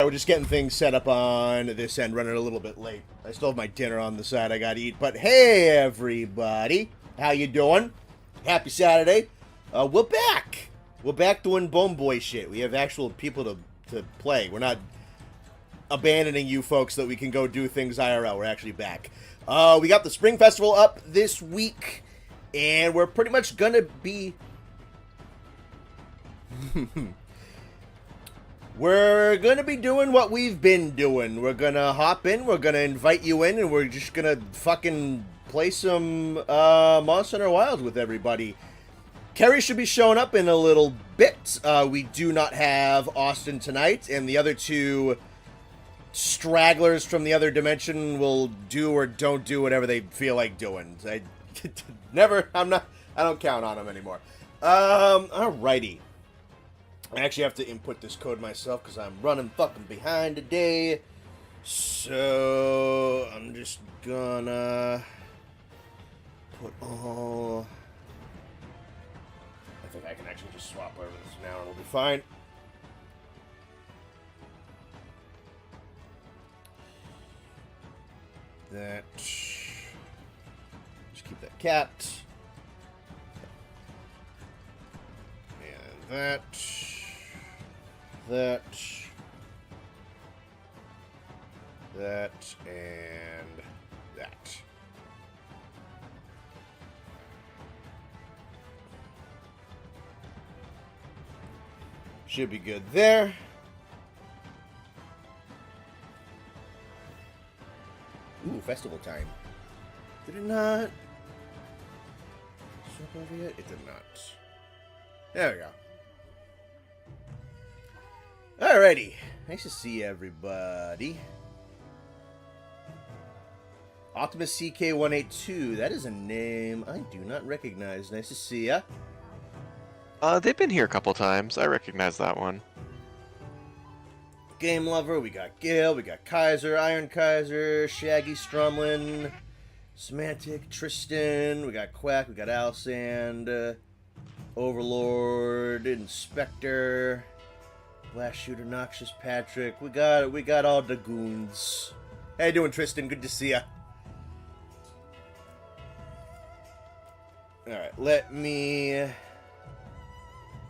We're just getting things set up on this end, running a little bit late. I still have my dinner on the side I gotta eat. But hey, everybody. How you doing? Happy Saturday. We're back. We're back doing Bone Boy shit. We have actual people to play. We're not abandoning you folks so that we can go do things IRL. We're actually back. We got the Spring Festival up this week. And we're pretty much gonna be... We're gonna be doing what we've been doing. We're gonna hop in, we're gonna invite you in, and we're just gonna fucking play some Monster Hunter Wilds with everybody. Kerry should be showing up in a little bit. We do not have Austin tonight, and the other two stragglers from the other dimension will do or don't do whatever they feel like doing. I don't count on them anymore. Alrighty. I actually have to input this code myself because I'm running fucking behind today. So I'm just gonna put all... I think I can actually just swap over this now and it'll be fine. That... Just keep that capped. And that... That, and that. Should be good there. Ooh, festival time. Did it not? Swap over yet? It did not. There we go. Alrighty. Nice to see everybody. Optimus CK182. That is a name I do not recognize. Nice to see ya. They've been here a couple times. I recognize that one. Game Lover. We got Gale. We got Kaiser. Iron Kaiser. Shaggy Strumlin. Semantic. Tristan. We got Quack. We got Alsand. Overlord. Inspector. Blast Shooter, Noxious Patrick. We got all the goons. How you doing, Tristan? Good to see ya. Alright, let me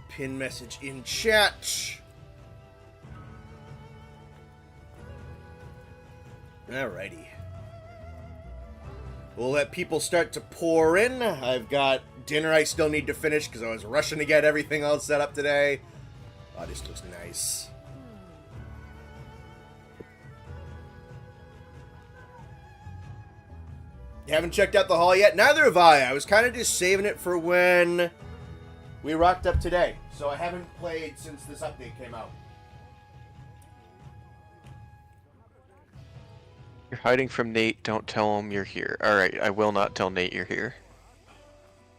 pin message in chat. Alrighty. We'll let people start to pour in. I've got dinner I still need to finish because I was rushing to get everything all set up today. Oh, this looks nice. You haven't checked out the hall yet? Neither have I. I was kind of just saving it for when we rocked up today. So I haven't played since this update came out. You're hiding from Nate. Don't tell him you're here. Alright, I will not tell Nate you're here.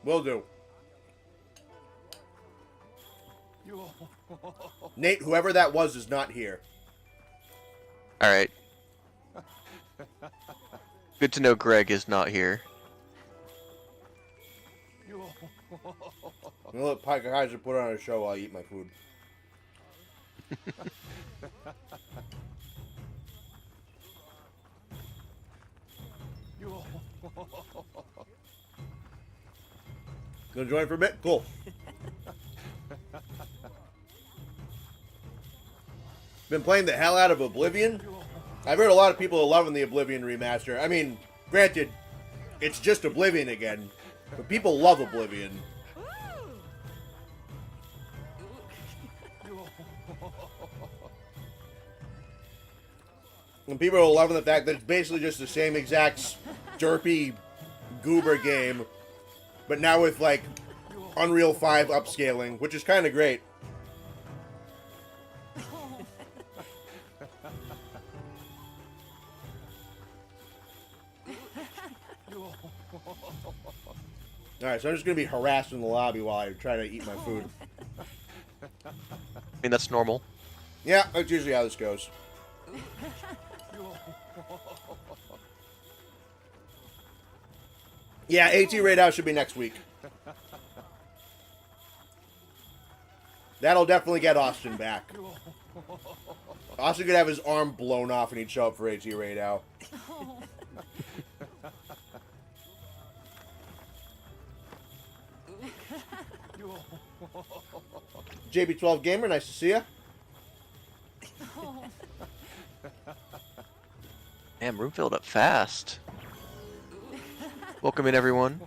Will do. Nate, whoever that was is not here. Alright. Good to know Greg is not here. I'm gonna let Piker Heiser put on a show while I eat my food. Gonna join for a bit? Cool. Been playing the hell out of Oblivion. I've heard a lot of people are loving the Oblivion remaster. I mean, granted, it's just Oblivion again, but people love Oblivion. And people are loving the fact that it's basically just the same exact derpy goober game, but now with, like, Unreal 5 upscaling, which is kind of great. Alright, so I'm just going to be harassed in the lobby while I try to eat my food. I mean, that's normal. Yeah, that's usually how this goes. Yeah, AT Raid Out should be next week. That'll definitely get Austin back. Also gonna have his arm blown off and he'd show up for AG right now. JB12 Gamer, nice to see ya. Damn, room filled up fast. Welcome in, everyone.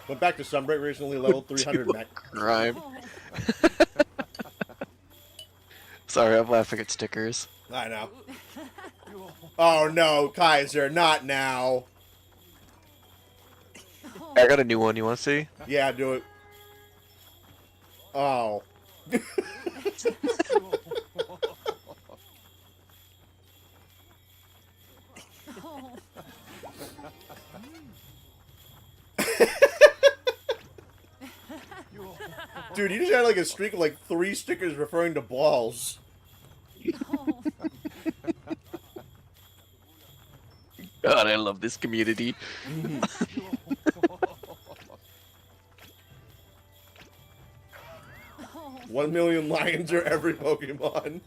Went back to Sunbreak recently, level 300 mech. Crime. Sorry, I'm laughing at stickers. I know. Oh no, Kaiser, not now. I got a new one. You want to see? Yeah, do it. Oh. Dude, you just had like a streak of like 3 stickers referring to balls. God, I love this community. 1 million lions are every Pokemon.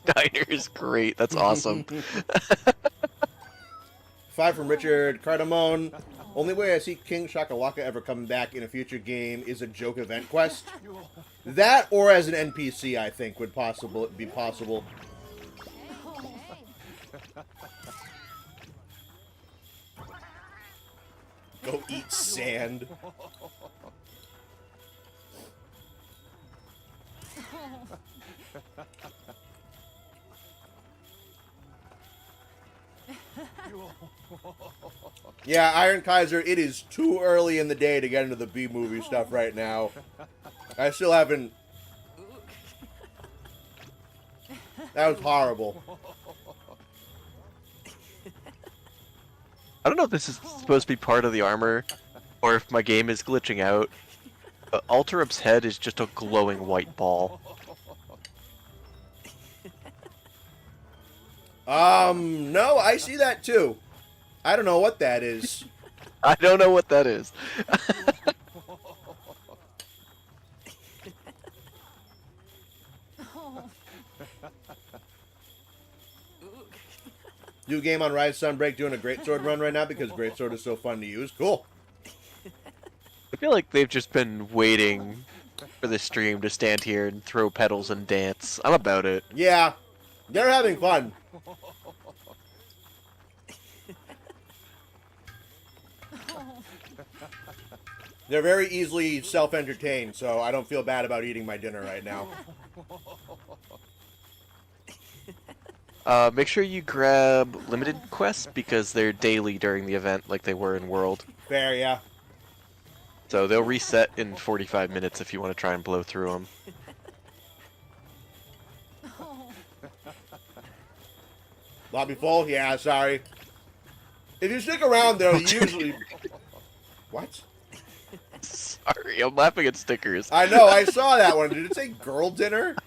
Diner is great. That's awesome. 5 from Richard Cardamone. Only way I see King Shakalaka ever coming back in a future game is a joke event quest. That, or as an NPC, I think, would be possible. Go eat sand. Yeah, Iron Kaiser, it is too early in the day to get into the B-movie stuff right now. I still haven't... That was horrible. I don't know if this is supposed to be part of the armor, or if my game is glitching out. Alterup's head is just a glowing white ball. No, I see that too. I don't know what that is. I don't know what that is. New game on Rise Sunbreak doing a Greatsword run right now because Greatsword is so fun to use. Cool. I feel like they've just been waiting for the stream to stand here and throw petals and dance. I'm about it. Yeah, they're having fun. They're very easily self-entertained, so I don't feel bad about eating my dinner right now. Make sure you grab limited quests because they're daily during the event like they were in World. Fair, yeah. So they'll reset in 45 minutes if you want to try and blow through them. Lobby full? Yeah, sorry. If you stick around, though, usually... What? Sorry, I'm laughing at stickers. I know, I saw that one. Did it say girl dinner?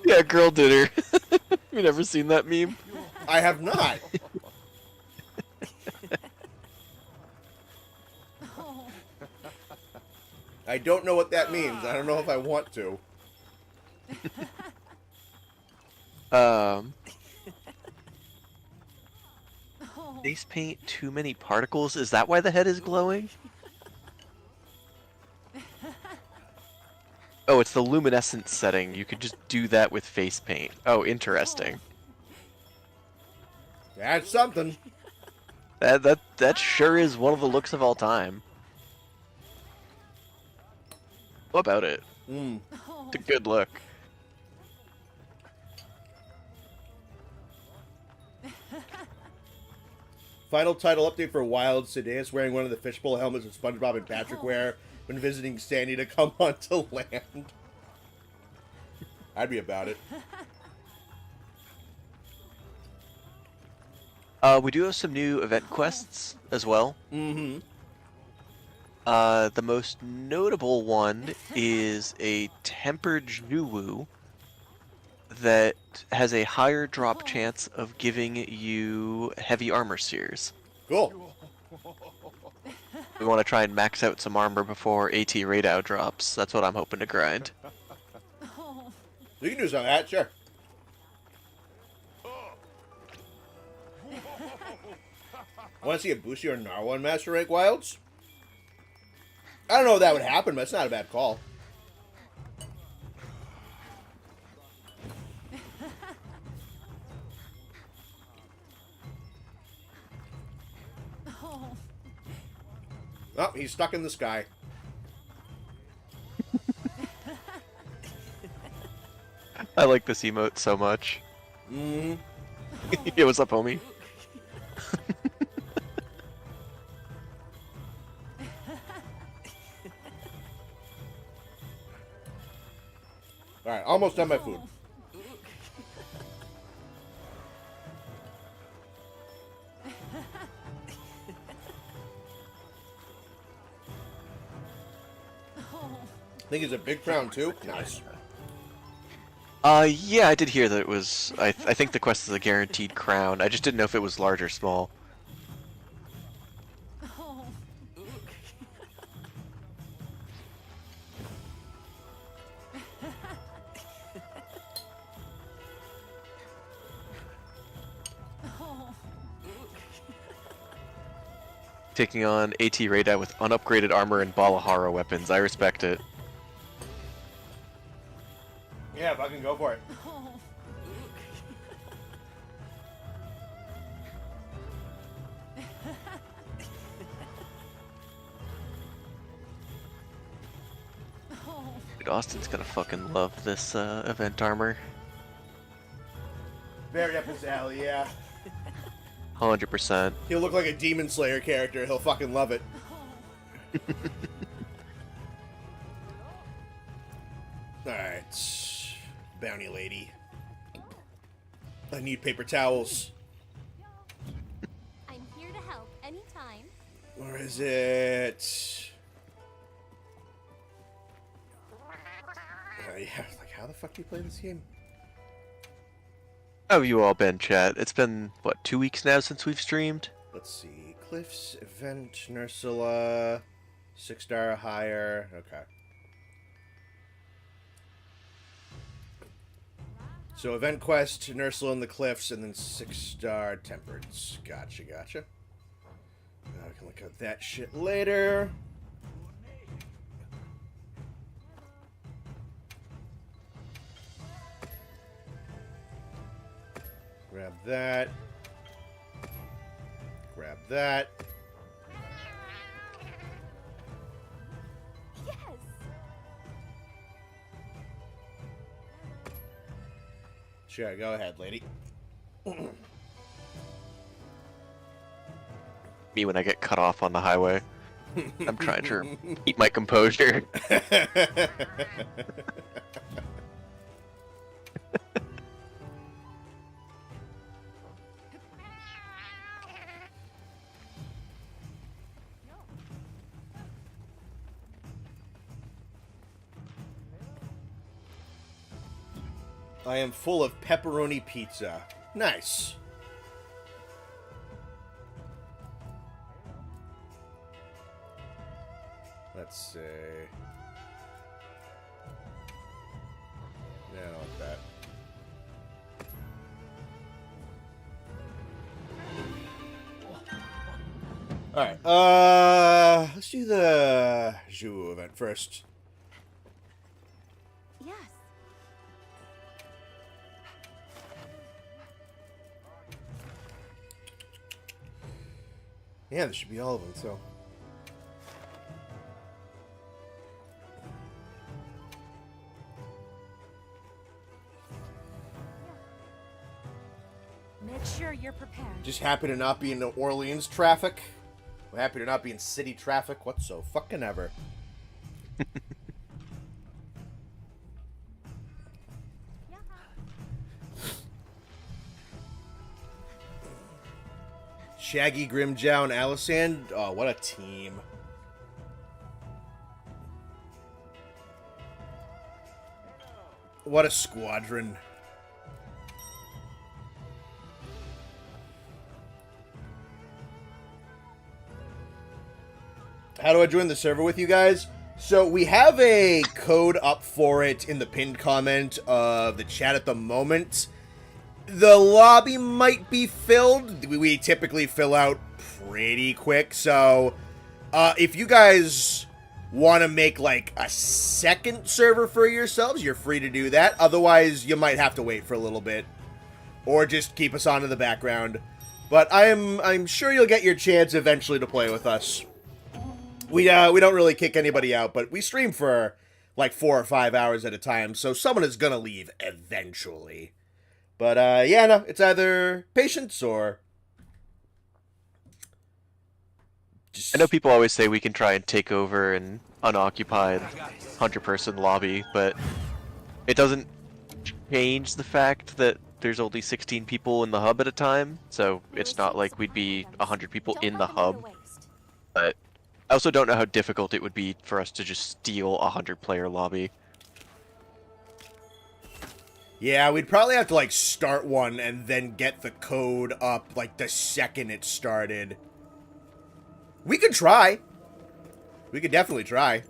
Yeah, girl dinner. You never seen that meme? I have not. I don't know what that means. I don't know if I want to. Face paint too many particles? Is that why the head is glowing? Oh, it's the luminescence setting. You could just do that with face paint. Oh, interesting. That's something. That sure is one of the looks of all time. What about it? It's a good look. Final title update for Wild. Sidaeus wearing one of the fishbowl helmets that SpongeBob and Patrick wear when visiting Sandy to come onto land. I'd be about it. We do have some new event quests as well. Mm-hmm. The most notable one is a tempered Juwu that has a higher drop chance of giving you heavy armor sears. Cool. We want to try and max out some armor before AT Radau drops. That's what I'm hoping to grind. You can do some of that, sure. Want to see a Bushi or Narwa in Master Rank Wilds? I don't know if that would happen, but it's not a bad call. Oh, he's stuck in the sky. I like this emote so much. Mm-hmm. Yeah, what's up, homie? Alright, almost done my food. I think it's a big crown too. Nice. Yeah, I did hear that it was. I think the quest is a guaranteed crown. I just didn't know if it was large or small. Taking on AT Radau with unupgraded armor and Balahara weapons. I respect it. Yeah, fucking go for it. Dude, Austin's gonna fucking love this event armor. Very up his alley, yeah. 100%. He'll look like a Demon Slayer character. He'll fucking love it. Alright. Bounty lady. I need paper towels. I'm here to help anytime. Or is it... yeah, like how the fuck do you play this game? How have you all been, chat? It's been, what, 2 weeks now since we've streamed? Let's see. Cliffs, Event, Nursula, 6-star or higher. Okay. So Event Quest, Nursula in the Cliffs, and then 6-star Tempereds. Gotcha, gotcha. Now we can look at that shit later. Grab that. Grab that. Yes. Sure, go ahead, lady. Me when I get cut off on the highway. I'm trying to keep my composure. I am full of pepperoni pizza. Nice. Let's see. Yeah, I don't like that. Alright, let's do the Zhu event first. Yes. Yeah, this should be all of them, so. Make sure you're prepared. Just happy to not be in Orleans traffic. I'm happy to not be in city traffic whatso fucking ever. Shaggy, Grimjow, and Alisand. Oh, what a team. What a squadron. How do I join the server with you guys? So we have a code up for it in the pinned comment of the chat at the moment. The lobby might be filled. We typically fill out pretty quick. So if you guys want to make like a second server for yourselves, you're free to do that. Otherwise, you might have to wait for a little bit. Or just keep us on in the background. But I'm sure you'll get your chance eventually to play with us. We don't really kick anybody out, but we stream for like 4 or 5 hours at a time, so someone is gonna leave eventually. But yeah, no, it's either patience or I know people always say we can try and take over an unoccupied 100-person lobby, but it doesn't change the fact that there's only 16 people in the hub at a time, so it's not like we'd be 100 people in the hub. But I also don't know how difficult it would be for us to just steal a 100-player lobby. Yeah, we'd probably have to like start one and then get the code up like the second it started. We could try. We could definitely try.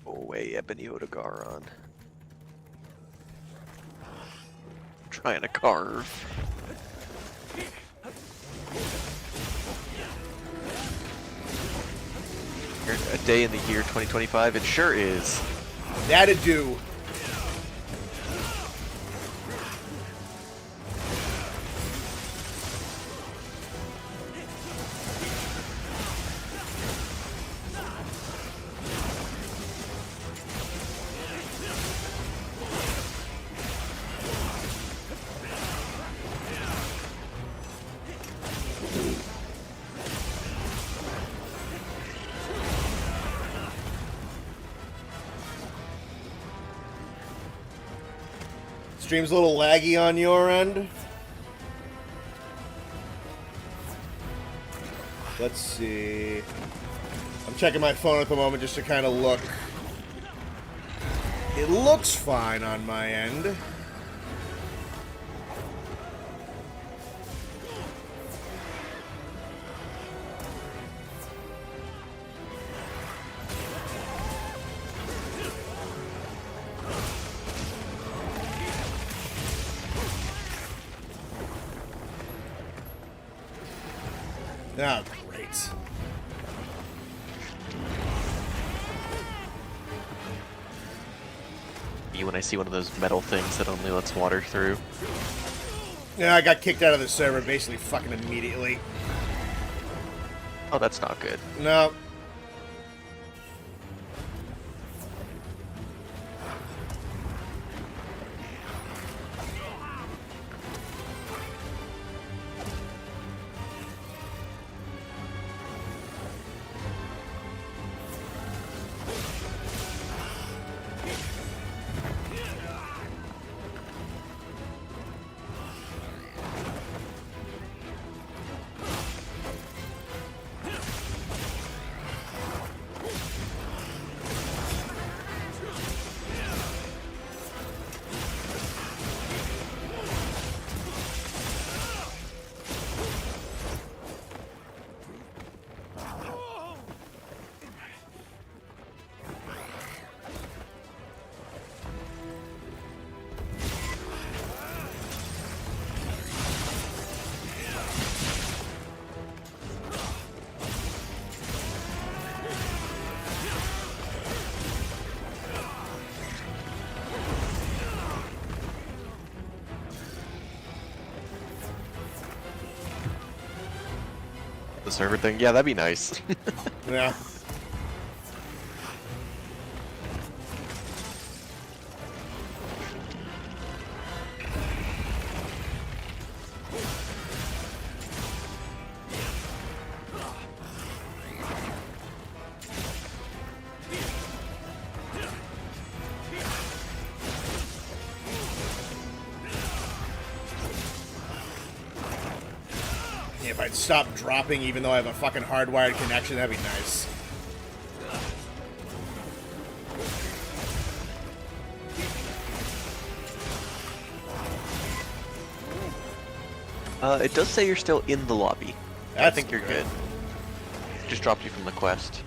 Away, Ebony Odegaron. Trying to carve. A day in the year 2025, it sure is. That'd do. Stream's a little laggy on your end. Let's see. I'm checking my phone at the moment just to kind of look. It looks fine on my end. Oh, great. When I see one of those metal things that only lets water through. Yeah, I got kicked out of the server basically fucking immediately. Oh, that's not good. No. The server thing? Yeah, that'd be nice. Yeah. if I'd stop dropping even though I have a fucking hardwired connection, that'd be nice. It does say you're still in the lobby. I think you're good. good. Just dropped you from the quest.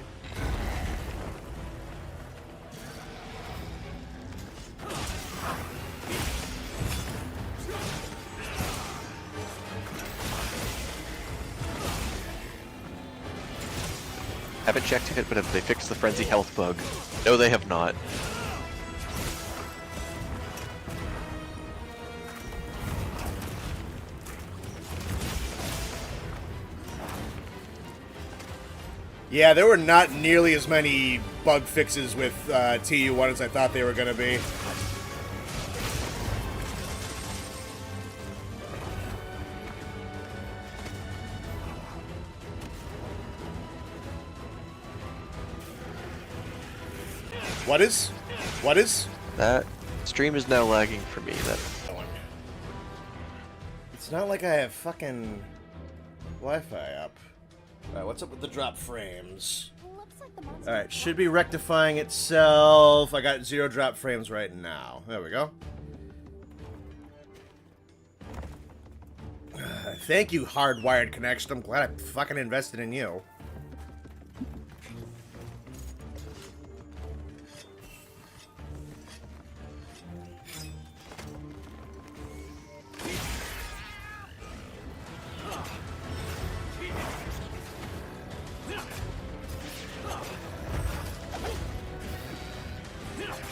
Haven't checked it, but have they fixed the frenzy health bug? No, they have not. Yeah, there were not nearly as many bug fixes with TU1 as I thought they were going to be. What is? That stream is now lagging for me. That It's not like I have fucking Wi-Fi up. Alright, what's up with the drop frames? Looks like the monster. Alright, should be rectifying itself. I got 0 drop frames right now. There we go. Thank you, hardwired connection. I'm glad I fucking invested in you.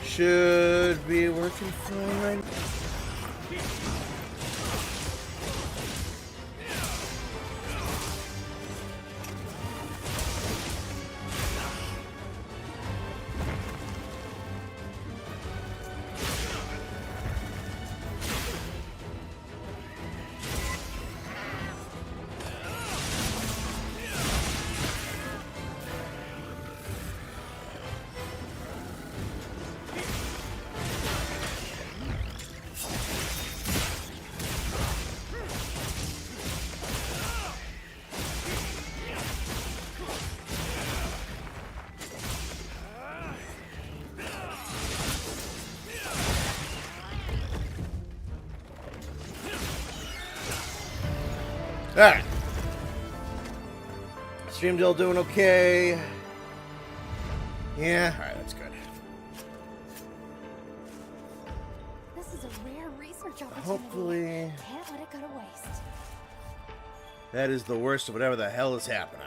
Should be working fine right now. Alright. Stream still doing okay. Yeah, alright, that's good. This is a rare research opportunity. Hopefully Can't let it go to waste. that is the worst of whatever the hell is happening.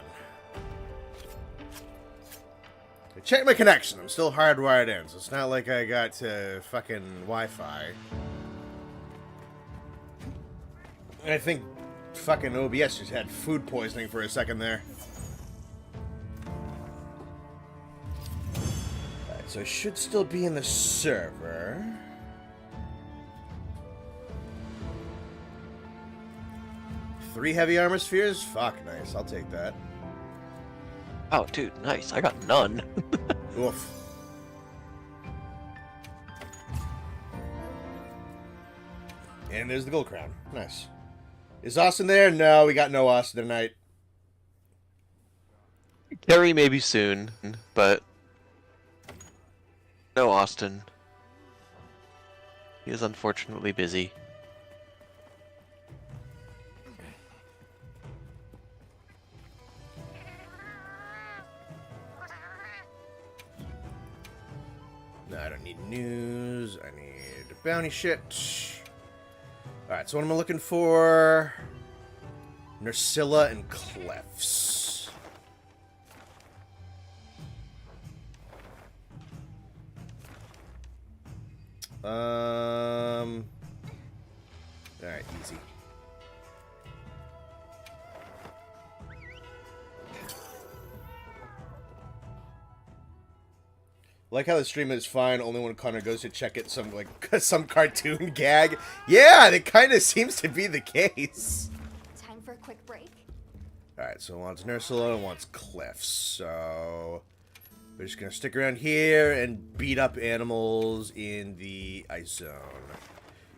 I checked my connection. I'm still hardwired in, so it's not like I got fucking Wi-Fi. I think fucking OBS just had food poisoning for a second there. Alright, so I should still be in the server. Three heavy armor spheres? Fuck, nice. I'll take that. oh, dude, nice. I got none. Oof. And there's the gold crown. Nice. Is Austin there? No, we got no Austin tonight. Carrie maybe soon, but no Austin. He is unfortunately busy. No, I don't need news. I need bounty shit. Alright, so what am I looking for? Nursilla and Clefs. Alright, easy. Like how the stream is fine only when Connor goes to check it some some cartoon gag. Yeah, that kind of seems to be the case. Time for a quick break. Alright, so it wants Nursilla and wants Cliffs. So we're just gonna stick around here and beat up animals in the ice zone.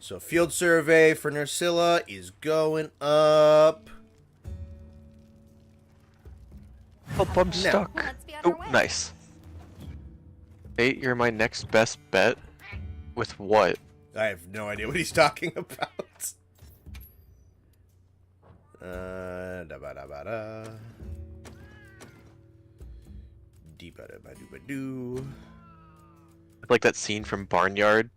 So field survey for Nursilla is going up. Oh, I'm No. stuck. Let's be on Oh, our way. nice. Hey, you're my next best bet. With what? I have no idea what he's talking about. Da ba da ba da. Dee ba da ba doo ba doo. Like that scene from Barnyard.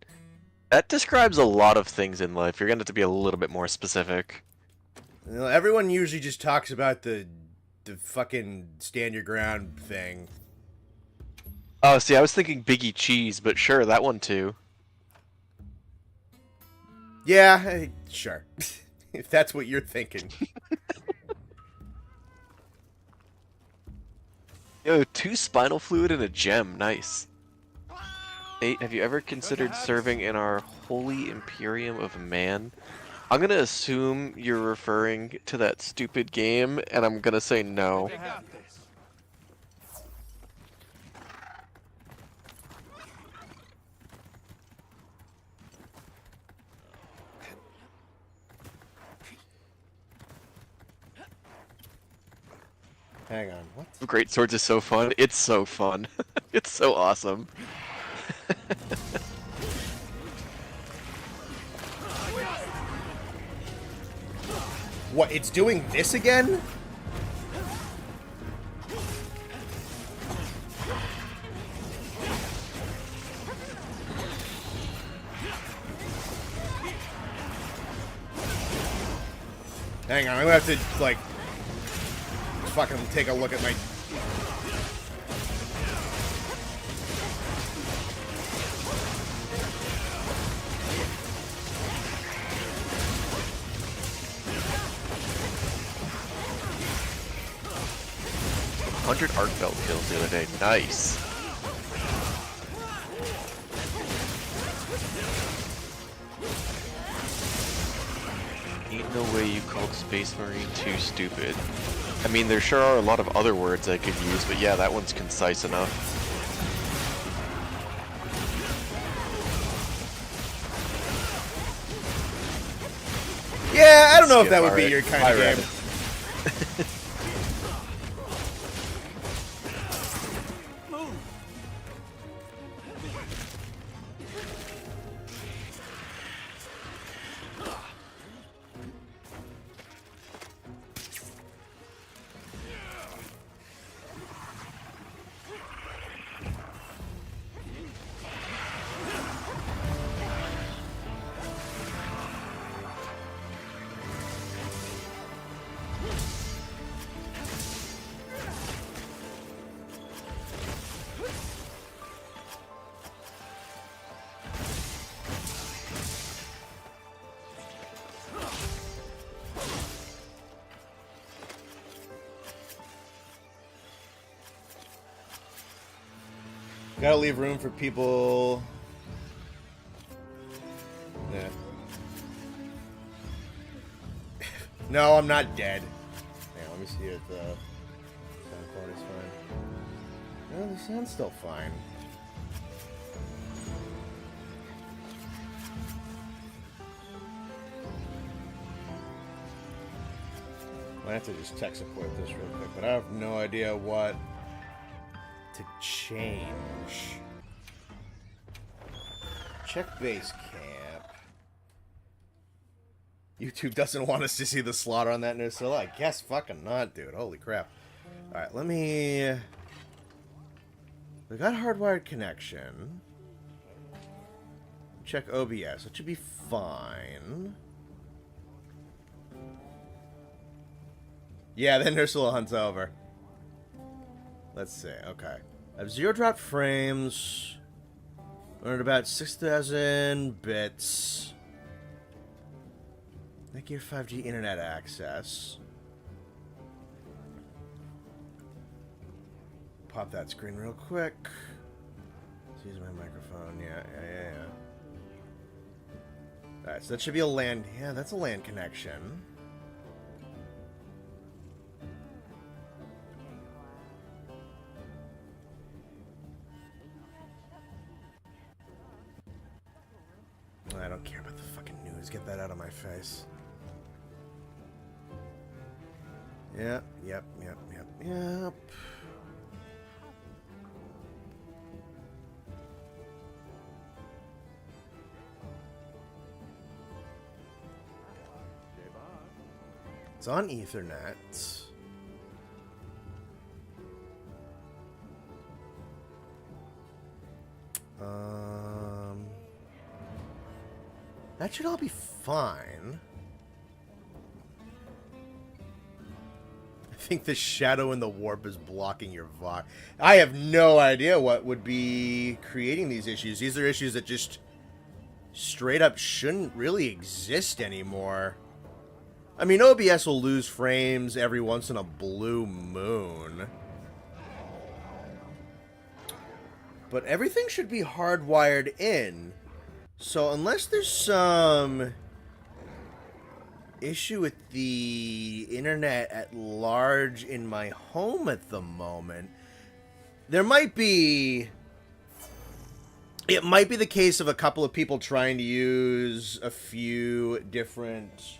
That describes a lot of things in life. You're gonna have to be a little bit more specific. You know, everyone usually just talks about the fucking stand your ground thing. Oh, see, I was thinking Biggie Cheese, but sure, that one too. Yeah, sure. If that's what you're thinking. Yo, 2 spinal fluid and a gem. Nice. 8, have you ever considered serving in our holy Imperium of Man? I'm gonna assume you're referring to that stupid game, and I'm gonna say no. Hang on, what? Great Swords is so fun. It's so fun. It's so awesome. What, it's doing this again? Hang on, I'm gonna have to, like, fucking take a look at my... Hundred arc belt kills the other day. Nice. Ain't no way you called Space Marine too stupid. I mean, there sure are a lot of other words I could use, but yeah, that one's concise enough. Yeah, I don't know if that would be Alright, your kind I of read game. it. Gotta leave room for people... Yeah. No, I'm not dead. Yeah, let me see if the sound quality's fine. No, the sound's still fine. I have to just tech support this real quick, but I have no idea what to change. Check base camp. YouTube doesn't want us to see the slaughter on that Nucilla. I guess fucking not, dude. Holy crap. Alright, let me... We got hardwired connection. Check OBS. It should be fine. Yeah, then Nucilla hunt's over. Let's see. Okay. I have 0 drop frames. We're at about 6,000 bits. Netgear 5G internet access. Pop that screen real quick. Let's use my microphone. Yeah. Alright, so that should be a LAN. Yeah, that's a LAN connection. I don't care about the fucking news. Get that out of my face. Yep. It's on Ethernet. That should all be fine. I think the shadow in the warp is blocking your VOD. I have no idea what would be creating these issues. These are issues that just straight up shouldn't really exist anymore. I mean, OBS will lose frames every once in a blue moon. But everything should be hardwired in. So unless there's some issue with the internet at large in my home at the moment, there might be... It might be the case of a couple of people trying to use a few different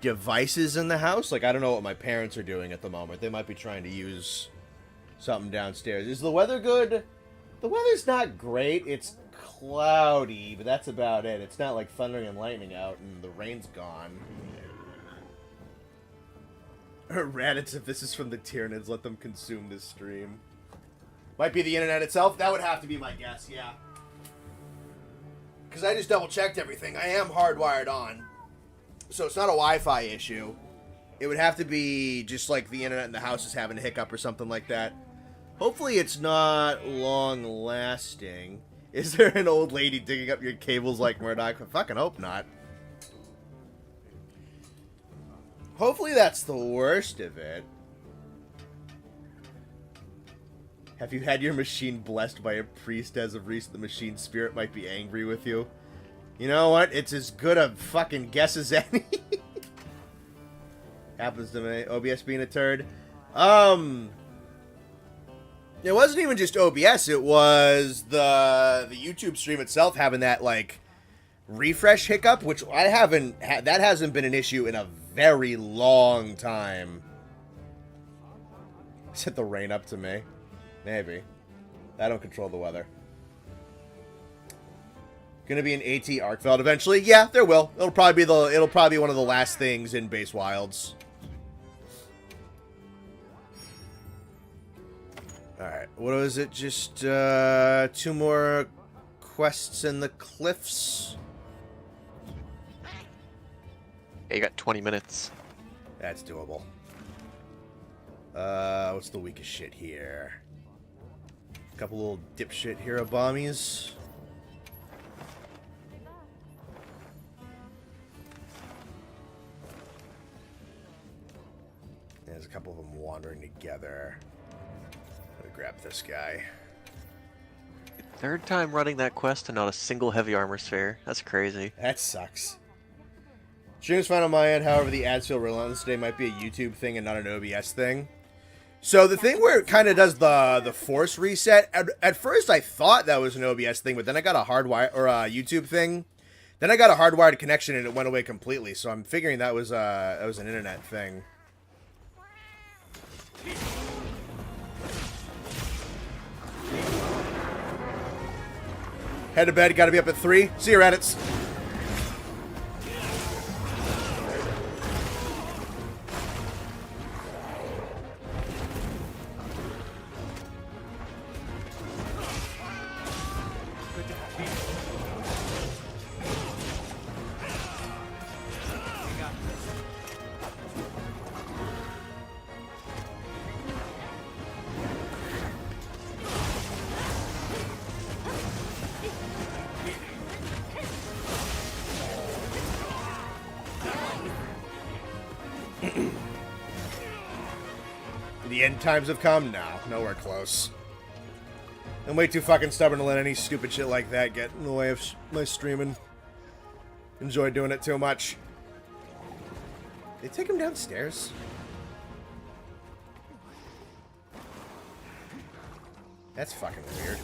devices in the house. Like, I don't know what my parents are doing at the moment. They might be trying to use something downstairs. Is the weather good? The weather's not great. It's cloudy, but that's about it. It's not like thundering and lightning out and the rain's gone. Raditz, if this is from the Tyranids, let them consume this stream. Might be the internet itself. That would have to be my guess, yeah. Because I just double-checked everything. I am hardwired on. So it's not a Wi-Fi issue. It would have to be just like the internet in the house is having a hiccup or something like that. Hopefully it's not long-lasting. Is there an old lady digging up your cables like Murdoch? I fucking hope not. Hopefully that's the worst of it. Have you had your machine blessed by a priest as of recent? The machine spirit might be angry with you. You know what? It's as good a fucking guess as any. Happens to me. OBS being a turd. It wasn't even just OBS. It was the YouTube stream itself having that, like, refresh hiccup, which I haven't... that hasn't been an issue in a very long time. Set the rain up to me. Maybe. I don't control the weather. Gonna be an AT Arcveld eventually? Yeah, there will. It'll probably be one of the last things in Base Wilds. Alright, what was it? Just 2 more quests in the cliffs? Yeah, you got 20 minutes. That's doable. What's the weakest shit here? Couple little dipshit hero bombies. There's a couple of them wandering together. I'm gonna grab this guy. Third time running that quest and not a single heavy armor sphere. That's crazy. That sucks. Stream's fine on my end, however, the ads feel relentless today. Might be a YouTube thing and not an OBS thing. So the thing where it kind of does the force reset, at first I thought that was an OBS thing, but then I got a hardwire or a YouTube thing. Then I got a hardwired connection and it went away completely. So I'm figuring that was an internet thing. Head to bed, gotta be up at 3. See you, Raditz. The end times have come? No, nowhere close. I'm way too fucking stubborn to let any stupid shit like that get in the way of my streaming. Enjoy doing it too much. They take him downstairs? That's fucking weird.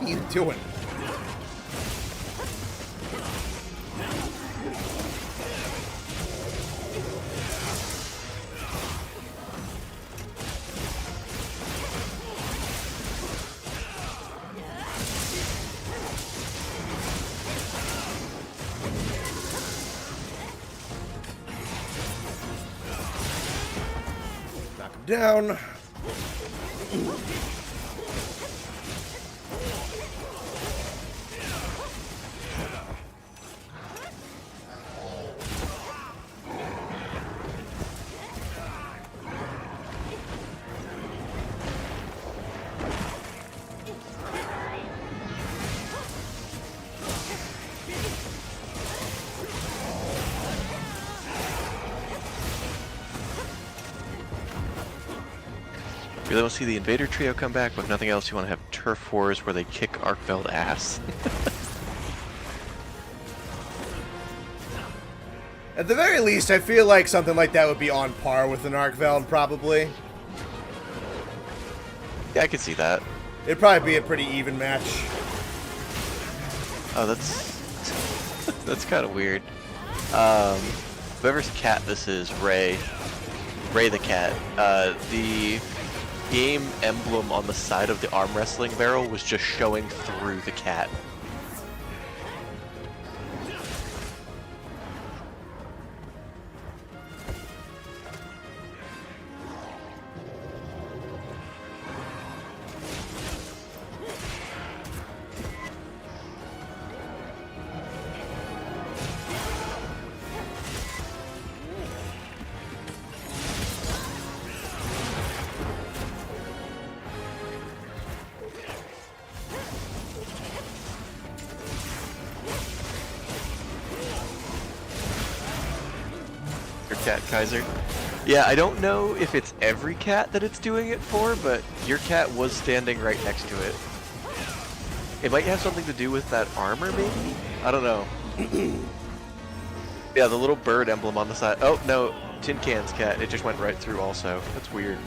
are you doing? Knock him down. Really want to see the Invader Trio come back, but if nothing else, you want to have turf wars where they kick Arkveld ass. At the very least, I feel like something like that would be on par with an Arkveld, probably. Yeah, I could see that. It'd probably be a pretty even match. Oh, that's that's kind of weird. Whoever's cat this is, Ray the cat. The game emblem on the side of the arm wrestling barrel was just showing through the cat. Cat Kaiser. Yeah, I don't know if it's every cat that it's doing it for, but your cat was standing right next to it. It might have something to do with that armor, maybe? I don't know. Yeah, the little bird emblem on the side. Oh, no, Tin Can's cat. It just went right through also. That's weird.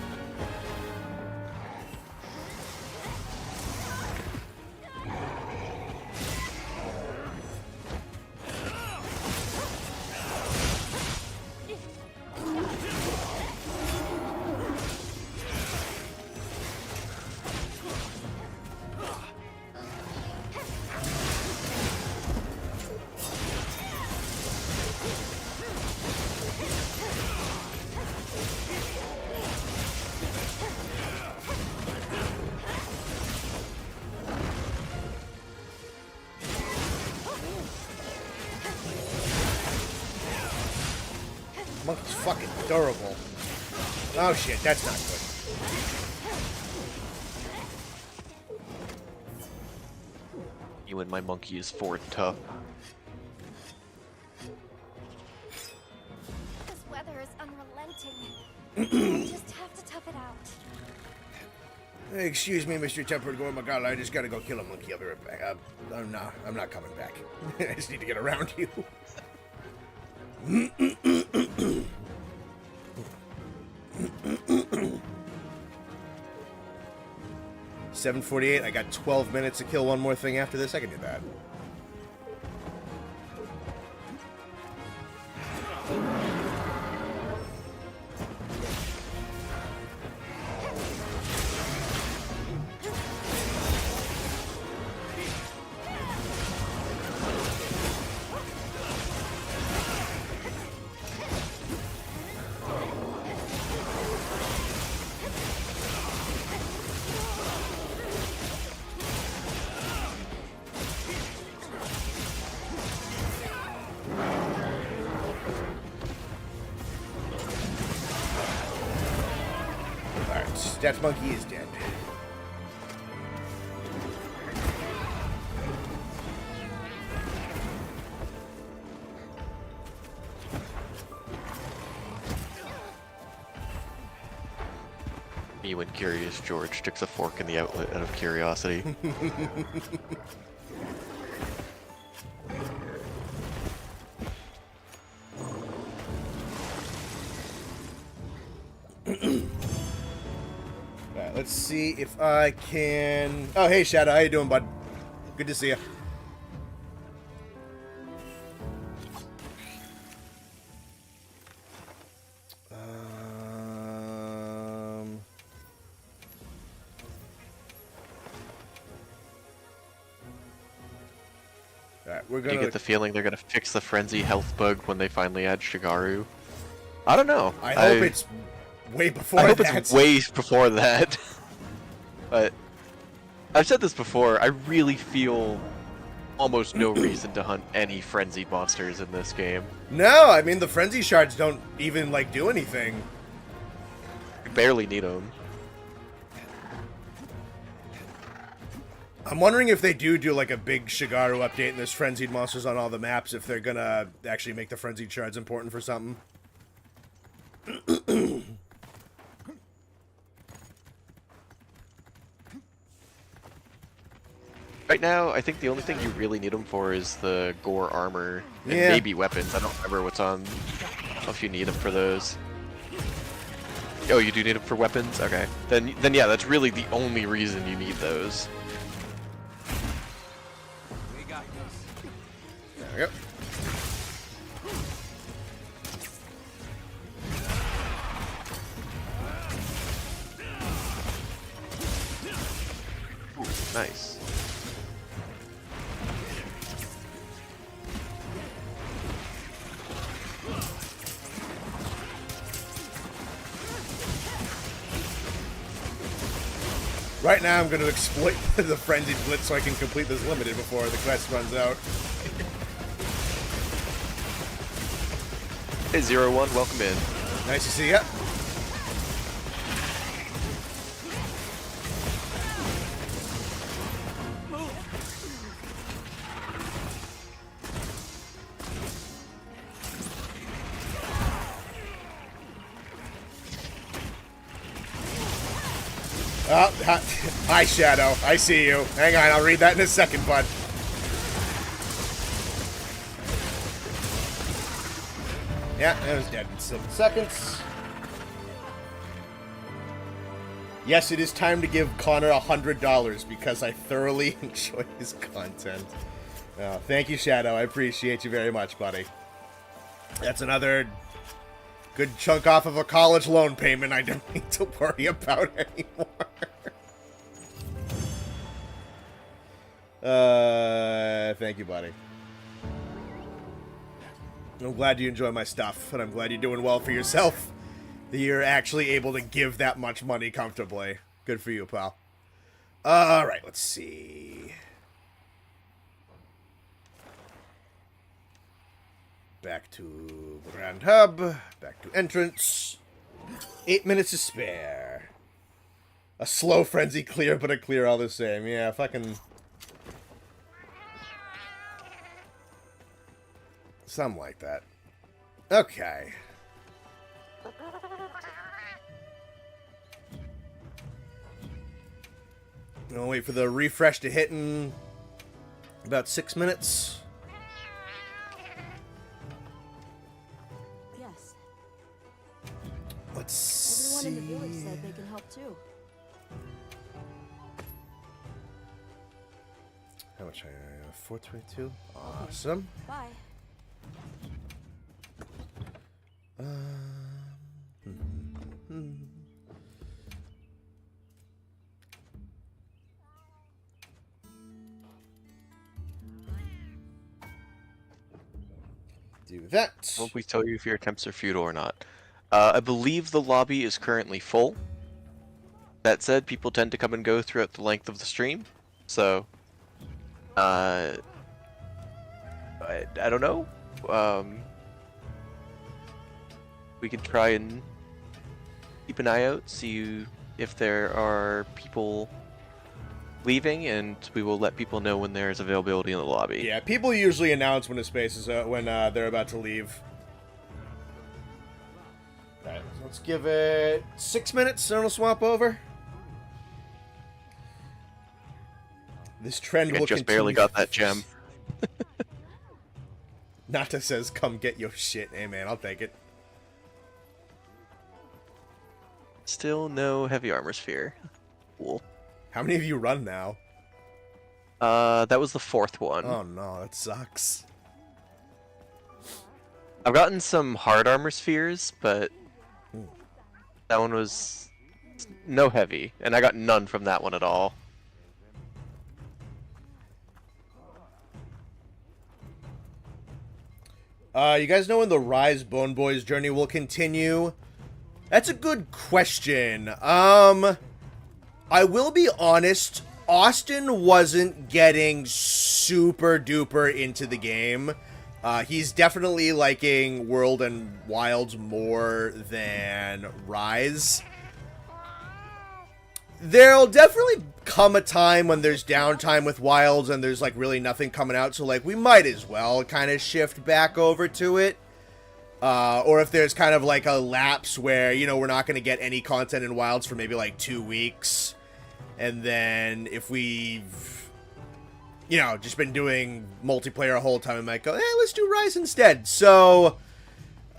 Monkey's fucking durable. Oh shit, that's not good. You and my monkey is Ford tough. This weather is unrelenting. I just have to tough it out. Hey, excuse me, Mr. Tempered Gore Magala, I just gotta go kill a monkey. I'll be right back. I'm not coming back. I just need to get around you. 7:48. I got 12 minutes to kill one more thing after this. I can do that. That monkey is dead. Me when Curious George sticks a fork in the outlet out of curiosity. Alright, let's see if I can... Oh, hey, Shadow. How you doing, bud? Good to see you. Alright, we're Do gonna... you get the feeling they're gonna fix the frenzy health bug when they finally add Shigaru? I don't know. I hope it's way before I hope that. it's way before that. But I've said this before, I really feel almost no reason to hunt any frenzied monsters in this game. No, I mean, the frenzy shards don't even, like, do anything. You barely need them. I'm wondering if they do like a big Shigaru update and there's frenzied monsters on all the maps, if they're gonna actually make the frenzied shards important for something. Right now, I think the only thing you really need them for is the gore armor and Yeah. maybe weapons. I don't remember what's on. I don't know if you need them for those. Oh, you do need them for weapons? Okay. Then yeah, that's really the only reason you need those. There we go. Ooh, nice. Right now, I'm going to exploit the frenzied blitz so I can complete this limited before the quest runs out. Hey, 01, welcome in. Nice to see ya. Oh, hi, Shadow. I see you. Hang on, I'll read that in a second, bud. Yeah, it was dead in 7 seconds. Yes, it is time to give Connor $100 because I thoroughly enjoy his content. Oh, thank you, Shadow. I appreciate you very much, buddy. That's another good chunk off of a college loan payment I don't need to worry about anymore. Thank you, buddy. I'm glad you enjoy my stuff, and I'm glad you're doing well for yourself. That you're actually able to give that much money comfortably. Good for you, pal. Alright, let's see. Back to Grand Hub. Back to entrance. 8 minutes to spare. A slow frenzy clear, but a clear all the same. Yeah, fucking... something like that. Okay. I'll wait for the refresh to hit in about 6 minutes. Yes. Let's see. Everyone in the village said they can help too. How much? 422. Awesome. Bye. Do that. Won't we tell you if your attempts are futile or not? I believe the lobby is currently full. That said, people tend to come and go throughout the length of the stream, so I don't know. We can try and keep an eye out, see if there are people leaving, and we will let people know when there's availability in the lobby. Yeah, people usually announce when a space is when they're about to leave. Alright, so let's give it 6 minutes and it'll swap over. This trend will I just continue. barely got that gem. Nata says, come get your shit. Hey man, I'll take it. Still no heavy armor sphere. Cool. How many of you run now? That was the fourth one. Oh no, that sucks. I've gotten some hard armor spheres, but that one was no heavy, and I got none from that one at all. You guys know when the Rise Bone Boys journey will continue? That's a good question. I will be honest, Austin wasn't getting super duper into the game. He's definitely liking World and Wilds more than Rise. There'll definitely come a time when there's downtime with Wilds and there's like really nothing coming out, so like we might as well kind of shift back over to it. Or if there's kind of like a lapse where, you know, we're not going to get any content in Wilds for maybe like 2 weeks. And then if we've, you know, just been doing multiplayer a whole time, I might go, let's do Rise instead. So,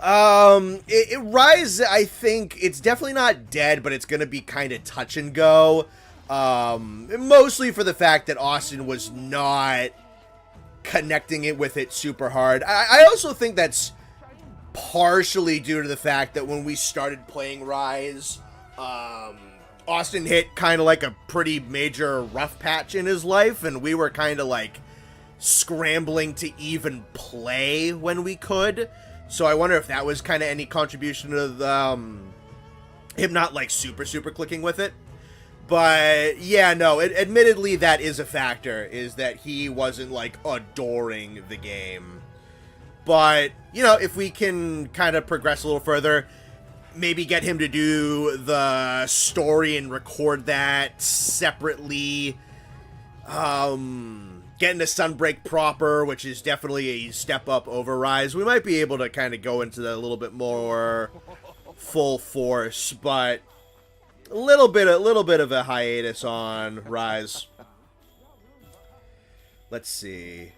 Rise, I think it's definitely not dead, but it's going to be kind of touch and go. Mostly for the fact that Austin was not connecting it with it super hard. I also think that's partially due to the fact that when we started playing Rise, Austin hit kind of like a pretty major rough patch in his life, and we were kind of like scrambling to even play when we could. So I wonder if that was kind of any contribution to the, him not like super clicking with it. But yeah, no, admittedly that is a factor, is that he wasn't like adoring the game. But, you know, if we can kind of progress a little further, maybe get him to do the story and record that separately. Get into Sunbreak proper, which is definitely a step up over Rise. We might be able to kind of go into that a little bit more full force, but a little bit of a hiatus on Rise. Let's see.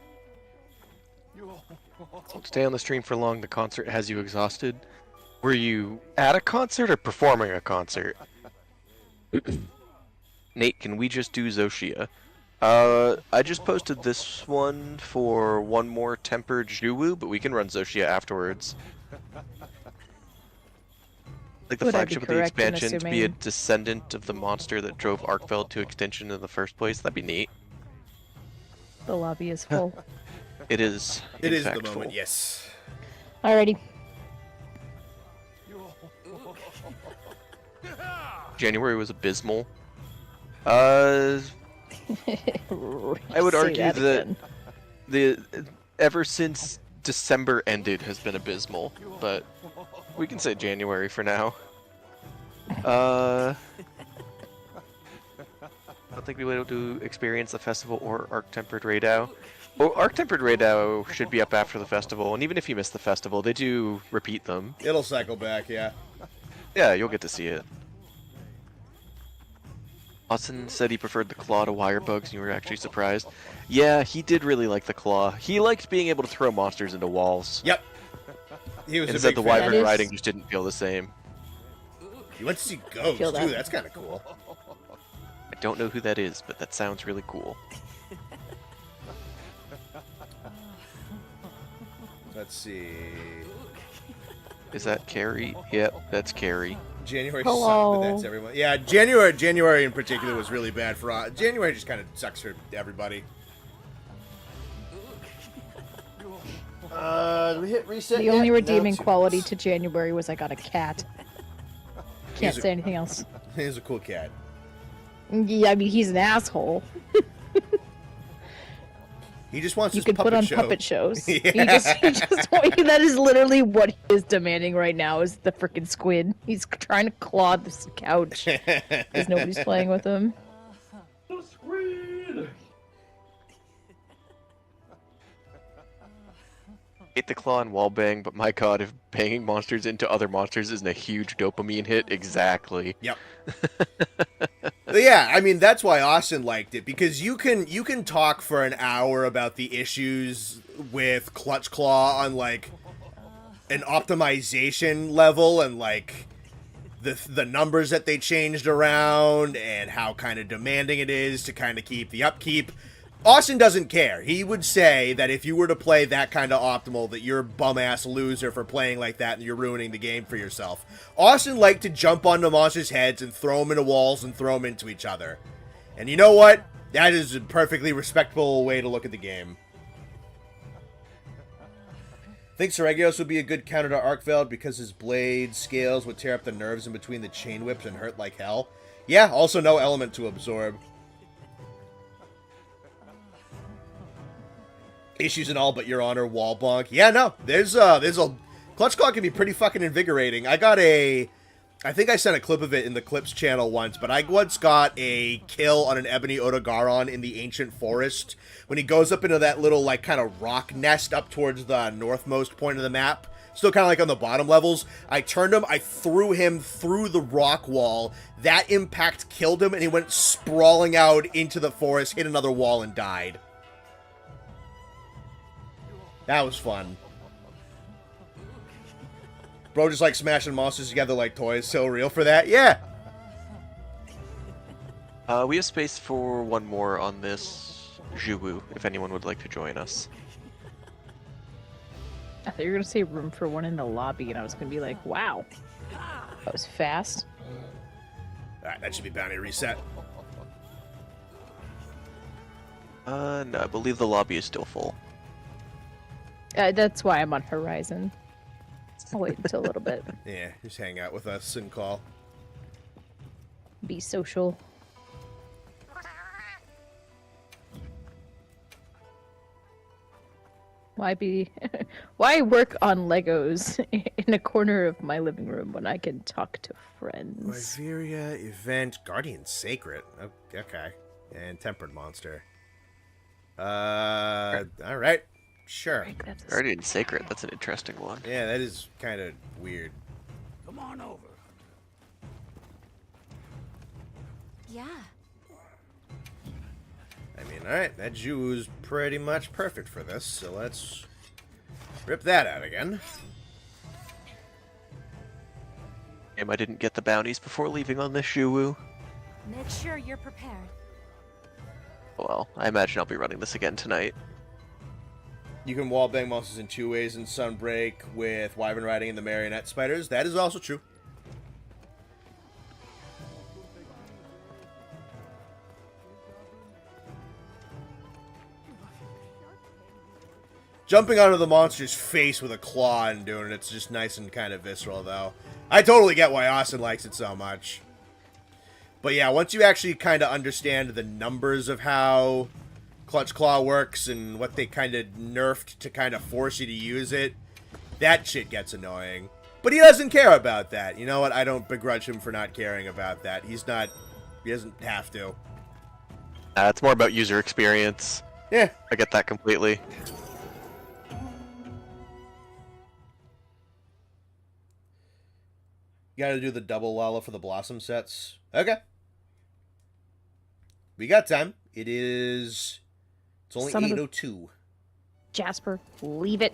Don't stay on the stream for long. The concert has you exhausted. Were you at a concert or performing a concert? Nate, can we just do Zoshia? I just posted this one for one more tempered Juwu, but we can run Zoshia afterwards. Like the Would I be flagship of the correct in expansion to be a assuming- descendant of the monster that drove Arkfeld to extinction in the first place. That'd be neat. The lobby is full. It is. It is the impactful. moment, yes. Alrighty. January was abysmal. I would Say argue that again. the ever since December ended has been abysmal, but we can say January for now. I don't think we will to experience the festival or Arc Tempered Raidao. Well, Arc Tempered Raidao should be up after the festival, and even if you miss the festival, they do repeat them. It'll cycle back, yeah. Yeah, you'll get to see it. Austin said he preferred the claw to wire bugs, and you were actually surprised. Yeah, he did really like the claw. He liked being able to throw monsters into walls. Yep. He was And a said big the fan. wyvern That is- riding just didn't feel the same. You went to see Ghost, feel too. that. That's kind of cool. I don't know who that is, but that sounds really cool. Let's see. Is that Carrie? Yep, that's Carrie. January Hello. sucked, but that's everyone. Yeah, January in particular was really bad for us. January just kind of sucks for everybody. Do we hit reset The yet? only No, redeeming too- quality to January was I got a cat. Can't He's a- say anything else. He's a cool cat. Yeah, I mean, he's an asshole. He just wants You his could put on show. puppet shows. Yeah. He just that is literally what he is demanding right now is the freaking squid. He's trying to claw this couch because nobody's playing with him. Hate the claw and wall bang, but my god, if banging monsters into other monsters isn't a huge dopamine hit, exactly. Yep. But yeah, I mean that's why Austin liked it, because you can talk for an hour about the issues with Clutch Claw on like an optimization level and like the numbers that they changed around and how kind of demanding it is to kind of keep the upkeep. Austin doesn't care. He would say that if you were to play that kind of optimal, that you're a bum-ass loser for playing like that and you're ruining the game for yourself. Austin liked to jump onto monsters' heads and throw them into walls and throw them into each other. And you know what? That is a perfectly respectable way to look at the game. Think Seregios would be a good counter to Arkveld because his blade scales would tear up the nerves in between the chain whips and hurt like hell. Yeah, also no element to absorb. Issues and all, but your honor, wall bonk. Yeah, no, there's a clutch claw can be pretty fucking invigorating. I think I sent a clip of it in the Clips channel once, but I once got a kill on an Ebony Odogaron in the Ancient Forest when he goes up into that little, like, kind of rock nest up towards the northmost point of the map. Still kind of like on the bottom levels. I turned him, I threw him through the rock wall. That impact killed him, and he went sprawling out into the forest, hit another wall, and died. That was fun. Bro just like smashing monsters together like toys. So real for that? Yeah. We have space for one more on this Juwu, if anyone would like to join us. I thought you were going to say room for one in the lobby, and I was going to be like, wow. That was fast. Alright, that should be bounty reset. No, I believe the lobby is still full. That's why I'm on Horizon. I'll wait until a little bit. Yeah, just hang out with us and call. Be social. Why work on Legos in a corner of my living room when I can talk to friends? Iberia event, Guardian Sacred. Okay. And Tempered Monster. Alright. Sure. Guardian Sacred, that's an interesting one. Yeah, that is kind of weird. Come on over. Yeah. I mean, alright, that Jew's pretty much perfect for this, so let's rip that out again. I didn't get the bounties before leaving on this Juwu. Make sure you're prepared. Well, I imagine I'll be running this again tonight. You can wallbang monsters in 2 ways in Sunbreak with Wyvern Riding and the Marionette Spiders. That is also true. Jumping onto the monster's face with a claw and doing it's just nice and kind of visceral, though. I totally get why Austin likes it so much. But yeah, once you actually kind of understand the numbers of how Clutch Claw works and what they kind of nerfed to kind of force you to use it, that shit gets annoying. But he doesn't care about that. You know what? I don't begrudge him for not caring about that. He doesn't have to. It's more about user experience. Yeah. I get that completely. You gotta do the double Lala for the Blossom sets. Okay. We got time. It's only 8:02. Jasper, leave it.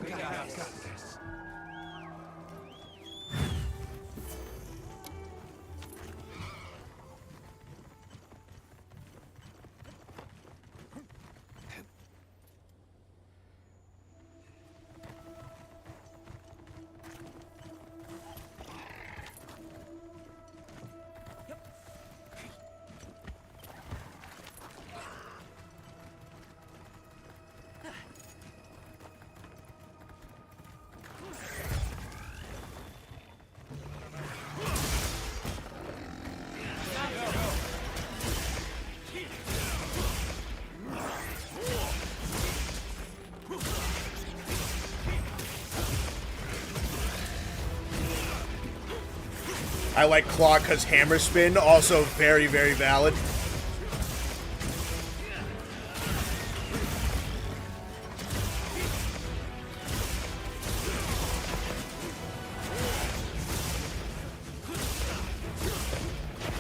I like Claw because Hammer Spin, also very, very valid.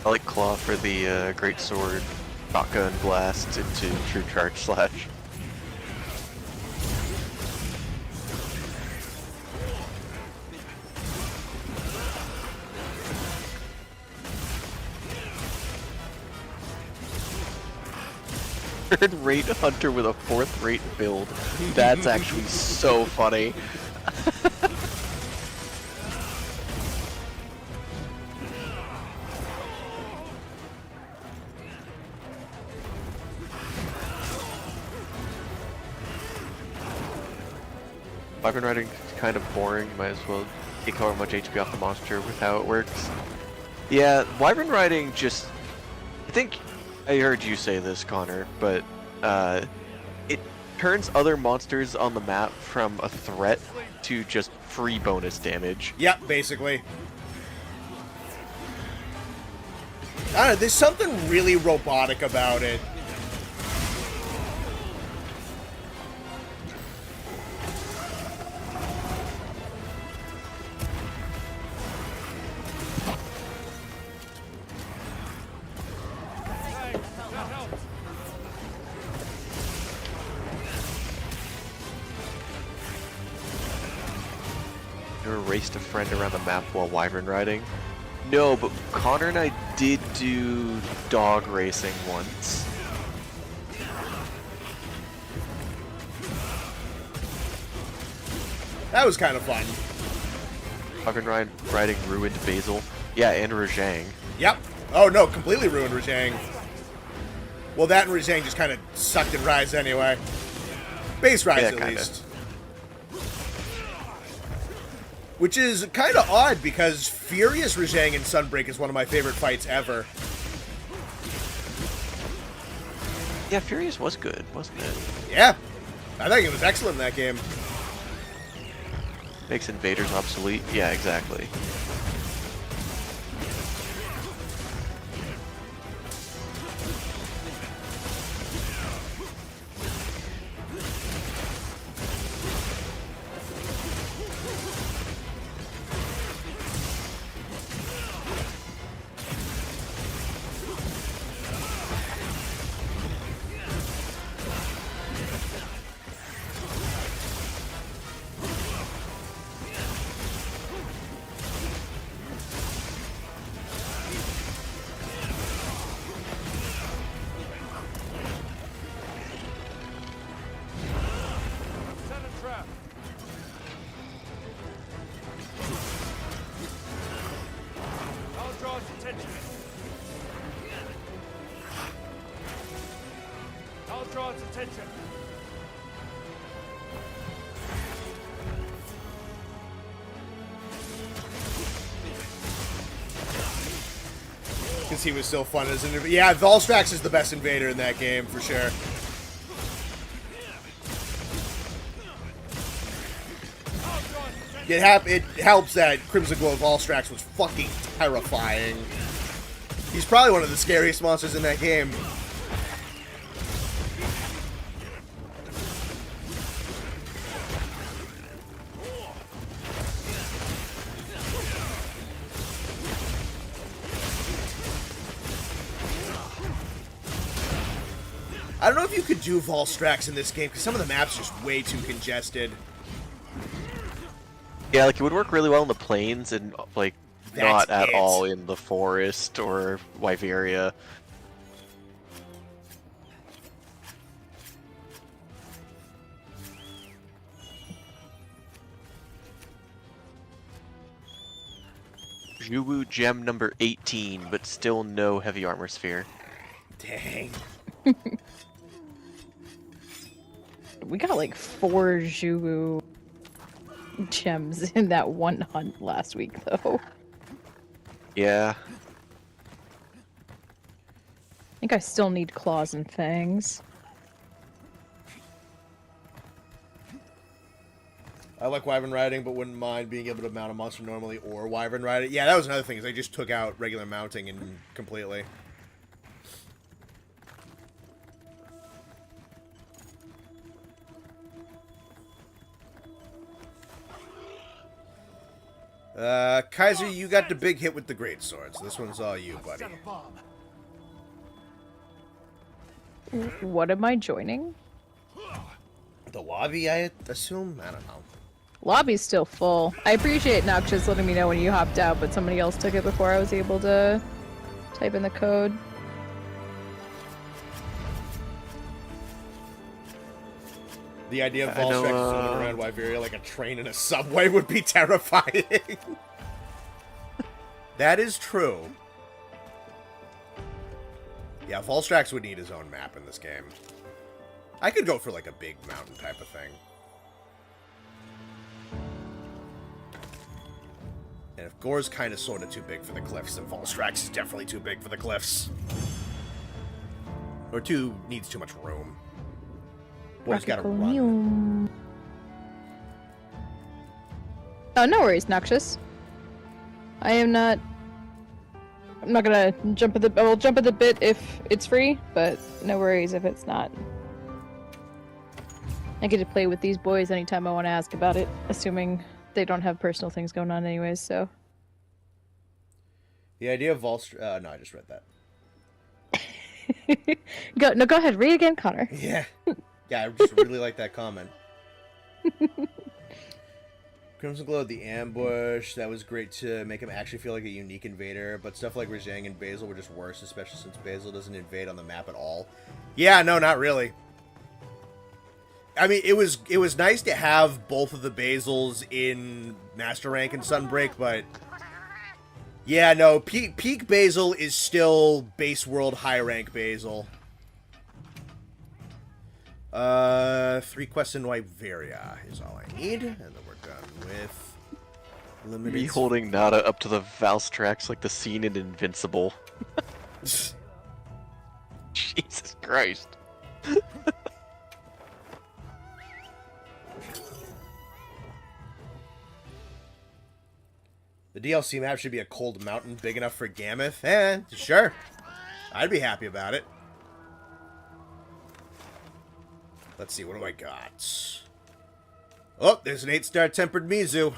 I like Claw for the Great Sword, Shotgun Blast into True Charge Slash. third-rate hunter with a fourth-rate build. That's actually so funny. Wyvern riding is kind of boring. Might as well take however much HP off the monster with how it works. Yeah, Wyvern riding just... I think I heard you say this, Connor, but it turns other monsters on the map from a threat to just free bonus damage. Yep, basically. I don't know, there's something really robotic about it. Ever raced a friend around the map while Wyvern riding? No, but Connor and I did do dog racing once. That was kind of fun. Wyvern riding ruined Basil. Yeah, and Rajang. Yep. Oh no, completely ruined Rajang. Well, that and Rajang just kind of sucked in Rise anyway. Base Rise, Yeah, at kinda. least. Which is kind of odd, because Furious Rajang in Sunbreak is one of my favorite fights ever. Yeah, Furious was good, wasn't it? Yeah. I think it was excellent in that game. Makes invaders obsolete. Yeah, exactly. Because he was so fun as an invader. Yeah, Volstrax is the best invader in that game, for sure. It helps that Crimson Glow Volstrax was fucking terrifying. He's probably one of the scariest monsters in that game. I don't know if you could do Volstrax in this game, because some of the maps are just way too congested. Yeah, like it would work really well in the plains and like not at all in the forest or Wyveria. Juwu gem number 18, but still no heavy armor sphere. Dang. We got like 4 Juwu gems in that one hunt last week, though. Yeah. I think I still need claws and fangs. I like Wyvern riding, but wouldn't mind being able to mount a monster normally or Wyvern riding. Yeah, that was another thing, is I just took out regular mounting and completely. Kaiser, you got the big hit with the great swords. This one's all you, buddy. What am I joining? The lobby, I assume? I don't know. Lobby's still full. I appreciate Noxious letting me know when you hopped out, but somebody else took it before I was able to type in the code. The idea of I know, Volstrax zooming around Wyveria like a train in a subway would be terrifying. That is true. Yeah, Volstrax would need his own map in this game. I could go for like a big mountain type of thing. And if Gore's kind of sort of too big for the cliffs, then Volstrax is definitely too big for the cliffs. Or needs too much room. Boy's got to run. Oh, no worries, Noxious. I'm not gonna jump at the. I will jump at the bit if it's free, but no worries if it's not. I get to play with these boys anytime I want to ask about it, assuming they don't have personal things going on anyways, so. The idea of Volstrax... no, I just read that. Go ahead, read again, Connor. Yeah. Yeah, I just really like that comment. Crimson Glow, the ambush, that was great to make him actually feel like a unique invader, but stuff like Rajang and Basil were just worse, especially since Basil doesn't invade on the map at all. Yeah, no, not really. I mean, it was nice to have both of the Basils in Master Rank and Sunbreak, but yeah, no, peak Basil is still base world high rank Basil. 3 quests in Wyveria is all I need, and then we're done with limited. Me holding Nada up to the Valstrax like the scene in Invincible. Jesus Christ. The DLC map should be a cold mountain big enough for Gammoth. Sure. I'd be happy about it. Let's see, what do I got? Oh, there's an 8-star tempered Mizu.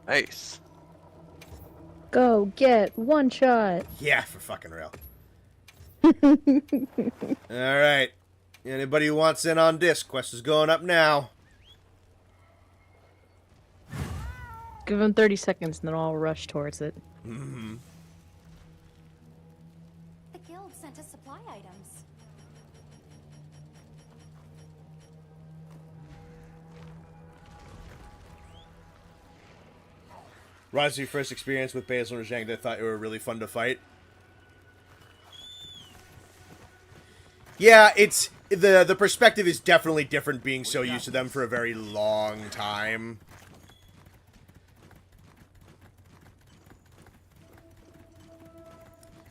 Nice. Go get one shot. Yeah, for fucking real. Alright. Anybody who wants in on disc, quest is going up now. Give them 30 seconds and then I'll rush towards it. Mm-hmm. The guild sent us supply items. Rise, your first experience with Basil and Rajang, that thought you were really fun to fight. Yeah, it's the perspective is definitely different being so used to them for a very long time.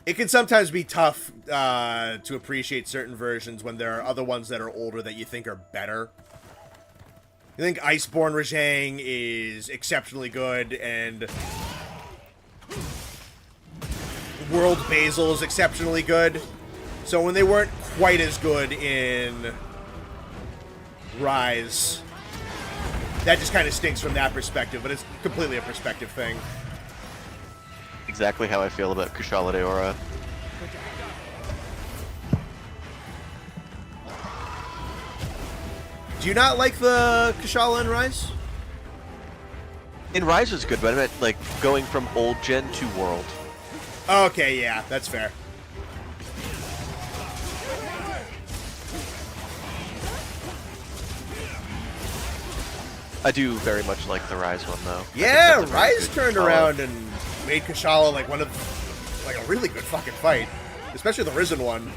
It can sometimes be tough to appreciate certain versions when there are other ones that are older that you think are better. I think Iceborne Rajang is exceptionally good, and World Basil is exceptionally good. So when they weren't quite as good in Rise, that just kind of stinks from that perspective, but it's completely a perspective thing. Exactly how I feel about Kushala Daora. Do you not like the Kushala in Rise? In Rise was good, but I meant like going from old gen to world. Okay, yeah, that's fair. I do very much like the Rise one though. Yeah, Rise turned around and made Kushala like a really good fucking fight, especially the Risen one.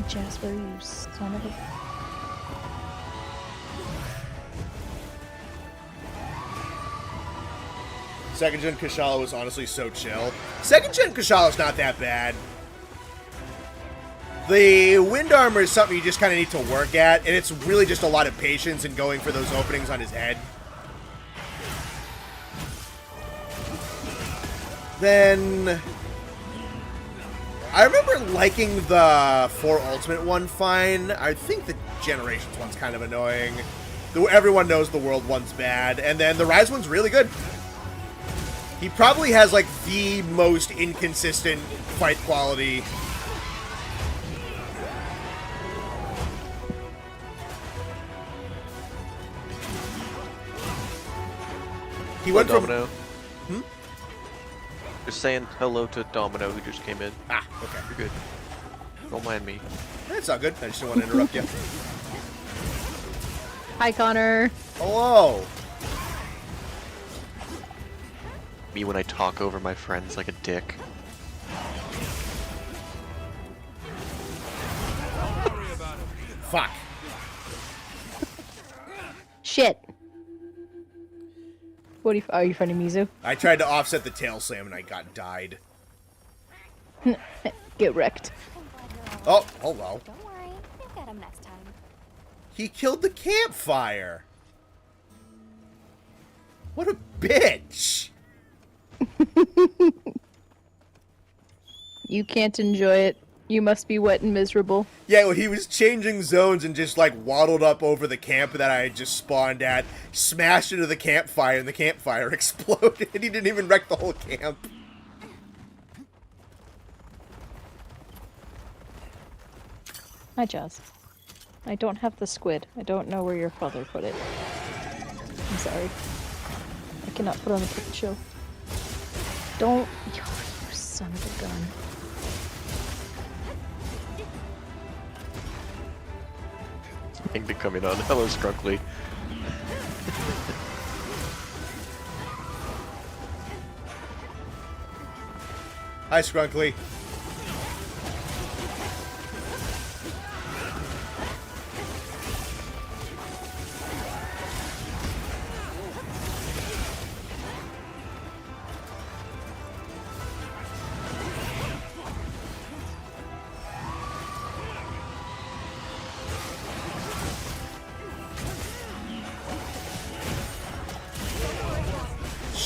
Jasper, you son of a... Second gen Kushala was honestly so chill. Second gen Kushala's not that bad. The wind armor is something you just kind of need to work at, and it's really just a lot of patience and going for those openings on his head. Then I remember liking the 4 Ultimate one fine. I think the Generations one's kind of annoying. Everyone knows the World one's bad, and then the Rise one's really good. He probably has, like, the most inconsistent fight quality. He went from... Domino. Hmm? Just saying hello to Domino, who just came in. Ah, okay. You're good. Don't mind me. That's not good. I just don't want to interrupt you. Hi, Connor. Hello. Me when I talk over my friends like a dick. Fuck. Shit. What are you fighting Mizu? I tried to offset the tail slam and I got died. Get wrecked. I'm glad you're all Oh, hello. Don't worry, you'll get him next time. He killed the campfire. What a bitch. You can't enjoy it. You must be wet and miserable. Yeah, when he was changing zones and just like waddled up over the camp that I had just spawned at, smashed into the campfire, and the campfire exploded. He didn't even wreck the whole camp. Hi, Jazz. I don't have the squid. I don't know where your father put it. I'm sorry. I cannot put on a puppet show. Don't... You son of a gun. Something coming on. Hello, Scrunkly. Hi, Scrunkly.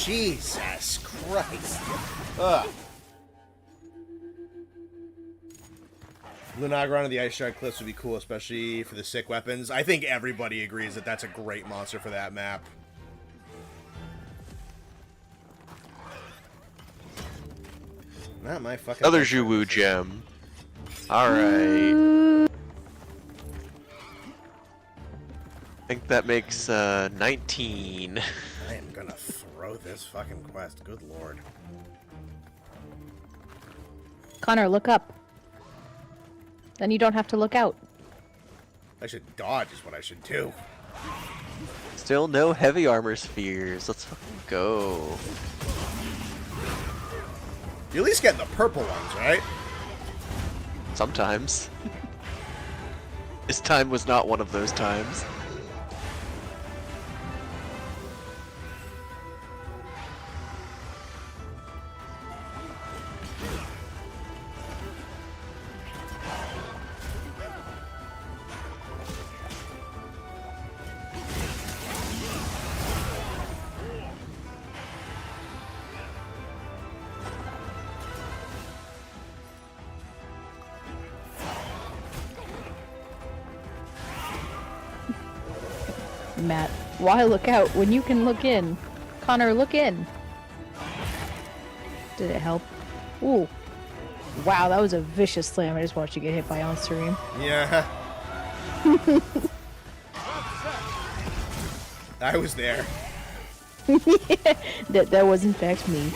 Jesus Christ. Ugh. Lunagra on the Ice Shard Cliffs would be cool, especially for the sick weapons. I think everybody agrees that that's a great monster for that map. Not my fucking... Another Juwu gem. Alright. I think that makes 19. I am gonna throw this fucking quest. Good lord. Connor, look up. Then you don't have to look out. I should dodge is what I should do. Still no heavy armor spheres. Let's fucking go. You at least get the purple ones, right? Sometimes. This time was not one of those times. Matt, why look out when you can look in? Connor, look in. Did it help? Ooh. Wow, that was a vicious slam. I just watched you get hit by on stream. Yeah. I was there. That was in fact me.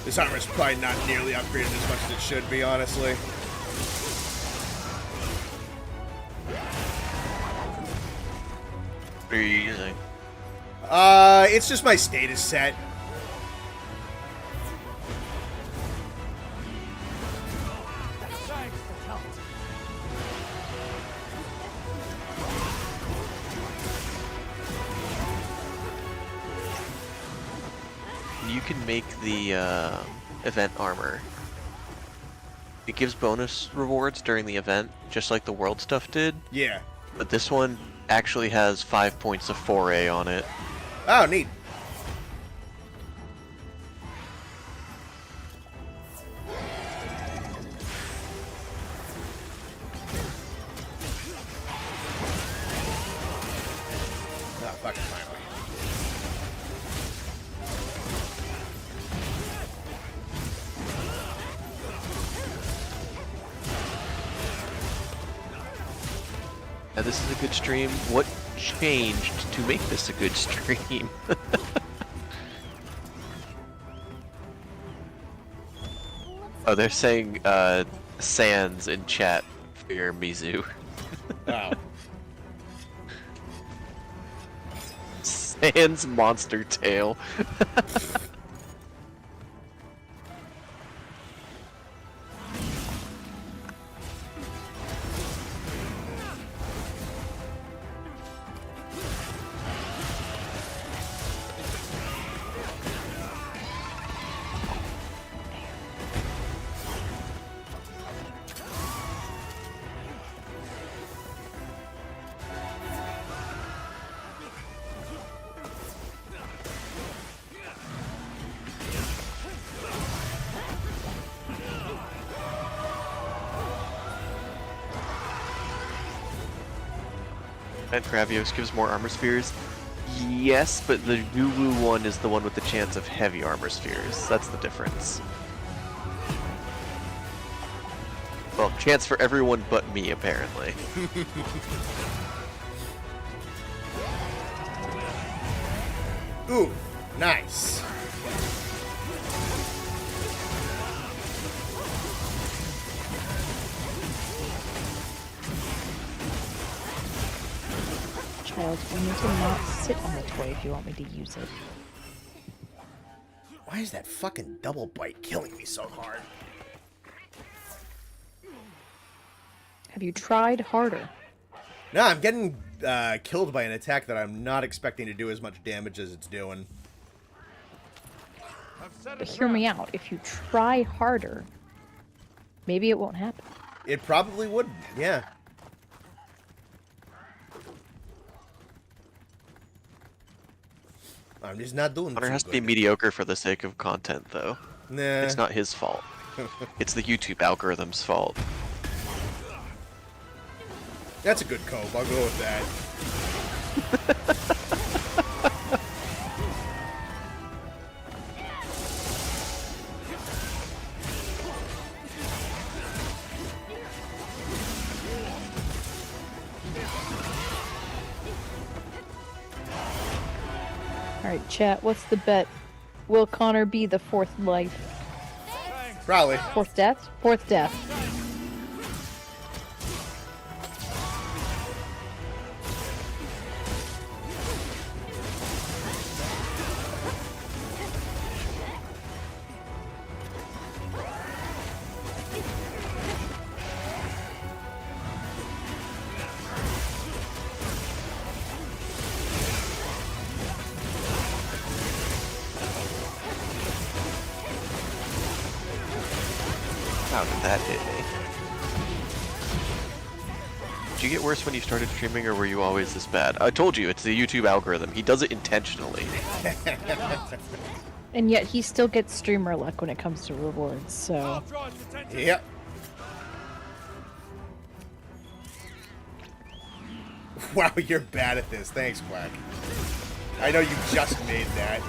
This armor's probably not nearly upgraded as much as it should be, honestly. What are you using? It's just my status set. You can make the event armor. It gives bonus rewards during the event, just like the world stuff did. Yeah. But this one actually has 5 points of foray on it. Oh, neat. Oh, fucking finally. Now, this is a good stream. What changed to make this a good stream? Oh, they're saying Sans in chat for your Mizu. Oh. Sans monster tail. And Gravios gives more armor spheres. Yes, but the Yuwu one is the one with the chance of heavy armor spheres. That's the difference. Well, chance for everyone but me, apparently. Ooh, nice. Child, you need to not sit on the toy if you want me to use it. Why is that fucking double bite killing me so hard? Have you tried harder? No, I'm getting killed by an attack that I'm not expecting to do as much damage as it's doing. But hear me out. If you try harder, maybe it won't happen. It probably would, yeah. I'm just not doing Hunter too has to be good. mediocre for the sake of content, though. Nah. It's not his fault. It's the YouTube algorithm's fault. That's a good cope. I'll go with that. Alright, chat, what's the bet? Will Connor be the fourth life? Probably. Fourth death? Fourth death. How did that hit me? Did you get worse when you started streaming, or were you always this bad? I told you, it's the YouTube algorithm. He does it intentionally. And yet he still gets streamer luck when it comes to rewards, so... Yep. Wow, you're bad at this. Thanks, Quack. I know you just made that.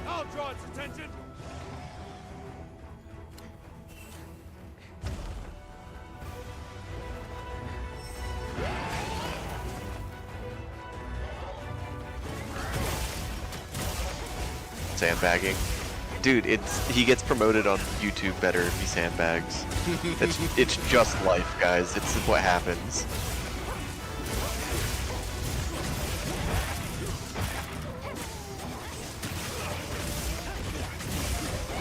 I'll draw its attention. Sandbagging. Dude, he gets promoted on YouTube better if he sandbags. It's just life, guys. It's what happens.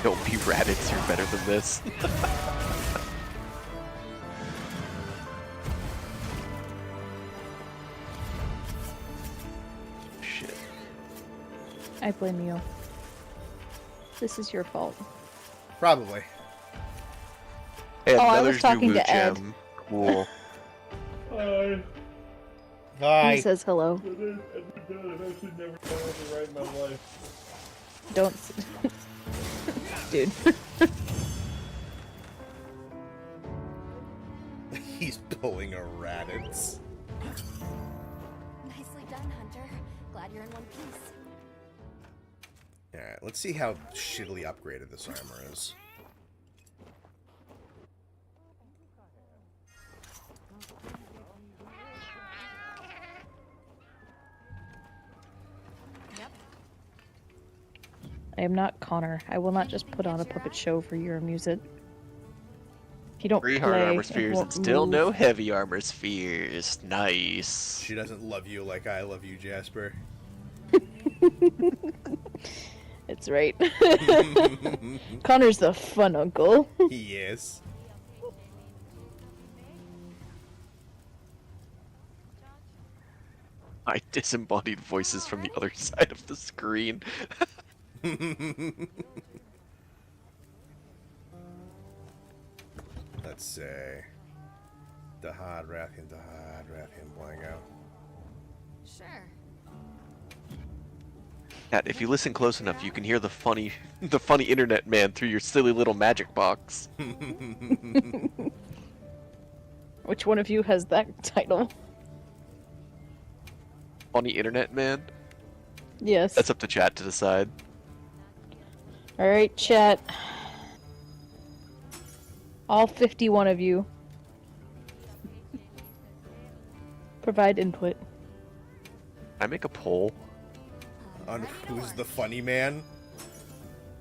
Don't be Raditz, you're better than this. Shit. I blame you. This is your fault. Probably. Hey, Oh, I another was talking Juwu to Ed. gem. Cool. Hi. He says hello. Don't... dude. He's pulling a Raditz. Nicely done, Hunter. Glad you're in one piece. Alright, let's see how shittily upgraded this armor is. I am not Connor. I will not just put on a puppet show for your amusement. If you don't 3 play, hard armor it spheres won't and still move. no heavy armor spheres. Nice. She doesn't love you like I love you, Jasper. It's right. Connor's the fun uncle. Yes. I disembodied voices from the other side of the screen. Let's say Dahad, Rathian, Blango. Sure. Cat, if you listen close enough, you can hear the funny internet man through your silly little magic box. Which one of you has that title? Funny internet man? Yes. That's up to chat to decide. Alright, chat. All 51 of you. Provide input. Can I make a poll? On who's the funny man?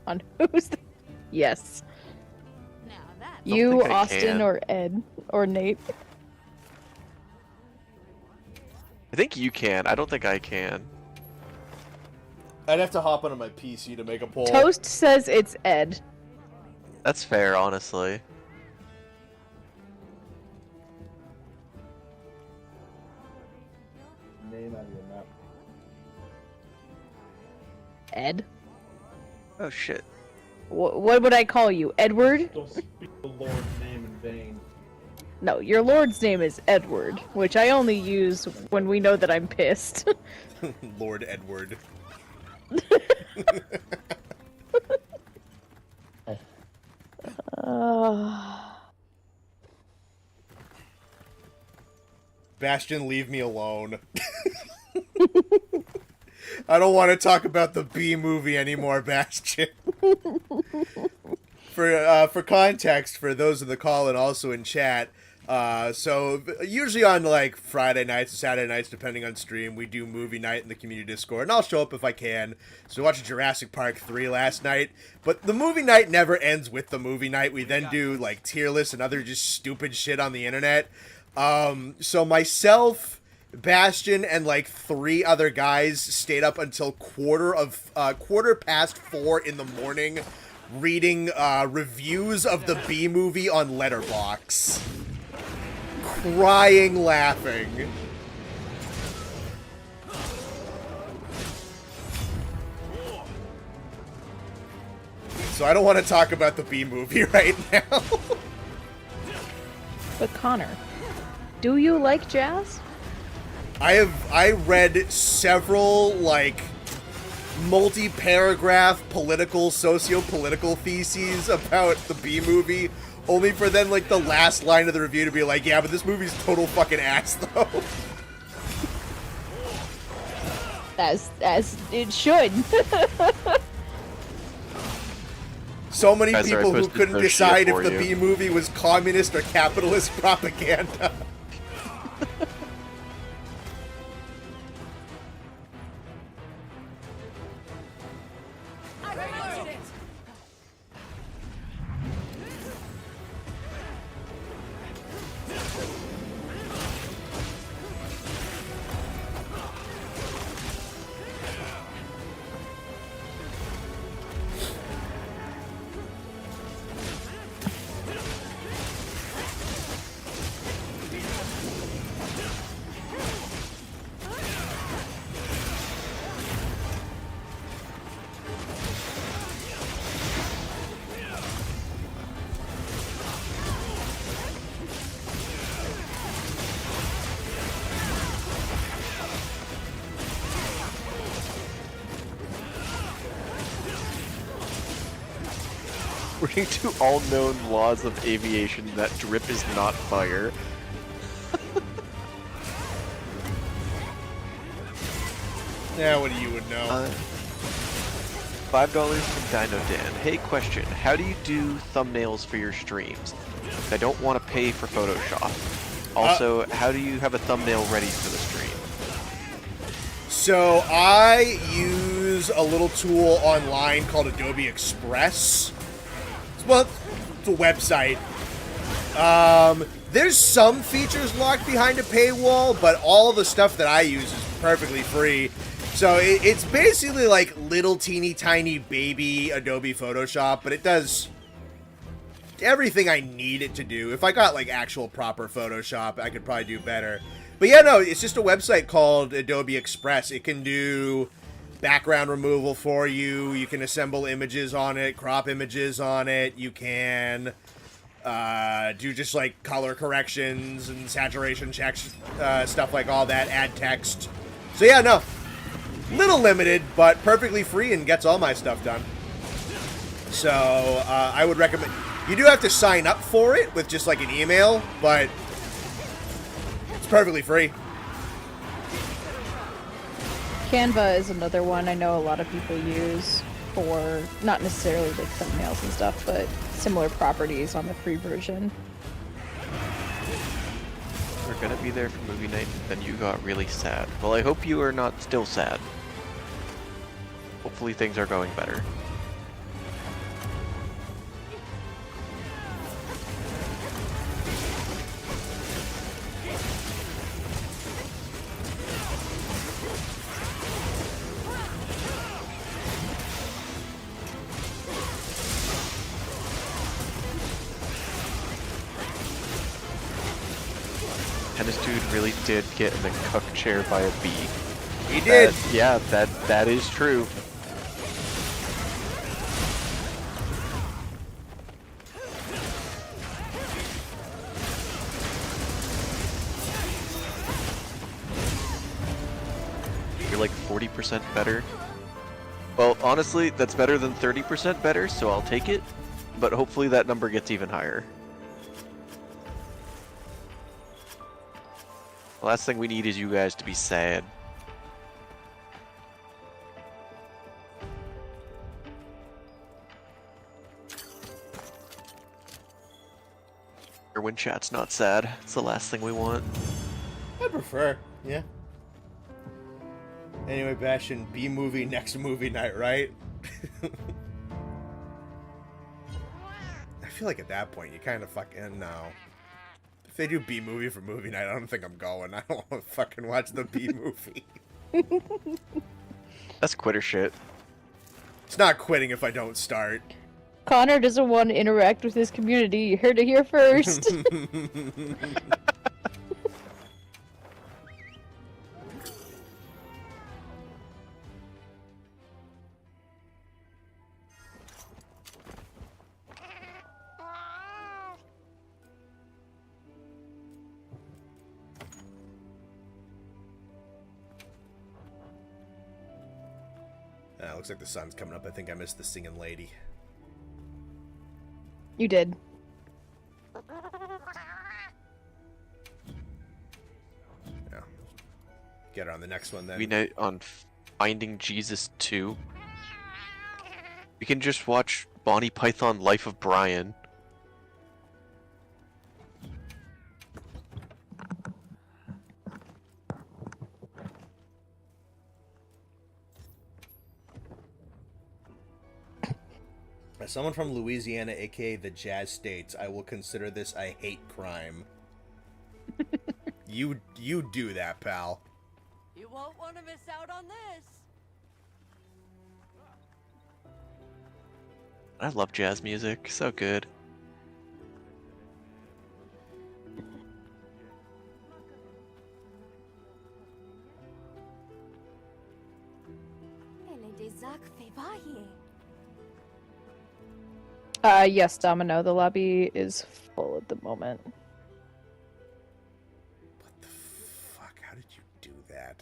On who's the... Yes. Now that's You, think I Austin, can. or Ed, or Nate. I think you can. I don't think I can. I'd have to hop onto my PC to make a poll. Toast says it's Ed. That's fair, honestly. Name out of your map. Ed? Oh shit. What would I call you? Edward? Don't speak the Lord's name in vain. No, your lord's name is Edward, which I only use when we know that I'm pissed. Lord Edward. Bastion, leave me alone. I don't want to talk about the B movie anymore, Bastion. For context, for those in the call and also in chat, so usually on like Friday nights or Saturday nights, depending on stream, we do movie night in the community Discord, and I'll show up if I can. So we watched Jurassic Park 3 last night, but the movie night never ends with the movie night. We then do like tier lists and other just stupid shit on the internet. So myself, Bastion, and like 3 other guys stayed up until quarter past 4 in the morning reading reviews of the B movie on Letterboxd. Crying, laughing. So I don't want to talk about the B movie right now. But Connor, do you like jazz? I read several like multi-paragraph socio-political theses about the B movie, only for then like the last line of the review to be like, yeah, but this movie's total fucking ass though. As it should. So many Guys, people who posted couldn't no decide shit if for the you. B movie was communist or capitalist propaganda. According to all known laws of aviation, that drip is not fire. Yeah, what do you would know? $5 from Dino Dan. Hey, question. How do you do thumbnails for your streams? I don't want to pay for Photoshop. Also, how do you have a thumbnail ready for the stream? So I use a little tool online called Adobe Express. Well, it's a website. There's some features locked behind a paywall, but all the stuff that I use is perfectly free. So it's basically like little teeny tiny baby Adobe Photoshop, but it does everything I need it to do. If I got like actual proper Photoshop, I could probably do better. But yeah, no, it's just a website called Adobe Express. It can do background removal for you. You can assemble images on it, crop images on it. You can do just like color corrections and saturation checks, stuff like all that, add text. So yeah, no. Little limited, but perfectly free and gets all my stuff done. So I would recommend. You do have to sign up for it with just like an email, but it's perfectly free. Canva is another one I know a lot of people use for not necessarily like thumbnails and stuff, but similar properties on the free version. We're gonna be there for movie night, then you got really sad. Well, I hope you are not still sad. Hopefully things are going better. Tennis dude really did get in the cuck chair by a bee. He did. Yeah, that is true. You're like 40% better. Well, honestly, that's better than 30% better, so I'll take it. But hopefully that number gets even higher. The last thing we need is you guys to be sad. Or when chat's not sad, it's the last thing we want. I prefer, yeah. Anyway, Bastion, B-movie next movie night, right? I feel like at that point, you kind of fucking know. If they do B-movie for movie night, I don't think I'm going. I don't want to fucking watch the B-movie. That's quitter shit. It's not quitting if I don't start. Connor doesn't want to interact with his community. You heard it here first. Looks like the sun's coming up. I think I missed the singing lady. You did. Yeah. Get her on the next one then. We know on Finding Jesus 2. We can just watch Bonnie Python Life of Brian. As someone from Louisiana, aka the Jazz States, I will consider this a hate crime. You do that, pal. You won't want to miss out on this. I love jazz music, so good. Elle est des arcs février. Yes, Domino. The lobby is full at the moment. What the fuck? How did you do that?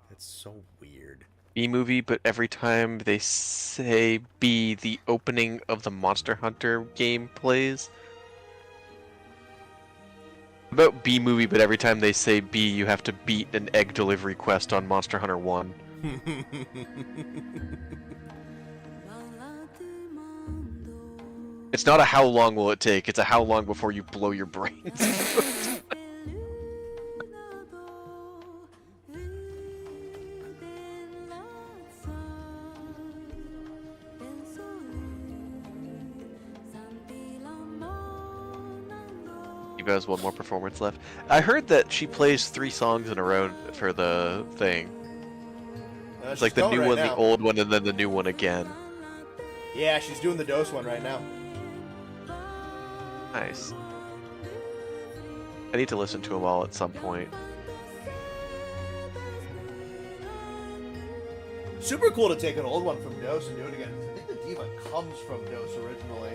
That's so weird. B movie, but every time they say B, the opening of the Monster Hunter game plays. About B movie, but every time they say B, you have to beat an egg delivery quest on Monster Hunter 1. It's not a how long will it take, it's a how long before you blow your brains. You guys one more performance left. I heard that she plays 3 songs in a row for the thing. It's like the new one, the old one, and then the new one again. Yeah, she's doing the Dose one right now. Nice. I need to listen to them all at some point. Super cool to take an old one from Dose and do it again. I think the diva comes from Dose originally.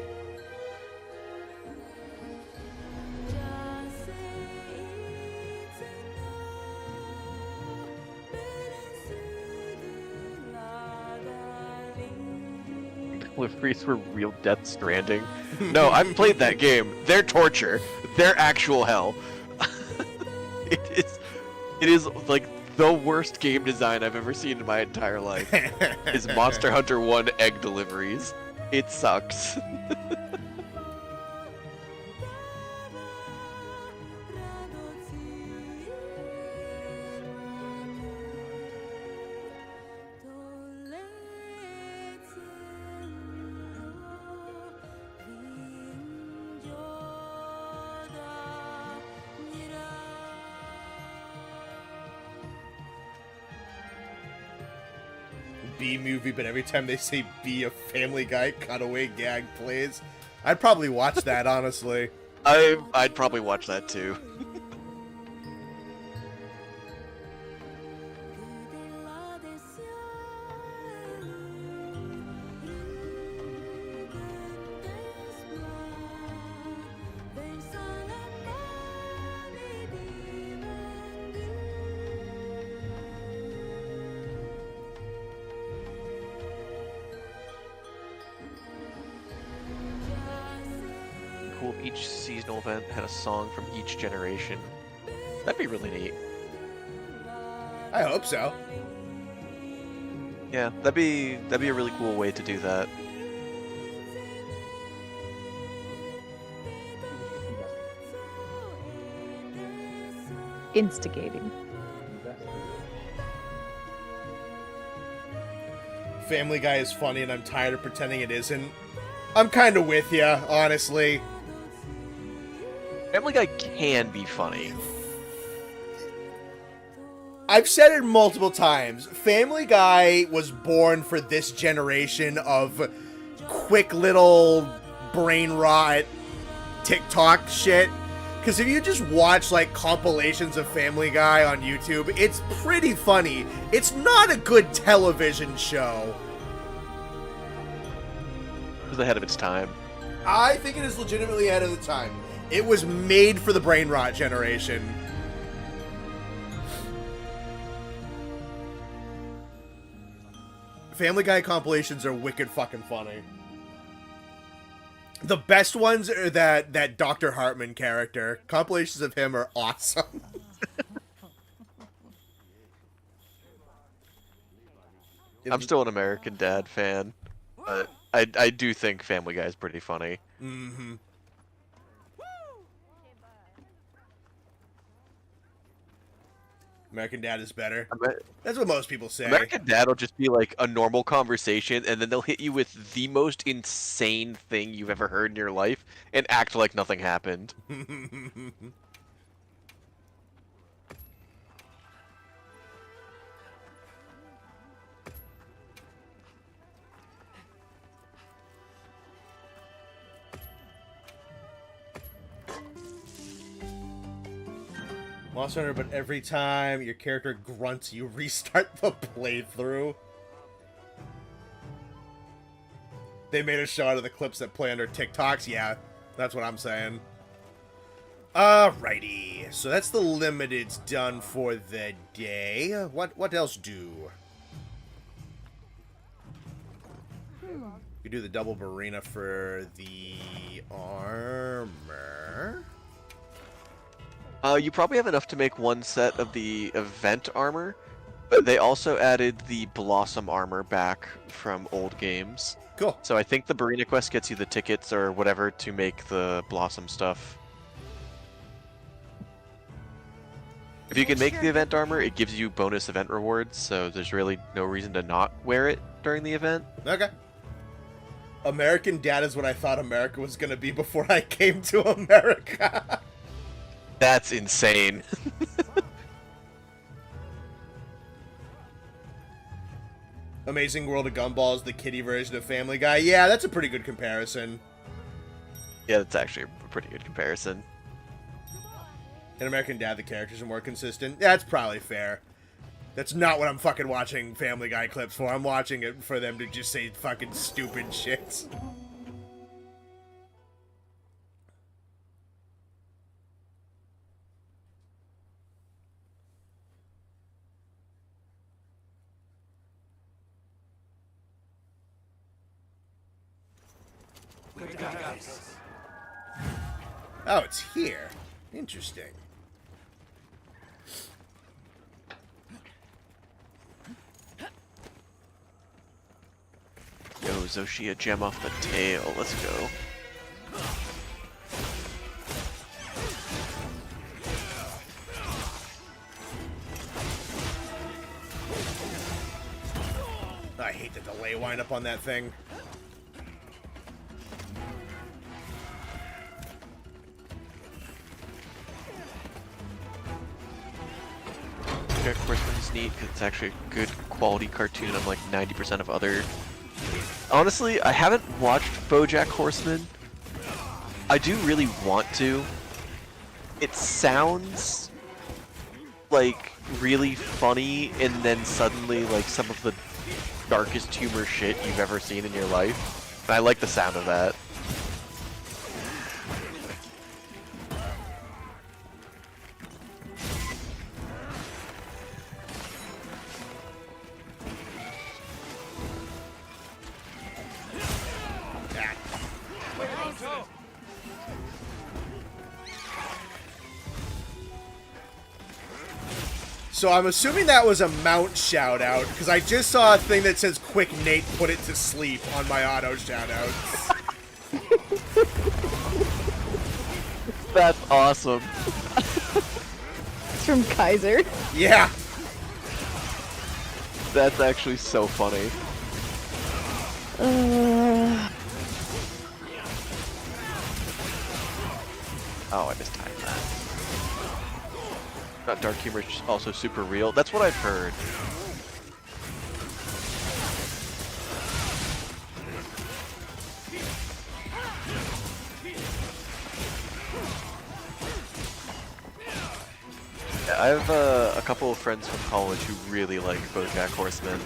Deliveries were real Death Stranding. No, I've played that game. They're torture. They're actual hell. It is like the worst game design I've ever seen in my entire life. Is Monster Hunter 1 egg deliveries. It sucks. B movie, but every time they say B, a Family Guy cutaway gag plays. I'd probably watch that, honestly. I'd probably watch that too. Cool if each seasonal event had a song from each generation. That'd be really neat. I hope so. Yeah, that'd be a really cool way to do that. Instigating. Family Guy is funny and I'm tired of pretending it isn't. I'm kind of with you, honestly. Family Guy can be funny. I've said it multiple times. Family Guy was born for this generation of quick little brain rot TikTok shit. Because if you just watch like compilations of Family Guy on YouTube, it's pretty funny. It's not a good television show. It was ahead of its time. I think it is legitimately ahead of the time. It was made for the brain rot generation. Family Guy compilations are wicked fucking funny. The best ones are that Dr. Hartman character. Compilations of him are awesome. I'm still an American Dad fan, but I do think Family Guy is pretty funny. Mm-hmm. American Dad is better. That's what most people say. American Dad will just be like a normal conversation, and then they'll hit you with the most insane thing you've ever heard in your life, and act like nothing happened. Monster Hunter, but every time your character grunts, you restart the playthrough. They made a shot of the clips that play under TikToks. Yeah, that's what I'm saying. Alrighty, so that's the limiteds done for the day. What else do? You do the double Barina for the armor. You probably have enough to make one set of the event armor, but they also added the Blossom armor back from old games. Cool. So I think the Barina quest gets you the tickets or whatever to make the Blossom stuff. If you can make the event armor, it gives you bonus event rewards, so there's really no reason to not wear it during the event. Okay. American Dad is what I thought America was going to be before I came to America. That's insane. Amazing World of Gumball is the kiddie version of Family Guy. Yeah, that's a pretty good comparison. Yeah, that's actually a pretty good comparison. In American Dad, the characters are more consistent. Yeah, that's probably fair. That's not what I'm fucking watching Family Guy clips for. I'm watching it for them to just say fucking stupid shit. Oh, it's here. Interesting. Yo, Zoshia, gem off the tail. Let's go. I hate the delay wind up on that thing. BoJack Horseman is neat because it's actually a good quality cartoon on like 90% of other... Honestly, I haven't watched BoJack Horseman. I do really want to. It sounds like really funny, and then suddenly like some of the darkest humor shit you've ever seen in your life. And I like the sound of that. So I'm assuming that was a mount shout out, because I just saw a thing that says "Quick Nate, put it to sleep" on my auto shout outs. That's awesome. It's from Kaiser. Yeah. That's actually so funny. Oh, I mistimed that. Not dark humor, it's also super real. That's what I've heard. Yeah, I have a couple of friends from college who really like BoJack Horseman.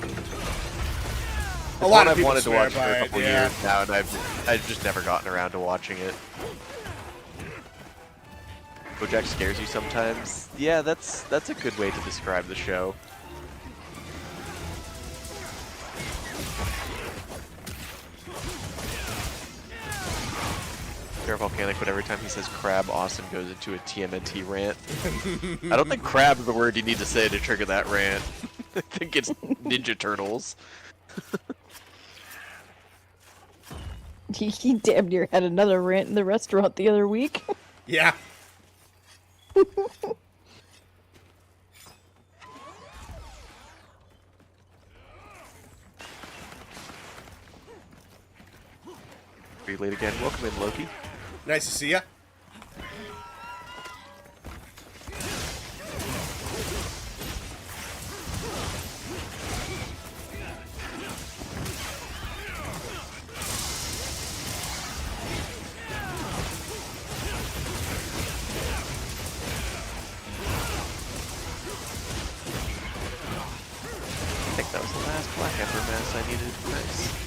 A lot of I've people wanted to swear watch for by a it, couple yeah. years now, and I've just never gotten around to watching it. BoJack scares you sometimes. Yeah, that's a good way to describe the show. CR-VODcanic, but every time he says crab, Austin goes into a TMNT rant. I don't think crab is the word you need to say to trigger that rant. I think it's Ninja Turtles. He damn near had another rant in the restaurant the other week. Yeah. Are you late again? Welcome in, Loki. Nice to see ya. I think that was the last Black Ember mass I needed. Nice.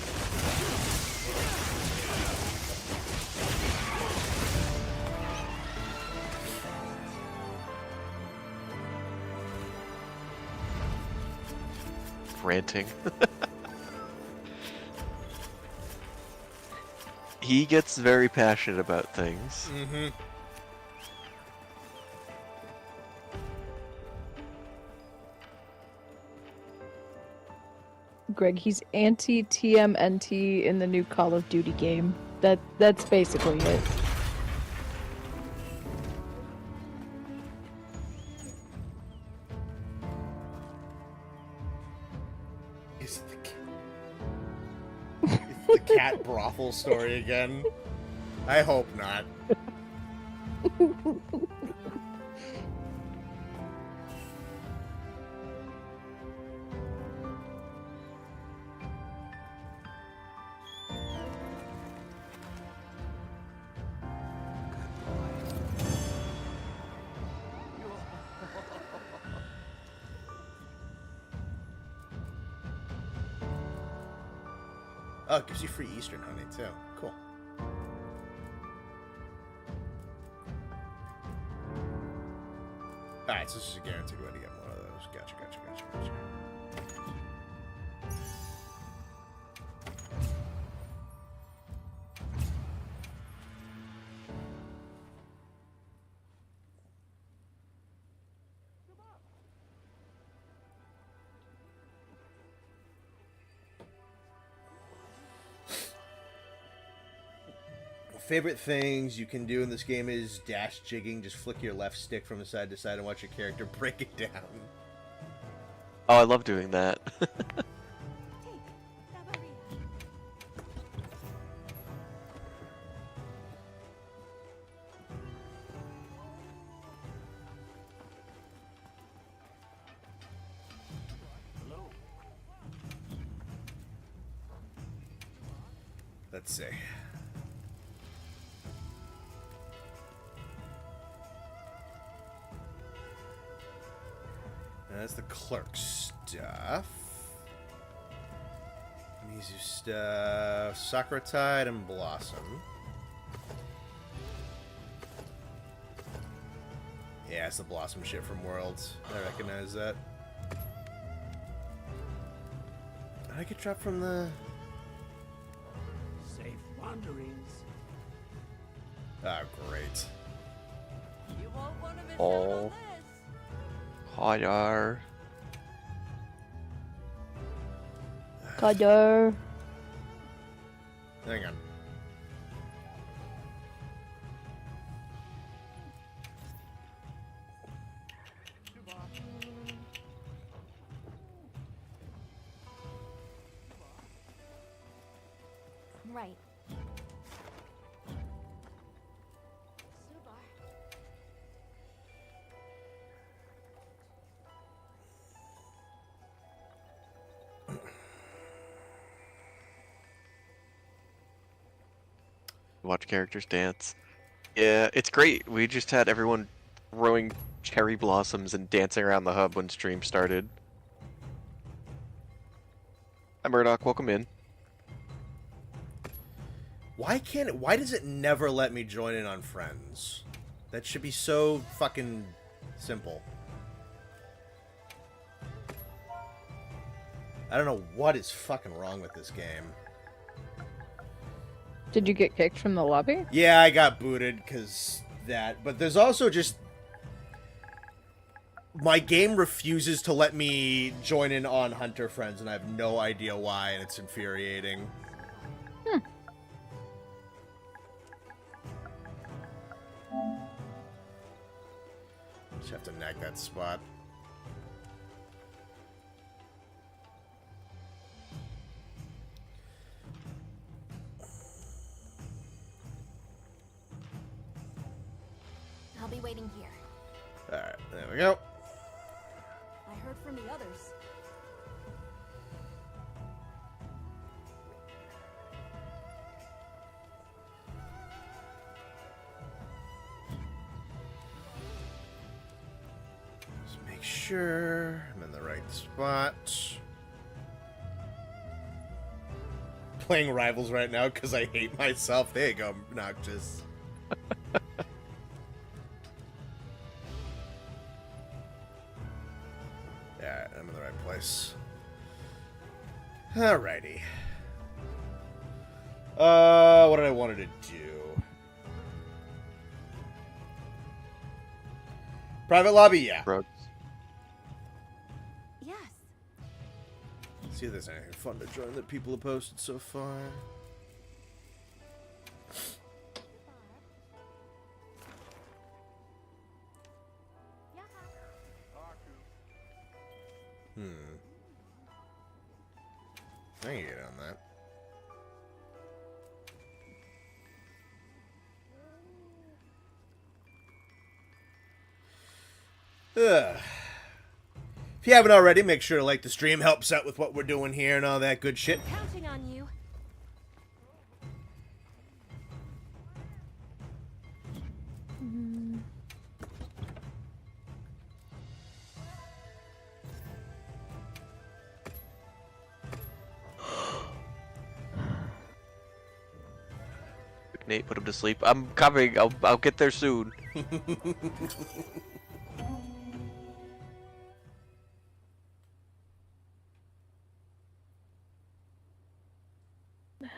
Ranting. He gets very passionate about things. Mm-hmm. Greg, he's anti-TMNT in the new Call of Duty game. That's basically it. Is it the cat brothel story again? I hope not. Oh, it gives you free Eastern honey, too. Cool. Alright, so this is a guaranteed way to get one of those. Gotcha. Favorite things you can do in this game is dash jigging. Just flick your left stick from side to side and watch your character break it down. Oh, I love doing that. Let's see. That's the clerk stuff. Mizu stuff. Sakura-tide and Blossom. Yeah, it's the Blossom shit from Worlds. I recognize that. Did I get dropped from the... Safe wanderings. Oh, great. You won't want to miss out Oh. on this. Higher. Kader. Hang on. Right. Watch characters dance. Yeah, it's great. We just had everyone throwing cherry blossoms and dancing around the hub when stream started. Hi Murdoch, welcome in. Why does it never let me join in on friends? That should be so fucking simple. I don't know what is fucking wrong with this game. Did you get kicked from the lobby? Yeah, I got booted because that. But there's also just... My game refuses to let me join in on Hunter Friends, and I have no idea why, and it's infuriating. Just have to nag that spot. I'll be waiting here. Alright, there we go. I heard from the others. Just make sure I'm in the right spot. Playing Rivals right now because I hate myself. There you go, Noctis. Yeah, I'm in the right place. Alrighty. What did I wanted to do? Private lobby, yeah. Drugs. Yes. See if there's anything fun to join that people have posted so far. I can get on that. Ugh. If you haven't already, make sure to like the stream. Helps out with what we're doing here and all that good shit. Counting on you. Nate, put him to sleep. I'm coming. I'll get there soon. The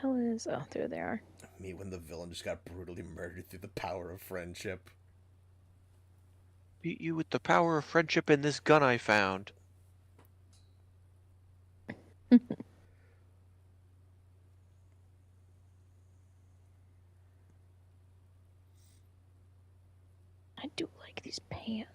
hell is? Oh, there they are. Me when the villain just got brutally murdered through the power of friendship. Beat you with the power of friendship in this gun I found. I do like these pants.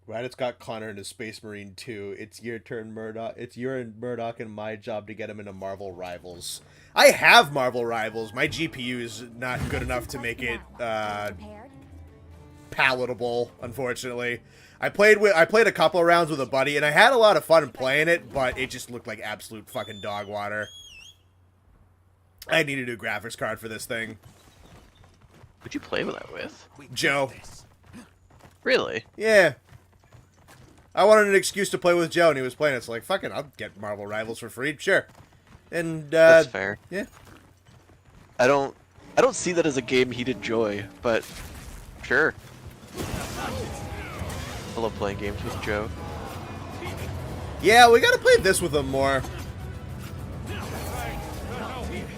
Right, it's got Connor into Space Marine 2. It's your turn, Murdoch. It's your and Murdoch and my job to get him into Marvel Rivals. I have Marvel Rivals. My GPU is not good enough to make it palatable, unfortunately. I played a couple of rounds with a buddy, and I had a lot of fun playing it, but it just looked like absolute fucking dog water. I need a new graphics card for this thing. Who'd you play with that with? Joe. Really? Yeah. I wanted an excuse to play with Joe, and he was playing it. So like, fucking, I'll get Marvel Rivals for free. Sure. And, That's fair. Yeah. I don't see that as a game he'd enjoy, but sure. I love playing games with Joe. Yeah, we gotta play this with him more.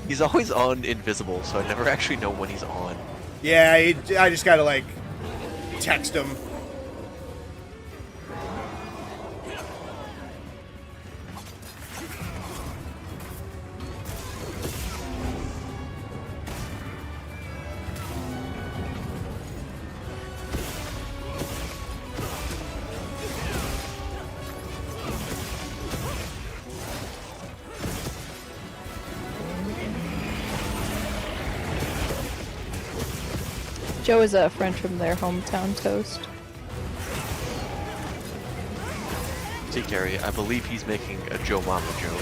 He's always on invisible, so I never actually know when he's on. Yeah, I just gotta, like, text him. Joe is a friend from their hometown toast. See, Gary, I believe he's making a Joe Mama joke.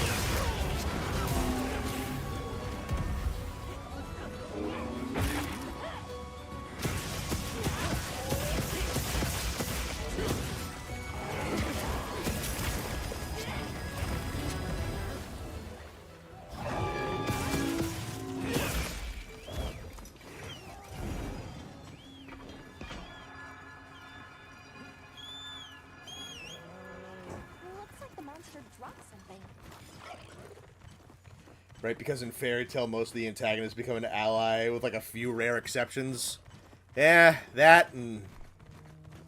Looks like the monster dropped something. Right, because in Fairy Tail, most of the antagonists become an ally with, like, a few rare exceptions. Yeah, that, and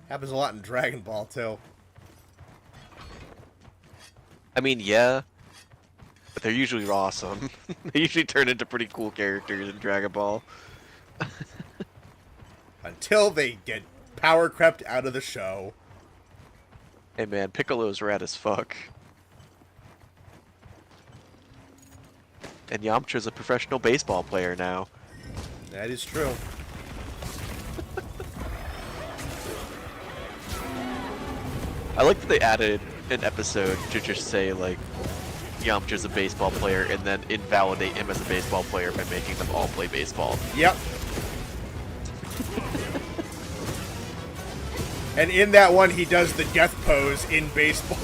happens a lot in Dragon Ball, too. I mean, yeah, but they're usually awesome. They usually turn into pretty cool characters in Dragon Ball. Until they get power crept out of the show. Hey man, Piccolo's rad as fuck. And Yamcha's a professional baseball player now. That is true. I like that they added an episode to just say, like, Yamcha's a baseball player and then invalidate him as a baseball player by making them all play baseball. Yep. And in that one, he does the death pose in baseball.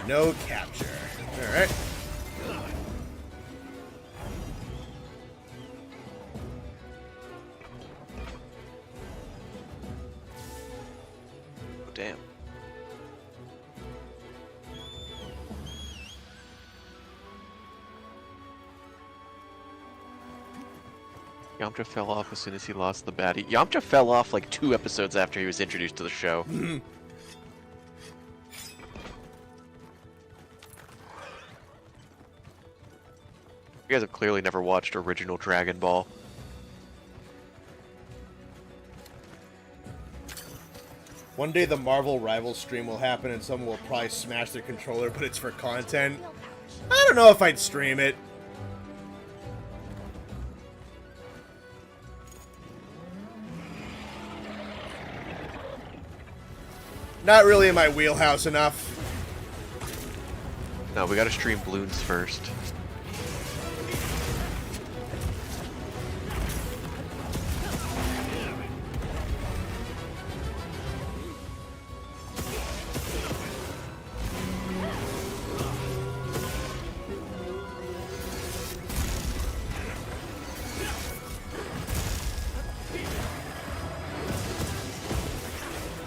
No capture. Alright. Oh, damn. Yamcha fell off as soon as he lost the baddie. Yamcha fell off like 2 episodes after he was introduced to the show. You guys have clearly never watched original Dragon Ball. One day the Marvel Rivals stream will happen and someone will probably smash their controller, but it's for content. I don't know if I'd stream it. Not really in my wheelhouse enough. No, we gotta stream Bloons first.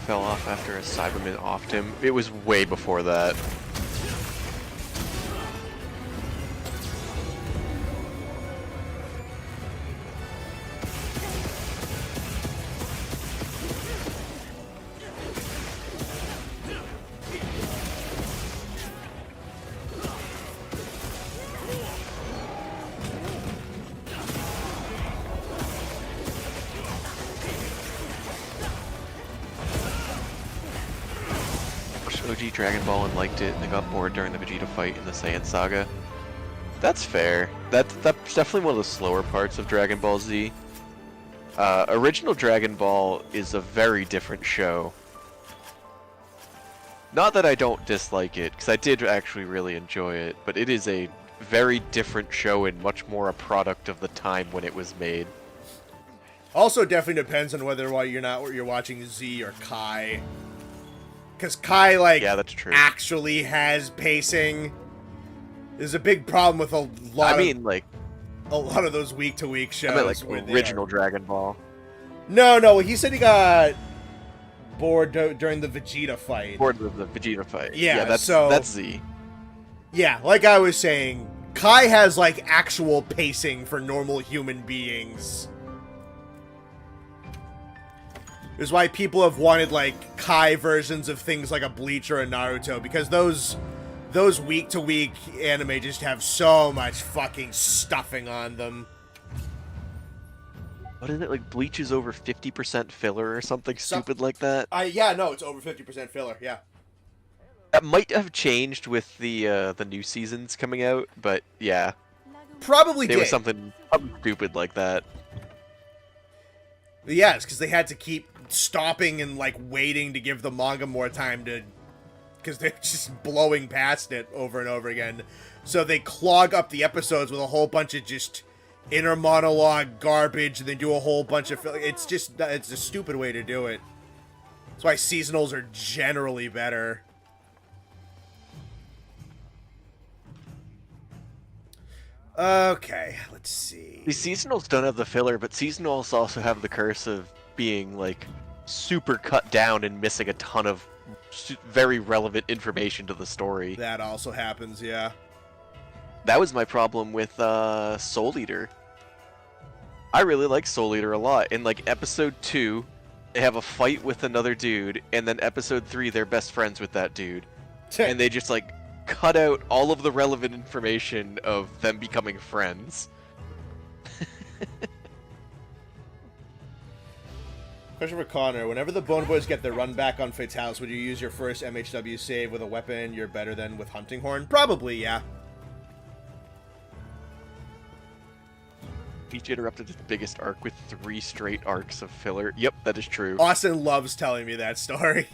Fell off after a Cyberman offed him. It was way before that. OG Dragon Ball and liked it, and they got bored during the Vegeta fight in the Saiyan Saga. That's fair. That's definitely one of the slower parts of Dragon Ball Z. Original Dragon Ball is a very different show. Not that I don't dislike it, because I did actually really enjoy it, but it is a very different show and much more a product of the time when it was made. Also, definitely depends on whether you're watching Z or Kai. Because Kai, like, yeah, that's true. actually has pacing. There's a big problem with a lot of those week-to-week shows. I meant, like, original Dragon Ball. No, he said he got bored during the Vegeta fight. Bored with the Vegeta fight. Yeah, that's Z. Yeah, like I was saying, Kai has, like, actual pacing for normal human beings. Is why people have wanted, like, Kai versions of things like a Bleach or a Naruto, because those week-to-week anime just have so much fucking stuffing on them. What is it, like, Bleach is over 50% filler or something stupid like that? Yeah, no, it's over 50% filler, yeah. That might have changed with the new seasons coming out, but yeah. Probably There did. was something stupid like that. Yes, because they had to keep stopping and, like, waiting to give the manga more time to... Because they're just blowing past it over and over again. So they clog up the episodes with a whole bunch of just inner monologue garbage, and they do a whole bunch of... It's a stupid way to do it. That's why seasonals are generally better. Okay, let's see. The seasonals don't have the filler, but seasonals also have the curse of being, like, super cut down and missing a ton of very relevant information to the story. That also happens, yeah. That was my problem with Soul Eater. I really like Soul Eater a lot. In, like, episode 2, they have a fight with another dude, and then episode 3, they're best friends with that dude. And they just, like, cut out all of the relevant information of them becoming friends. Question for Connor. Whenever the Bone Boys get their run back on Fate's house, would you use your first MHW save with a weapon you're better than with Hunting Horn? Probably, yeah. Peach interrupted his biggest arc with 3 straight arcs of filler. Yep, that is true. Austin loves telling me that story.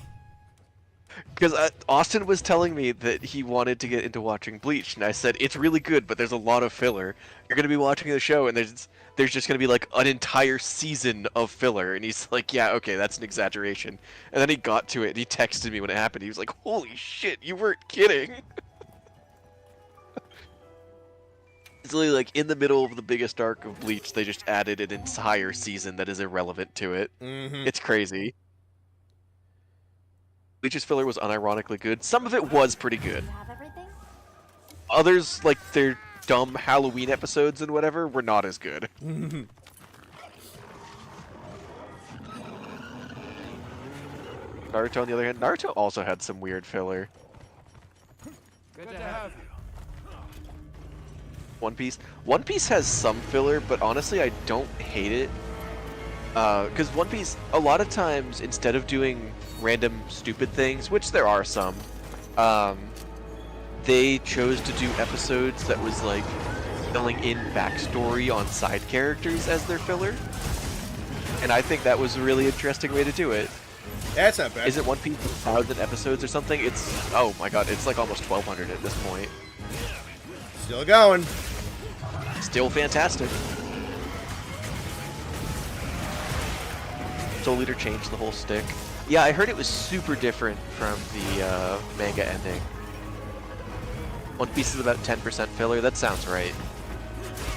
Because Austin was telling me that he wanted to get into watching Bleach, and I said it's really good, but there's a lot of filler. You're gonna be watching the show, and there's just gonna be like an entire season of filler, and he's like, yeah, okay, that's an exaggeration. And then he got to it, and he texted me when it happened. He was like, holy shit, you weren't kidding. It's literally like in the middle of the biggest arc of Bleach, they just added an entire season that is irrelevant to it. Mm-hmm. It's crazy. Bleach's filler was unironically good. Some of it was pretty good. You have everything? Others, like their dumb Halloween episodes and whatever, were not as good. Naruto, on the other hand, Naruto also had some weird filler. Good to have you. One Piece has some filler, but honestly, I don't hate it. Because One Piece, a lot of times, instead of doing random stupid things, which there are some, they chose to do episodes that was like filling in backstory on side characters as their filler. And I think that was a really interesting way to do it. That's not bad. Isn't One Piece 1,000 episodes or something? It's, oh my god, it's like almost 1,200 at this point. Still going. Still fantastic. Soul Eater changed the whole stick. Yeah, I heard it was super different from the manga ending. One Piece is about 10% filler. That sounds right.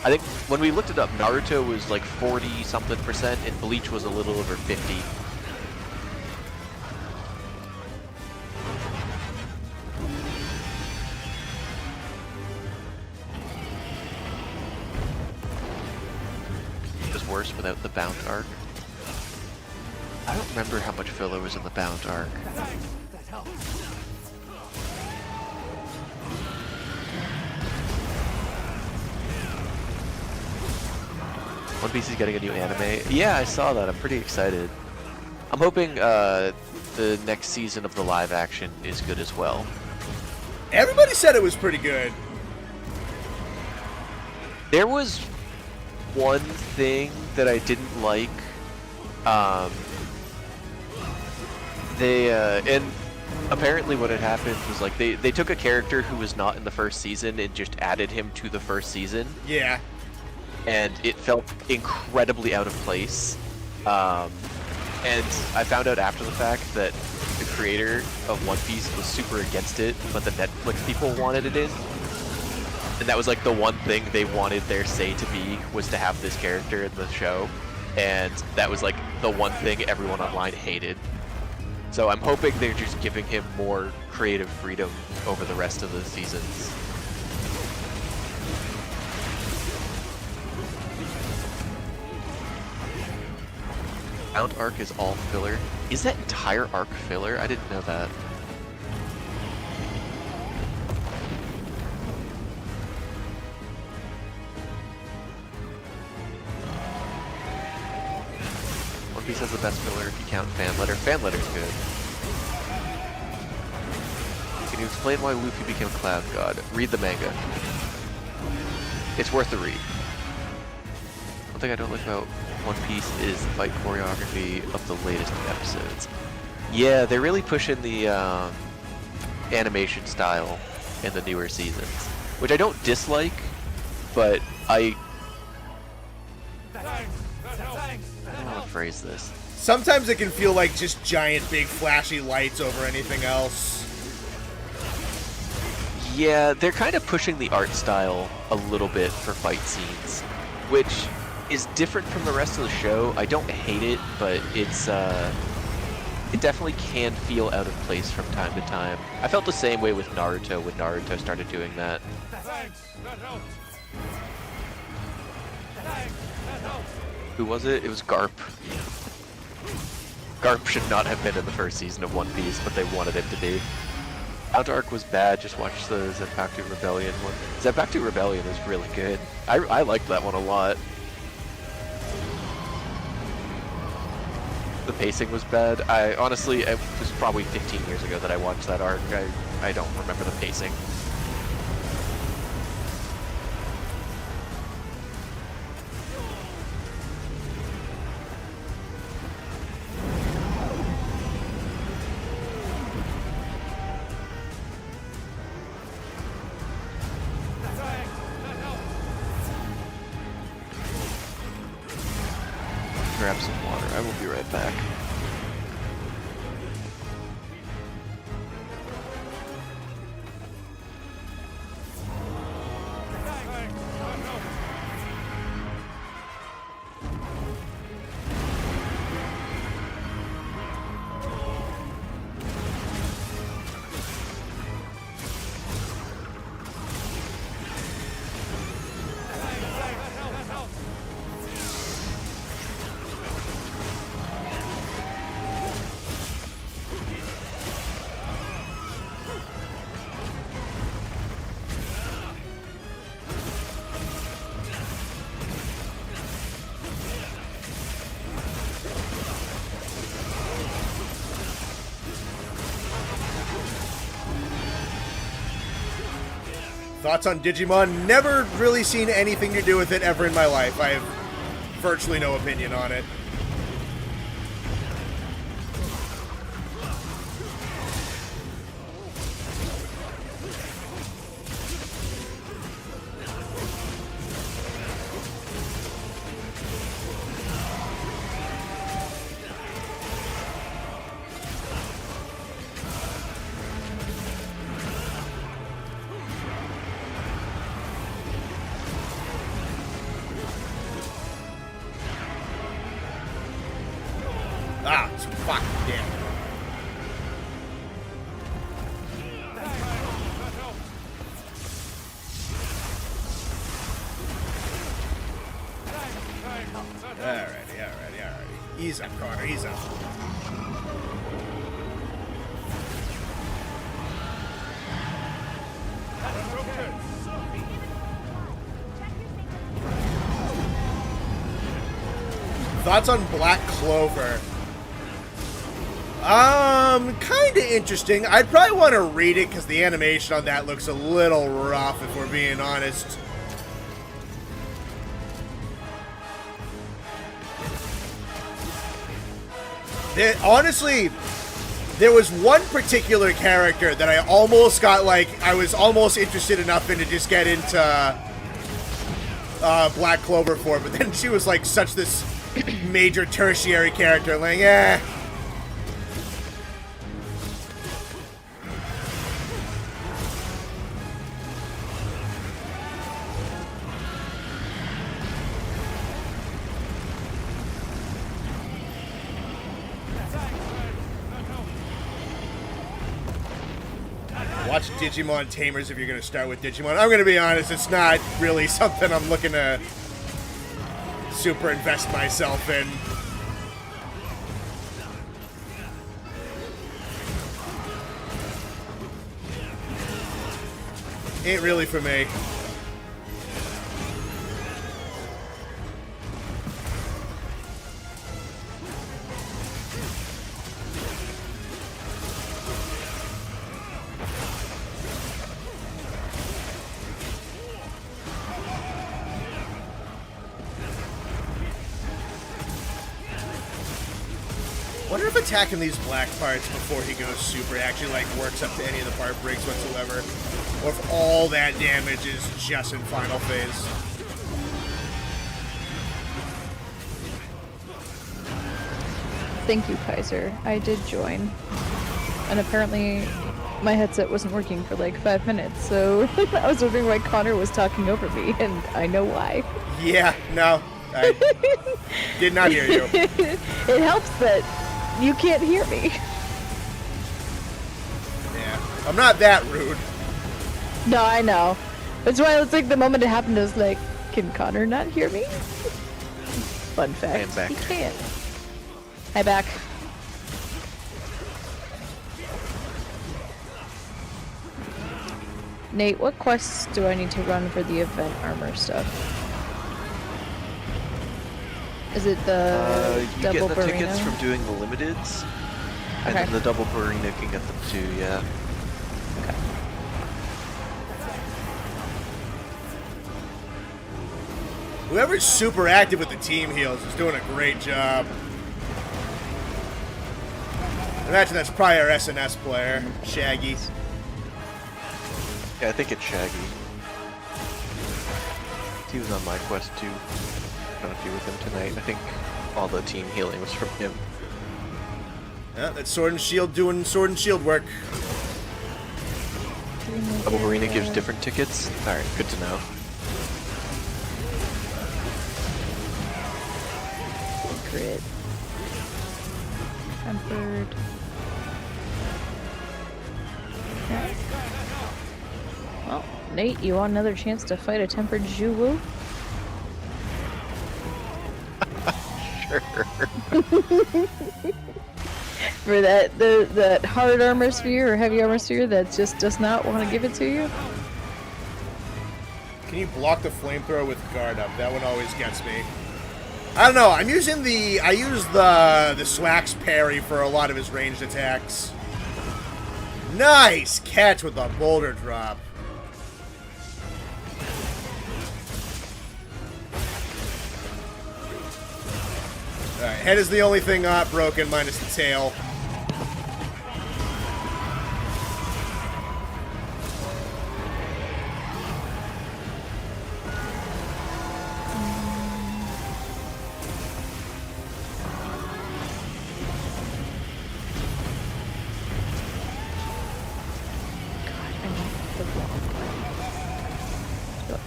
I think when we looked it up, Naruto was like 40-something%, and Bleach was a little over 50. It was worse without the Bound arc. I don't remember how much filler was in the Bound arc. One Piece is getting a new anime. Yeah, I saw that. I'm pretty excited. I'm hoping the next season of the live action is good as well. Everybody said it was pretty good. There was one thing that I didn't like. And apparently what had happened was like they took a character who was not in the first season and just added him to the first season. Yeah. And it felt incredibly out of place. And I found out after the fact that the creator of One Piece was super against it, but the Netflix people wanted it in. And that was like the one thing they wanted their say to be, was to have this character in the show. And that was like the one thing everyone online hated. So I'm hoping they're just giving him more creative freedom over the rest of the seasons. Bound arc is all filler. Is that entire arc filler? I didn't know that. One Piece has the best filler if you count fan letter. Fan letter's good. Can you explain why Luffy became Cloud God? Read the manga. It's worth the read. One thing I don't like about One Piece is the fight choreography of the latest episodes. Yeah, they're really pushing the animation style in the newer seasons, which I don't dislike, but I don't know how to phrase this. Sometimes it can feel like just giant, big, flashy lights over anything else. Yeah, they're kind of pushing the art style a little bit for fight scenes, which is different from the rest of the show. I don't hate it, but it's it definitely can feel out of place from time to time. I felt the same way with Naruto when Naruto started doing that. Who was it? It was Garp. Garp should not have been in the first season of One Piece, but they wanted him to be. Bound arc was bad, just watch the Zanpakuto Rebellion one. Zanpakuto Rebellion is really good. I liked that one a lot. The pacing was bad. Honestly, it was probably 15 years ago that I watched that arc. I don't remember the pacing. grab some water. I will be right back. Thoughts on Digimon? Never really seen anything to do with it ever in my life. I have virtually no opinion on it. Ah, it's fucking damn. Alrighty. Ease up, Connor, ease up. Thoughts on Black Clover? Kind of interesting. I'd probably want to read it because the animation on that looks a little rough, if we're being honest. Honestly, there was one particular character that I almost got, like, I was almost interested enough in to just get into Black Clover for, but then she was, like, such this major tertiary character, like, eh. Watch Digimon Tamers if you're going to start with Digimon. I'm going to be honest, it's not really something I'm looking to super invest myself in. Ain't really for me. Wonder if attacking these black parts before he goes super actually like works up to any of the part breaks whatsoever, or if all that damage is just in final phase. Thank you, Kaiser. I did join. And apparently my headset wasn't working for like 5 minutes, so I was wondering why Connor was talking over me, and I know why. Yeah, no, I did not hear you. It helps that you can't hear me. Yeah, I'm not that rude. No, I know. That's why it's like the moment it happened, I was like, can Connor not hear me? Fun fact, I am back. he can't. Hi, back. Nate, what quests do I need to run for the event armor stuff? Is it the you double get the burrito? tickets from doing the limiteds, and Okay. then the double burrito can get them too, yeah. Okay. Whoever's super active with the team heals is doing a great job. I imagine that's probably our SNS player, Shaggy. Yeah, I think it's Shaggy. He was on my quest too. Gonna be with him tonight. I think all the team healing was from him. Yeah, that's Sword and Shield doing Sword and Shield work. Oh, Arena gives different tickets? Alright, good to know. Secret. Tempered. Okay. Well, Nate, you want another chance to fight a tempered Zhuwu? Sure. For that hard armor sphere or heavy armor sphere that just does not want to give it to you? Can you block the flamethrower with guard up? That one always gets me. I don't know. I use the Slack's parry for a lot of his ranged attacks. Nice catch with the boulder drop. Alright, head is the only thing not broken, minus the tail.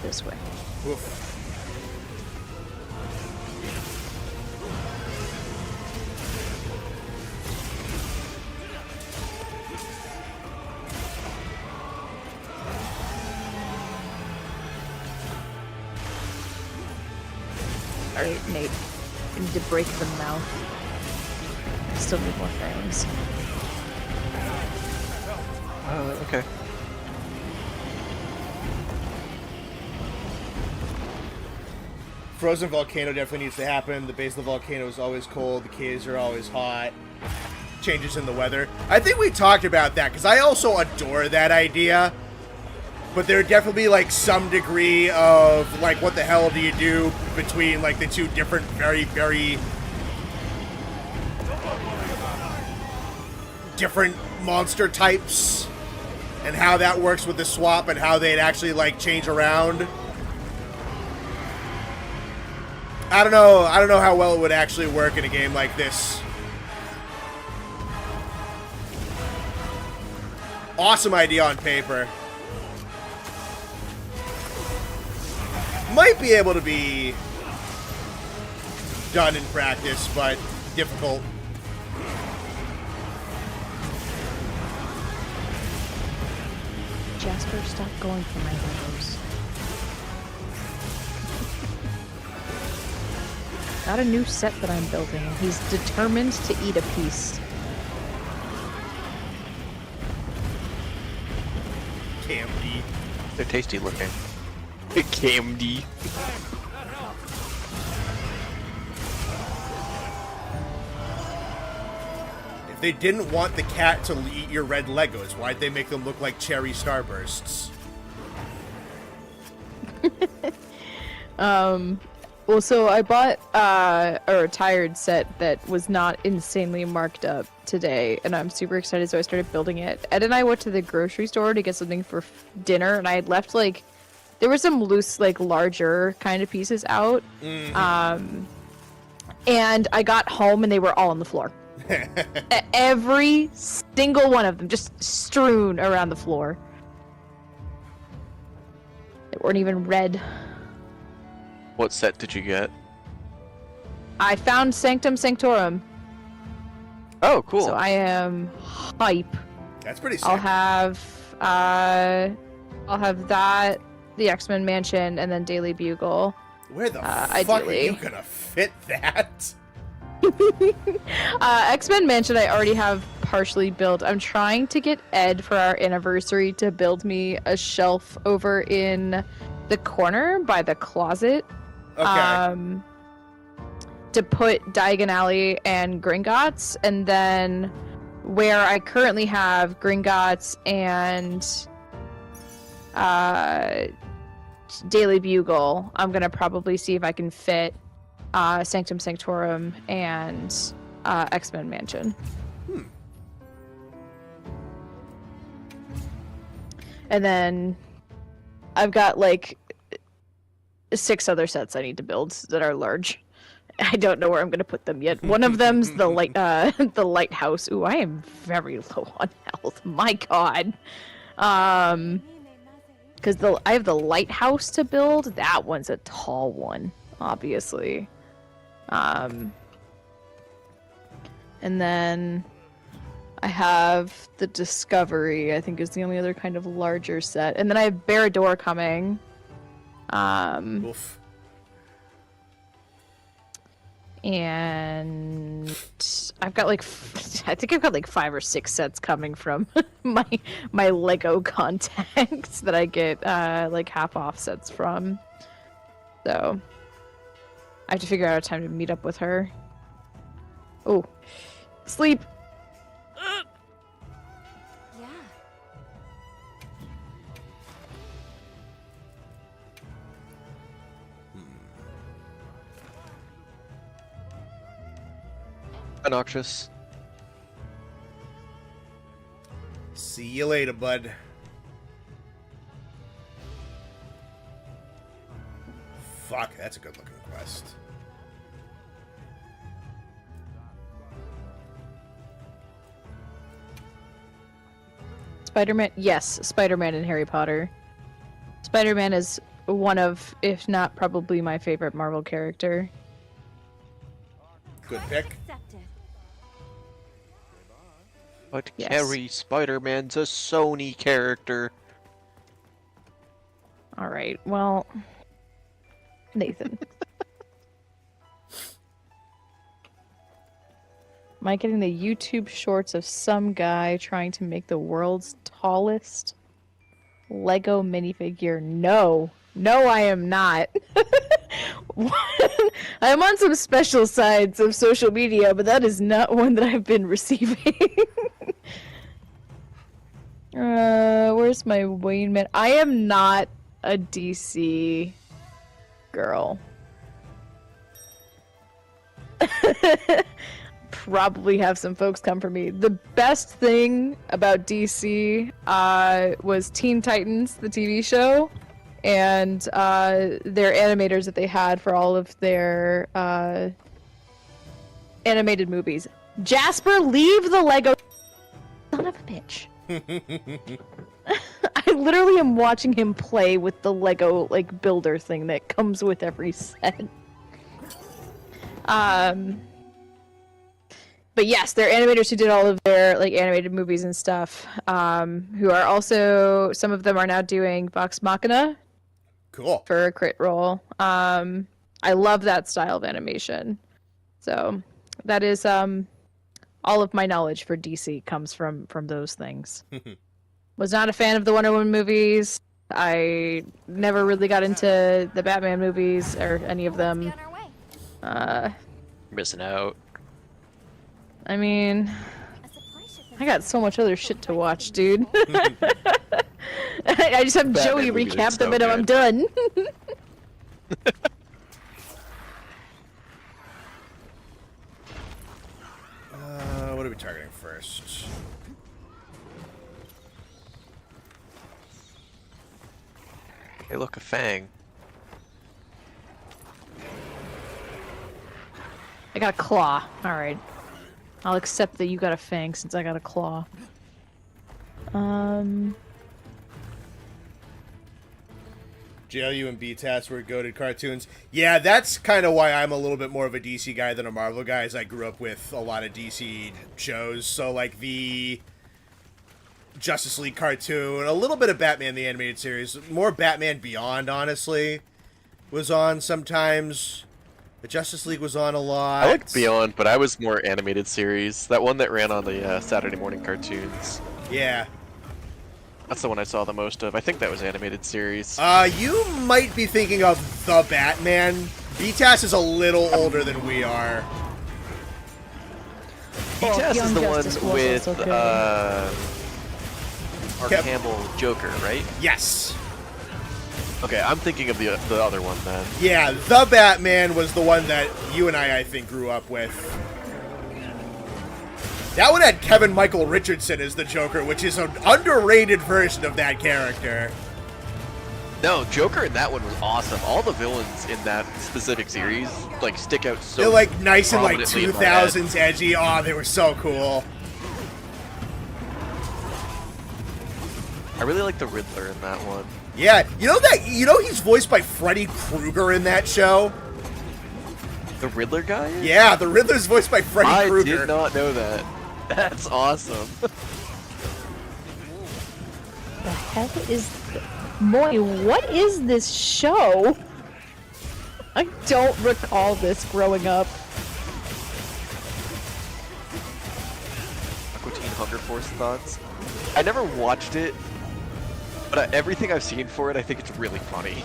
This way. Oof. Alright, Nate. I need to break the mouth. I still need more fangs. Okay. Frozen volcano definitely needs to happen. The base of the volcano is always cold. The caves are always hot. Changes in the weather. I think we talked about that, because I also adore that idea. But there would definitely be, like, some degree of, like, what the hell do you do between, like, the two different very, very different monster types. And how that works with the swap and how they'd actually, like, change around. I don't know how well it would actually work in a game like this. Awesome idea on paper. Might be able to be done in practice, but difficult. Jasper, stop going for my windows. Got a new set that I'm building, and he's determined to eat a piece. KMD. They're tasty looking. KMD. If they didn't want the cat to eat your red Legos, why'd they make them look like cherry starbursts? Well, so I bought a retired set that was not insanely marked up today, and I'm super excited, so I started building it. Ed and I went to the grocery store to get something for dinner, and I had left, like, there were some loose, like, larger kind of pieces out. Mm-hmm. And I got home, and they were all on the floor. Every single one of them, just strewn around the floor. They weren't even red. What set did you get? I found Sanctum Sanctorum. Oh, cool. So I am hype. That's pretty sick. I'll have that, the X-Men Mansion, and then Daily Bugle. Where the fuck ideally. are you gonna fit that? X-Men Mansion I already have partially built. I'm trying to get Ed for our anniversary to build me a shelf over in the corner by the closet. Okay. To put Diagon Alley and Gringotts, and then where I currently have Gringotts and Daily Bugle, I'm gonna probably see if I can fit Sanctum Sanctorum and X-Men Mansion. And then I've got like 6 other sets I need to build that are large. I don't know where I'm gonna put them yet. One of them's the the lighthouse. Ooh, I am very low on health. My God. Because I have the lighthouse to build. That one's a tall one, obviously. And then I have the Discovery, I think is the only other kind of larger set. And then I have Barrador coming. Oof. And I've got like, I think I've got like 5 or 6 sets coming from my Lego contacts that I get like half off sets from. So I have to figure out a time to meet up with her. Oh, sleep. Yeah. Obnoxious. See you later, bud. Fuck, that's a good looking quest. Spider-Man, yes, Spider-Man and Harry Potter. Spider-Man is one of, if not probably my favorite Marvel character. Good pick. Accepted. But Yes. Carrie Spider-Man's a Sony character. Alright, well, Nathan. Am I getting the YouTube shorts of some guy trying to make the world's tallest Lego minifigure? No. No, I am not. I'm on some special sides of social media, but that is not one that I've been receiving. Where's my Wayne Man? I am not a DC girl. Probably have some folks come for me. The best thing about DC was Teen Titans, the TV show, and their animators that they had for all of their animated movies. Jasper, leave the Lego. Son of a bitch. I literally am watching him play with the Lego like builder thing that comes with every set. But yes, they're animators who did all of their like animated movies and stuff. Who are also, some of them are now doing Vox Machina. Cool. For a crit roll. I love that style of animation. So that is all of my knowledge for DC comes from those things. Was not a fan of the Wonder Woman movies. I never really got into the Batman movies or any of Be them. on our way. Missing out. I mean, A supply shipment. I got so much other shit to watch, dude. I just have Batman Joey movies are recap them so and I'm good. done. What are we targeting first? Hey, look, a fang. I got a claw. Alright. I'll accept that you got a fang since I got a claw. JLU and BTAS were goated cartoons. Yeah, that's kind of why I'm a little bit more of a DC guy than a Marvel guy, as I grew up with a lot of DC shows. So, like, the Justice League cartoon, a little bit of Batman the Animated Series, more Batman Beyond, honestly, was on sometimes. The Justice League was on a lot. I liked Beyond, but I was more animated series. That one that ran on the Saturday morning cartoons. Yeah. That's the one I saw the most of. I think that was animated series. You might be thinking of The Batman. BTAS is a little older than we are. BTAS is Young the Justice one was with also good. Mark Yep. Hamill Joker, right? Yes. Okay, I'm thinking of the other one then. Yeah, The Batman was the one that you and I think, grew up with. That one had Kevin Michael Richardson as the Joker, which is an underrated version of that character. No, Joker in that one was awesome. All the villains in that specific series like stick out so. They're like nice and like prominently in my head. 2000s edgy. Oh, they were so cool. I really like the Riddler in that one. Yeah, you know he's voiced by Freddy Krueger in that show. The Riddler guy? Yeah, the Riddler's voiced by Freddy Krueger. I did not know that. That's awesome. The hell is... Boy, what is this show? I don't recall this growing up. Aqua Teen Hunger Force thoughts? I never watched it, but everything I've seen for it, I think it's really funny.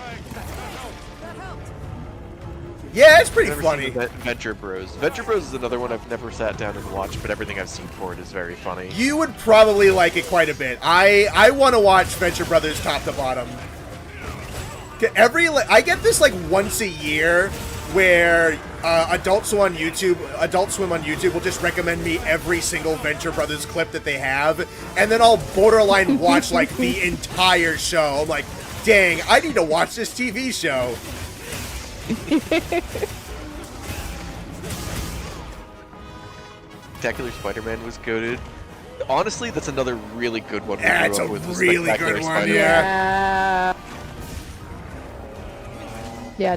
Yeah, it's pretty I've never funny. seen Venture Bros. Venture Bros is another one I've never sat down and watched, but everything I've seen for it is very funny. You would probably like it quite a bit. I want to watch Venture Brothers top to bottom. I get this like once a year where Adult Swim on YouTube will just recommend me every single Venture Brothers clip that they have, and then I'll borderline watch like the entire show. I'm like, dang, I need to watch this TV show. Spectacular Spider-Man was goated. Honestly, that's another really good one. Yeah, it's a really good one, yeah. Yeah,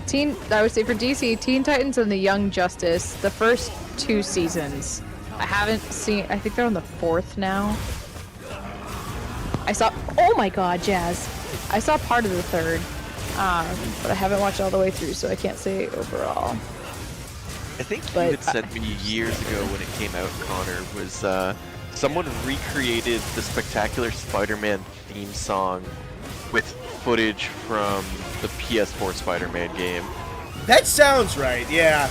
I would say for DC, Teen Titans and the Young Justice, the first 2 seasons. I haven't seen, I think they're on the 4th now. Oh my god, Jazz. I saw part of the 3rd, but I haven't watched all the way through, so I can't say overall. I think you had sent me years ago when it came out, Connor, was someone recreated the Spectacular Spider-Man theme song with footage from the PS4 Spider-Man game. That sounds right, yeah.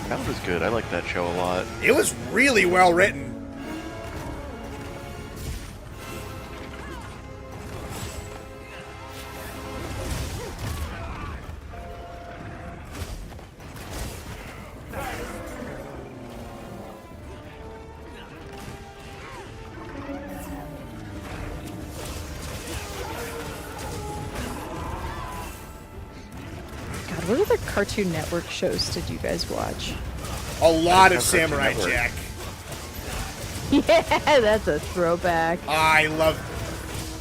That was good. I like that show a lot. It was really well written. What other Cartoon Network shows did you guys watch? A lot of Samurai Jack. Yeah, that's a throwback. I love...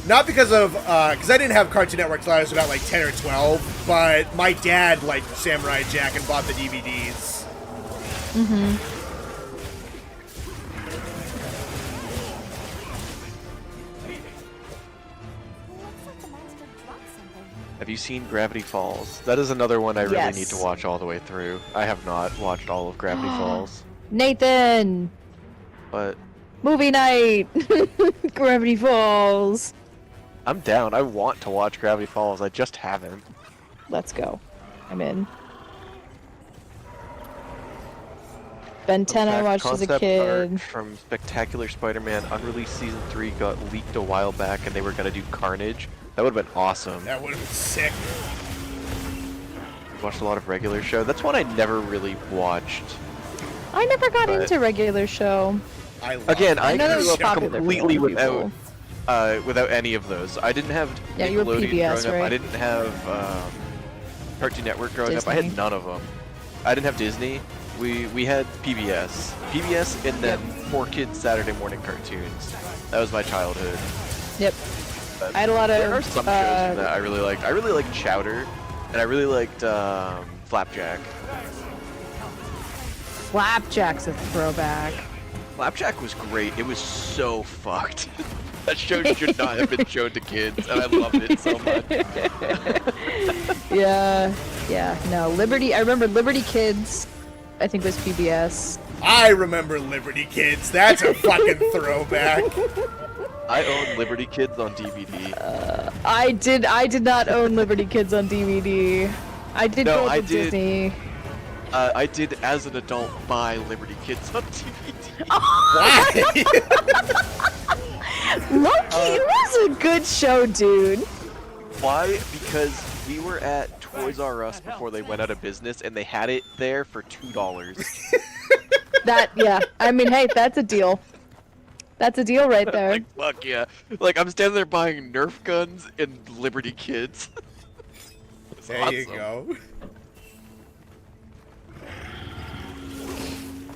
Not because of... Because I didn't have Cartoon Network until I was about like 10 or 12, but my dad liked Samurai Jack and bought the DVDs. Mm-hmm. Have you seen Gravity Falls? That is another one I really need to watch all the way through. I have not watched all of Gravity Falls. Nathan! But... Movie night! Gravity Falls! I'm down. I want to watch Gravity Falls. I just haven't. Let's go. I'm in. Ben 10 I watched as a kid. From Spectacular Spider-Man Unreleased Season 3 got leaked a while back and they were going to do Carnage. That would have been awesome. That would have been sick. Watched a lot of regular show. That's one I never really watched. I never got into regular show. I grew up completely without any of those. I didn't have Nickelodeon PBS, growing up. right? I didn't have Cartoon Network growing up. I had none of them. I didn't have Disney. We had PBS. PBS and then 4Kids Saturday morning cartoons. That was my childhood. Yep. I had a lot of... There are some shows that I really liked. I really liked Chowder, and I really liked Flapjack. Flapjack's a throwback. Flapjack was great. It was so fucked. That show should not have been shown to kids, and I loved it so much. Yeah, no, Liberty, I remember Liberty Kids, I think was PBS. I remember Liberty Kids. That's a fucking throwback. I own Liberty Kids on DVD. I did not own Liberty Kids on DVD. I did go to Disney. I did, as an adult, buy Liberty Kids on DVD. Why? Loki, it was a good show, dude. Why? Because we were at Toys R Us before they went out of business, and they had it there for $2. Yeah. I mean, hey, that's a deal. That's a deal right there. Like, fuck yeah. Like, I'm standing there buying Nerf guns and Liberty Kids. It's There you awesome. go.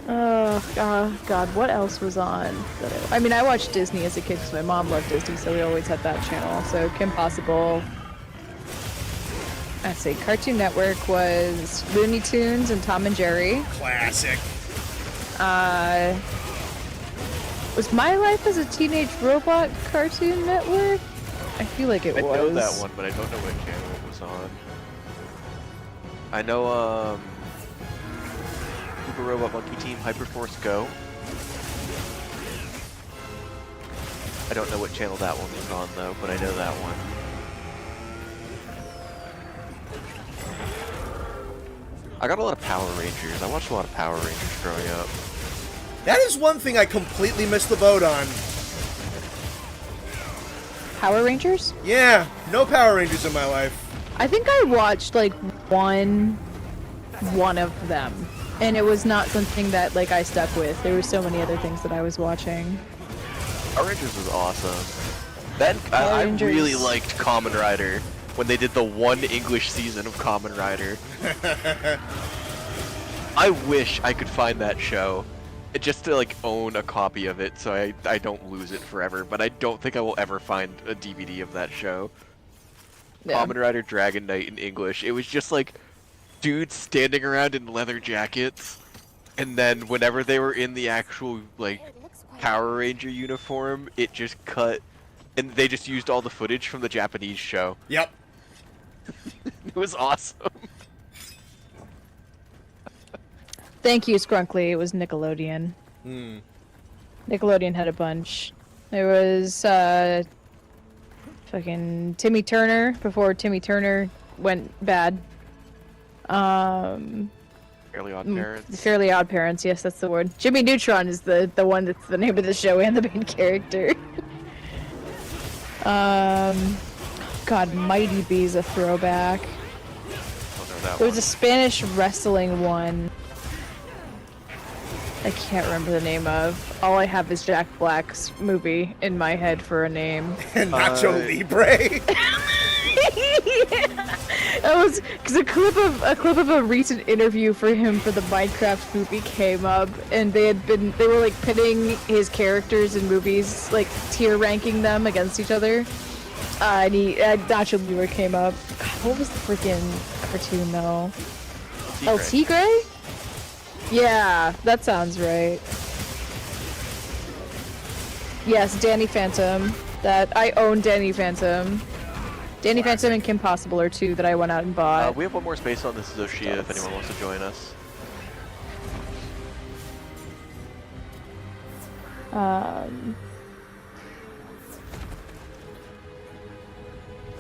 Oh, God, what else was on? I mean, I watched Disney as a kid because my mom loved Disney, so we always had that channel. So Kim Possible. Let's see, Cartoon Network was Looney Tunes and Tom and Jerry. Classic. Was My Life as a Teenage Robot Cartoon Network? I feel like it was. I know that one, but I don't know what channel it was on. I know, Super Robot Monkey Team Hyperforce Go. I don't know what channel that one was on, though, but I know that one. I got a lot of Power Rangers. I watched a lot of Power Rangers growing up. That is one thing I completely missed the boat on. Power Rangers? Yeah, no Power Rangers in my life. I think I watched like one of them, and it was not something that like I stuck with. There were so many other things that I was watching. Power Rangers was awesome. Then I Rangers. really liked Kamen Rider when they did the one English season of Kamen Rider. I wish I could find that show just to like own a copy of it so I don't lose it forever, but I don't think I will ever find a DVD of that show. Yeah. Kamen Rider Dragon Knight in English. It was just like dudes standing around in leather jackets, and then whenever they were in the actual like It looks quite Power Ranger uniform, it just cut, and they just used all the footage from the Japanese show. Yep. It was awesome. Thank you, Scrunkly. It was Nickelodeon. Nickelodeon had a bunch. There was fucking Timmy Turner before Timmy Turner went bad. Fairly Odd The Parents. Fairly Odd Parents, yes, that's the word. Jimmy Neutron is the one that's the name of the show and the main character. God, Mighty B's a throwback. Don't know that There one. was a Spanish wrestling one. I can't remember the name of. All I have is Jack Black's movie in my head for a name. And Nacho Libre. That was because a clip of a recent interview for him for the Minecraft movie came up, and they were like pitting his characters in movies, like tier ranking them against each other. And Nacho Libre came up. God, what was the freaking cartoon though? El Tigre? Yeah, that sounds right. Yes, Danny Phantom. That I own Danny Phantom. Danny Phantom and Kim Possible are two that I went out and bought. We have one more space on this Zoshia if anyone wants to join us.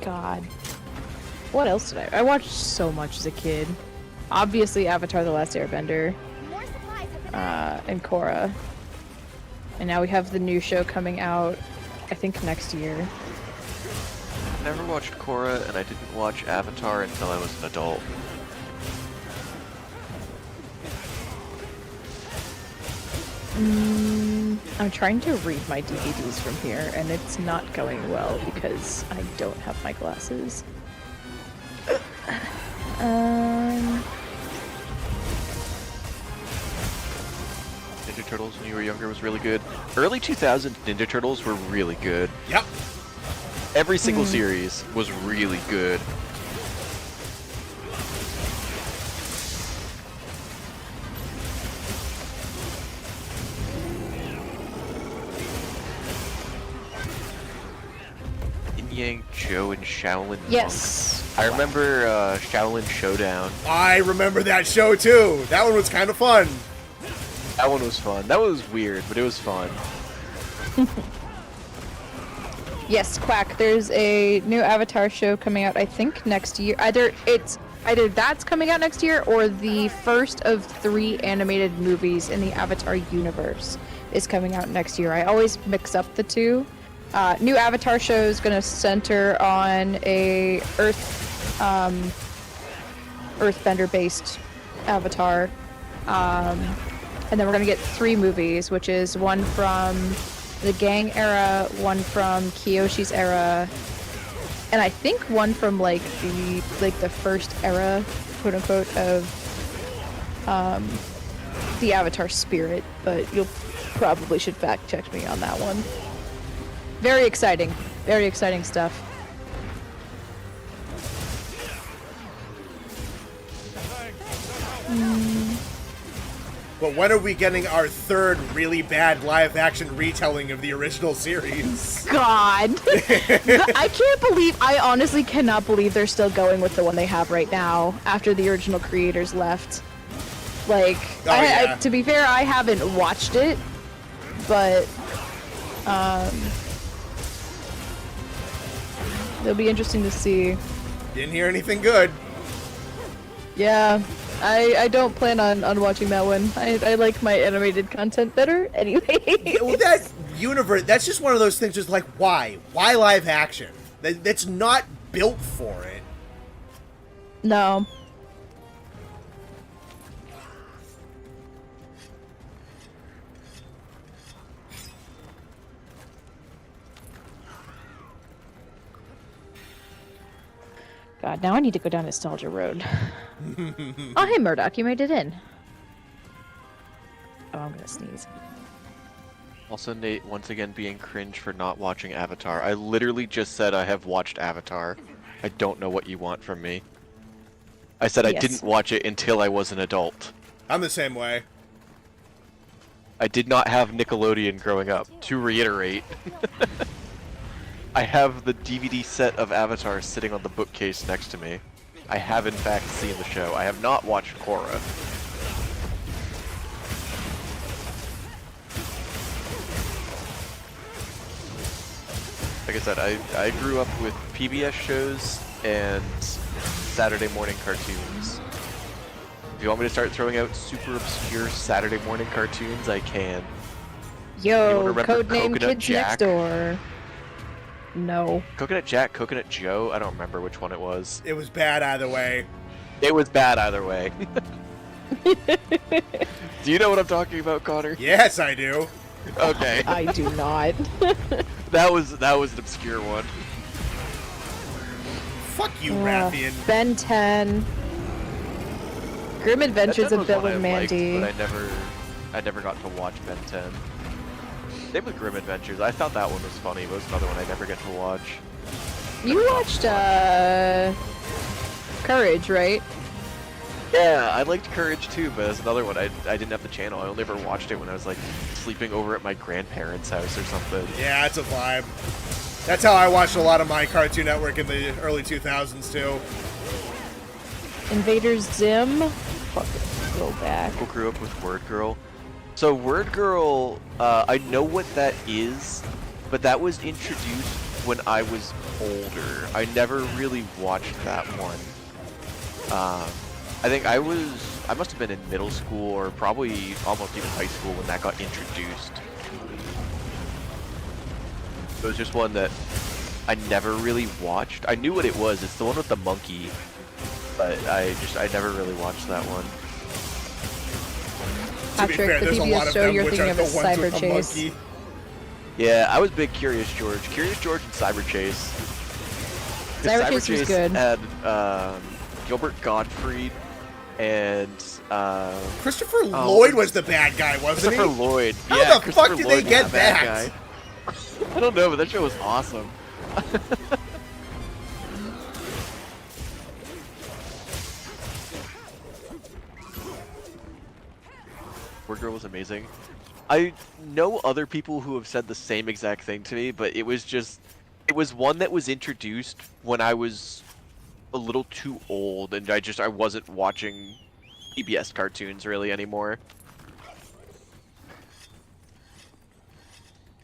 God. What else did I watched so much as a kid. Obviously Avatar The Last Airbender, more supplies have been added. and Korra. And now we have the new show coming out, I think next year. I never watched Korra, and I didn't watch Avatar until I was an adult. I'm trying to read my DVDs from here, and it's not going well because I don't have my glasses. Ninja Turtles when you were younger was really good. Early 2000 Ninja Turtles were really good. Yep. Every single series was really good. Yin Yang, Joe, and Shaolin Yes. Monk. I remember Shaolin Showdown. I remember that show too. That one was kind of fun. That one was fun. That one was weird, but it was fun. Yes, Quack. There's a new Avatar show coming out, I think, next year. Either that's coming out next year, or the first of 3 animated movies in the Avatar universe is coming out next year. I always mix up the two. New Avatar show is going to center on a Earthbender-based Avatar. And then we're going to get 3 movies, which is one from the gang era, one from Kiyoshi's era, and I think one from like the first era, quote unquote, of the Avatar spirit. But you'll probably should fact check me on that one. Very exciting stuff. But when are we getting our third really bad live-action retelling of the original series? God. I honestly cannot believe they're still going with the one they have right now after the original creators left. Like, yeah. To be fair, I haven't watched it, but it'll be interesting to see. Didn't hear anything good. Yeah. I don't plan on watching that one. I like my animated content better anyway. Well, that universe, that's just one of those things just like, why? Why live action? That's not built for it. No. God, now I need to go down Nostalgia Road. Oh, hey, Murdoch, you made it in. Oh, I'm gonna sneeze. Also, Nate, once again being cringe for not watching Avatar. I literally just said I have watched Avatar. I don't know what you want from me. I said I didn't watch it until I was an adult. I'm the same way. I did not have Nickelodeon growing up, to reiterate. I have the DVD set of Avatar sitting on the bookcase next to me. I have in fact seen the show. I have not watched Korra. Like I said, I grew up with PBS shows and Saturday morning cartoons. If you want me to start throwing out super obscure Saturday morning cartoons, I can. Yo, codename Coconut Kids Jack? Next Door. No. Coconut Jack, Coconut Joe? I don't remember which one it was. It was bad either way. It was bad either way. Do you know what I'm talking about, Connor? Yes, I do. Okay. I do not. That was an obscure one. Fuck you, Rathian. Ben 10. Grim Adventures Ben 10 of was Bill one and I liked, Mandy. but I never got to watch Ben 10. Same with Grim Adventures. I thought that one was funny, but it was another one I never get to watch. You watched Courage, right? Yeah, I liked Courage too, but it's another one I didn't have the channel. I only ever watched it when I was like sleeping over at my grandparents' house or something. Yeah, it's a vibe. That's how I watched a lot of my Cartoon Network in the early 2000s too. Invaders Zim. Fuck it, go back. People grew up with Word Girl. So Word Girl, I know what that is, but that was introduced when I was older. I never really watched that one. I think I must have been in middle school or probably almost even high school when that got introduced. It was just one that I never really watched. I knew what it was. It's the one with the monkey, but I never really watched that one. To be fair, the there's a PBS lot of show them you're which thinking are of the is ones Cyber with the Chase. monkey. Yeah, I was big Curious George. Curious George and Cyber Chase. Cyber Chase was good. Had Gilbert Gottfried and Christopher Lloyd was the bad guy, wasn't he? Christopher Lloyd. How Yeah, the Christopher fuck did Lloyd they get was the bad that? guy. I don't know, but that show was awesome. Word Girl was amazing. I know other people who have said the same exact thing to me, but it was one that was introduced when I was a little too old, and I wasn't watching PBS cartoons really anymore.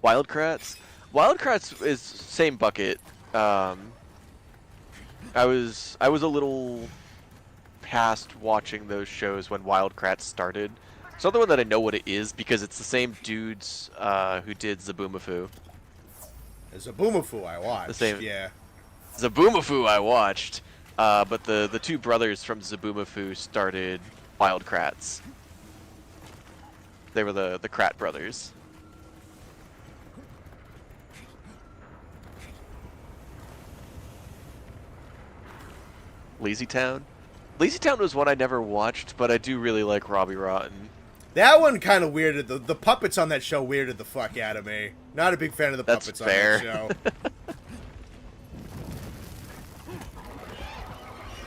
Wildcrats is same bucket. I was a little past watching those shows when Wildcrats started. It's another one that I know what it is because it's the same dudes who did Zaboomafoo. Zaboomafoo I watched. The same. Yeah. Zaboomafoo I watched, but the two brothers from Zaboomafoo started Wildcrats. They were the Krat brothers. Lazy Town. Lazy Town was one I never watched, but I do really like Robbie Rotten. That one kind of weirded the puppets on that show weirded the fuck out of me. Not a big fan of the That's puppets fair. on that show.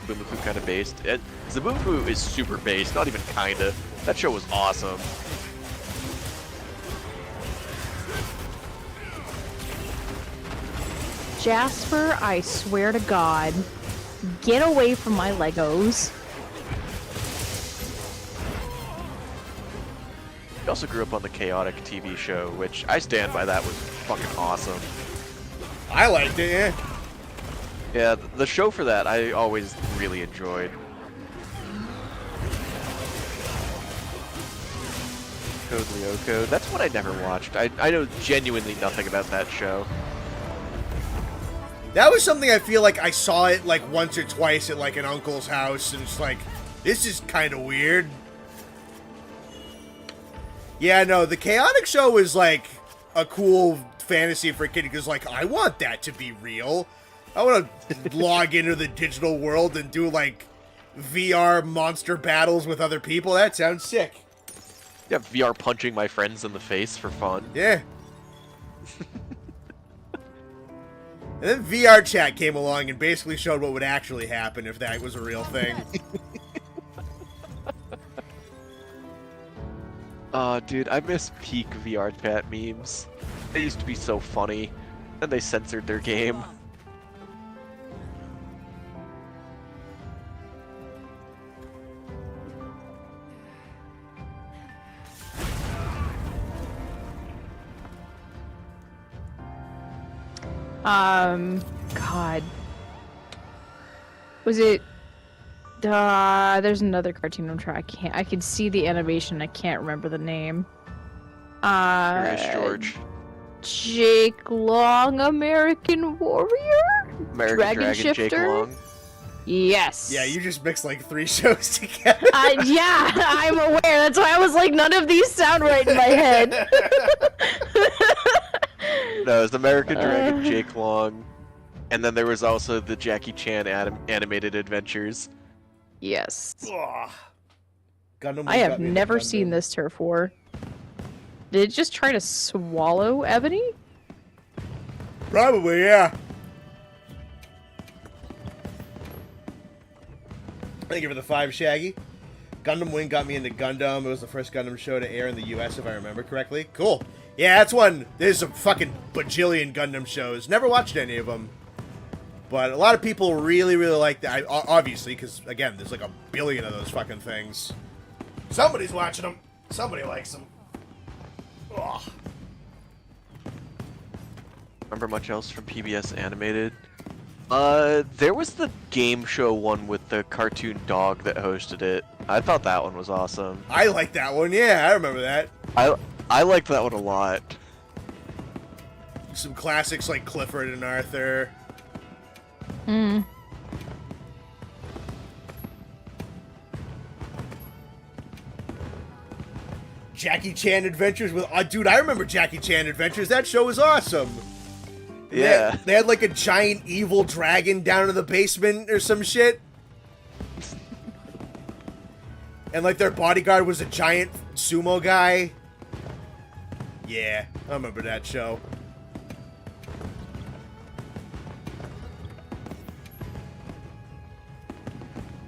Boomafoo kind of based. The Boomafoo is super based, not even kinda. That show was awesome. Jasper, I swear to God, get away from my Legos. He also grew up on the Chaotic TV show, which I stand by. That was fucking awesome. I liked it, yeah. Yeah, the show for that I always really enjoyed. Code Lyoko. That's one I never watched. I know genuinely nothing about that show. That was something I feel like I saw it like once or twice at like an uncle's house, and it's like, this is kind of weird. Yeah, no, the Chaotic show was like a cool fantasy for a kid because, like, I want that to be real. I want to log into the digital world and do like VR monster battles with other people. That sounds sick. Yeah, VR punching my friends in the face for fun. Yeah. And then VR chat came along and basically showed what would actually happen if that was a real thing. Dude, I miss peak VR chat memes. They used to be so funny, and they censored their game. God. Was it... there's another cartoon I'm trying. I could see the animation. I can't remember the name. Curious George. Jake Long, American Warrior? American Dragon Jake Shifter? Long. Yes. Yeah, you just mixed like 3 shows together. Yeah, I'm aware. That's why I was like, none of these sound right in my head. No, it was American Dragon Jake Long. And then there was also the Jackie Chan animated adventures. Yes. Ugh. Gundam I have got me into never Gundam. seen this turf war. Did it just try to swallow Ebony? Probably, yeah. Thank you for the 5, Shaggy. Gundam Wing got me into Gundam. It was the first Gundam show to air in the US, if I remember correctly. Cool. Yeah, that's one. There's a fucking bajillion Gundam shows. Never watched any of them. But a lot of people really, really like that. Obviously, because, again, there's like a billion of those fucking things. Somebody's watching them. Somebody likes them. Ugh. Remember much else from PBS animated? There was the game show one with the cartoon dog that hosted it. I thought that one was awesome. I like that one. Yeah, I remember that. I liked that one a lot. Some classics like Clifford and Arthur. Hmm. Jackie Chan Adventures with... dude, I remember Jackie Chan Adventures. That show was awesome. Yeah. They had like a giant evil dragon down in the basement or some shit. And like their bodyguard was a giant sumo guy. Yeah, I remember that show.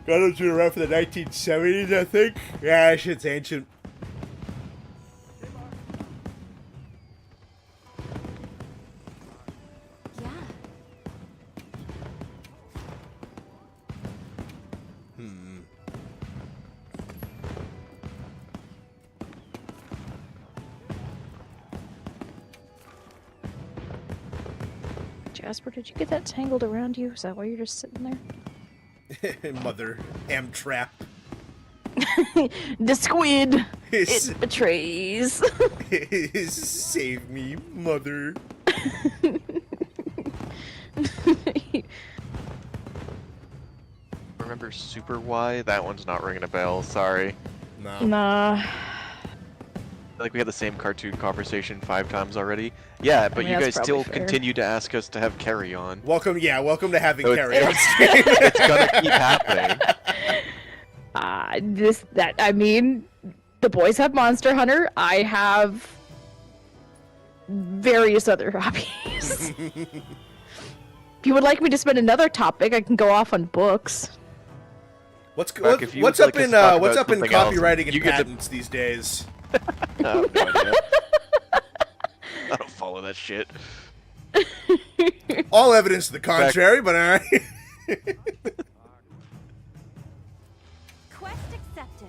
Gundam's been around for the 1970s, I think. Yeah, that shit's ancient. Yeah. Jasper, did you get that tangled around you? Is that why you're just sitting there? Mother M-trap. The squid! It's- It betrays. Save me, mother. Remember Super Y? That one's not ringing a bell, sorry. No. Nah. Like we had the same cartoon conversation 5 times already. Yeah, but mean, you that's guys still probably fair. continue to ask us to have Carrie on. Welcome to having So Carrie on. it's gonna keep happening. I mean, the boys have Monster Hunter. I have various other hobbies. If you would like me to spend another topic, I can go off on books. What's Fuck, if you what's would up like us in to talk what's about up in something else, copywriting and you get to- patents these days? I have no idea. I don't follow that shit. All evidence to the contrary, but all right. Quest accepted.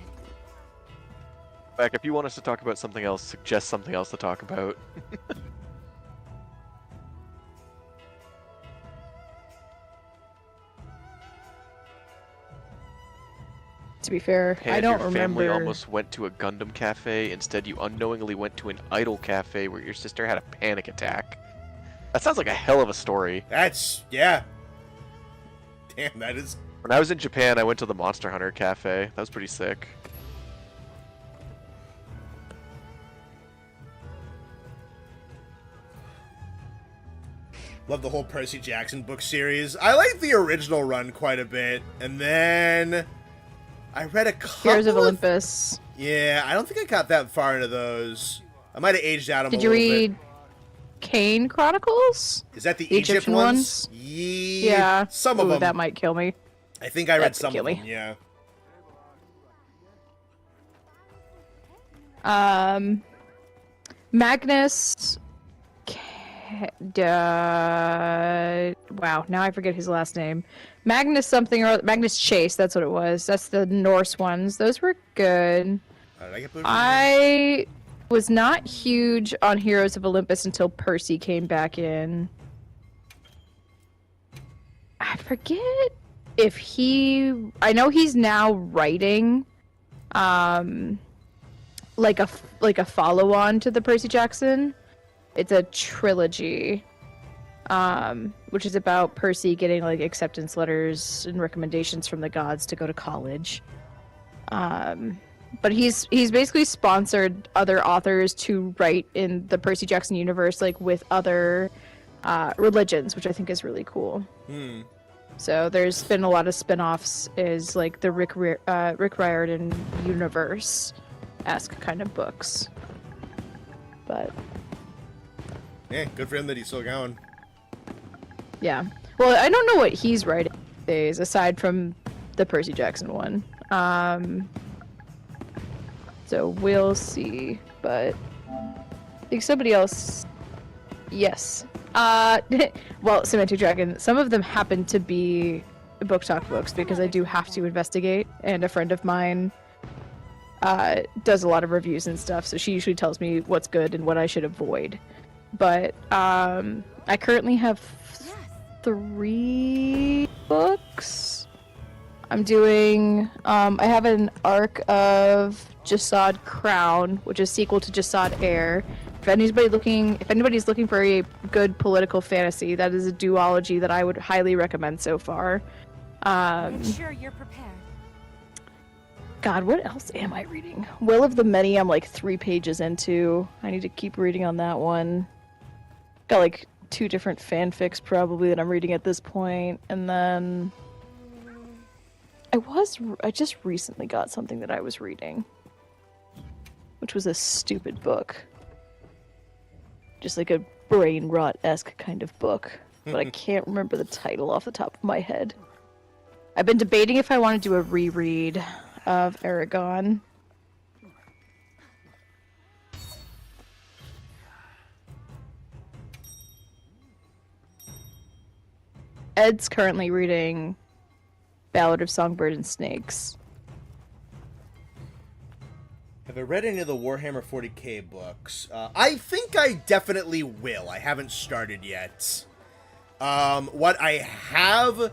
Back, if you want us to talk about something else, suggest something else to talk about. To be fair, Hey, I don't your remember. family almost went to a Gundam cafe. Instead, you unknowingly went to an idol cafe where your sister had a panic attack. That sounds like a hell of a story. Yeah. Damn, that is. When I was in Japan, I went to the Monster Hunter cafe. That was pretty sick. Love the whole Percy Jackson book series. I like the original run quite a bit, and then I read a couple. Heroes of Olympus. Yeah, I don't think I got that far into those. I might have aged out of them Did a you little read Kane Chronicles? bit. Is that the the Egypt Egyptian ones? ones? Yeah, some of Ooh, them. that might kill me. I think I read That some could of kill them. me. Yeah. Magnus. Wow, now I forget his last name. Magnus something or Magnus Chase. That's what it was. That's the Norse ones. Those were good. Did I get booted? I was not huge on Heroes of Olympus until Percy came back in. I forget if he. I know he's now writing, like a follow-on to the Percy Jackson. It's a trilogy, which is about Percy getting like acceptance letters and recommendations from the gods to go to college. But he's basically sponsored other authors to write in the Percy Jackson universe, like with other religions, which I think is really cool. So there's been a lot of spin-offs, is like the Rick Riordan universe-esque kind of books. But Yeah, good for him that he's still going. yeah. Well, I don't know what he's writing these days, aside from the Percy Jackson one. So we'll see. But I think somebody else. Yes. Well, Semantic Dragon, some of them happen to be book talk books because I do have to investigate, and a friend of mine does a lot of reviews and stuff, so she usually tells me what's good and what I should avoid. But I currently have 3 books. I'm doing I have an arc of Jasad Crown, which is sequel to Jasad Heir. If anybody's looking for a good political fantasy, that is a duology that I would highly recommend so far. Make sure you're prepared. God, what else am I reading? Will of the Many, I'm like 3 pages into. I need to keep reading on that one. Got like 2 different fanfics probably that I'm reading at this point, and then I just recently got something that I was reading, which was a stupid book. Just like a brain rot-esque kind of book, but I can't remember the title off the top of my head. I've been debating if I want to do a reread of Aragon. Ed's currently reading Ballad of Songbird and Snakes. Have I read any of the Warhammer 40k books? I think I definitely will. I haven't started yet. What I have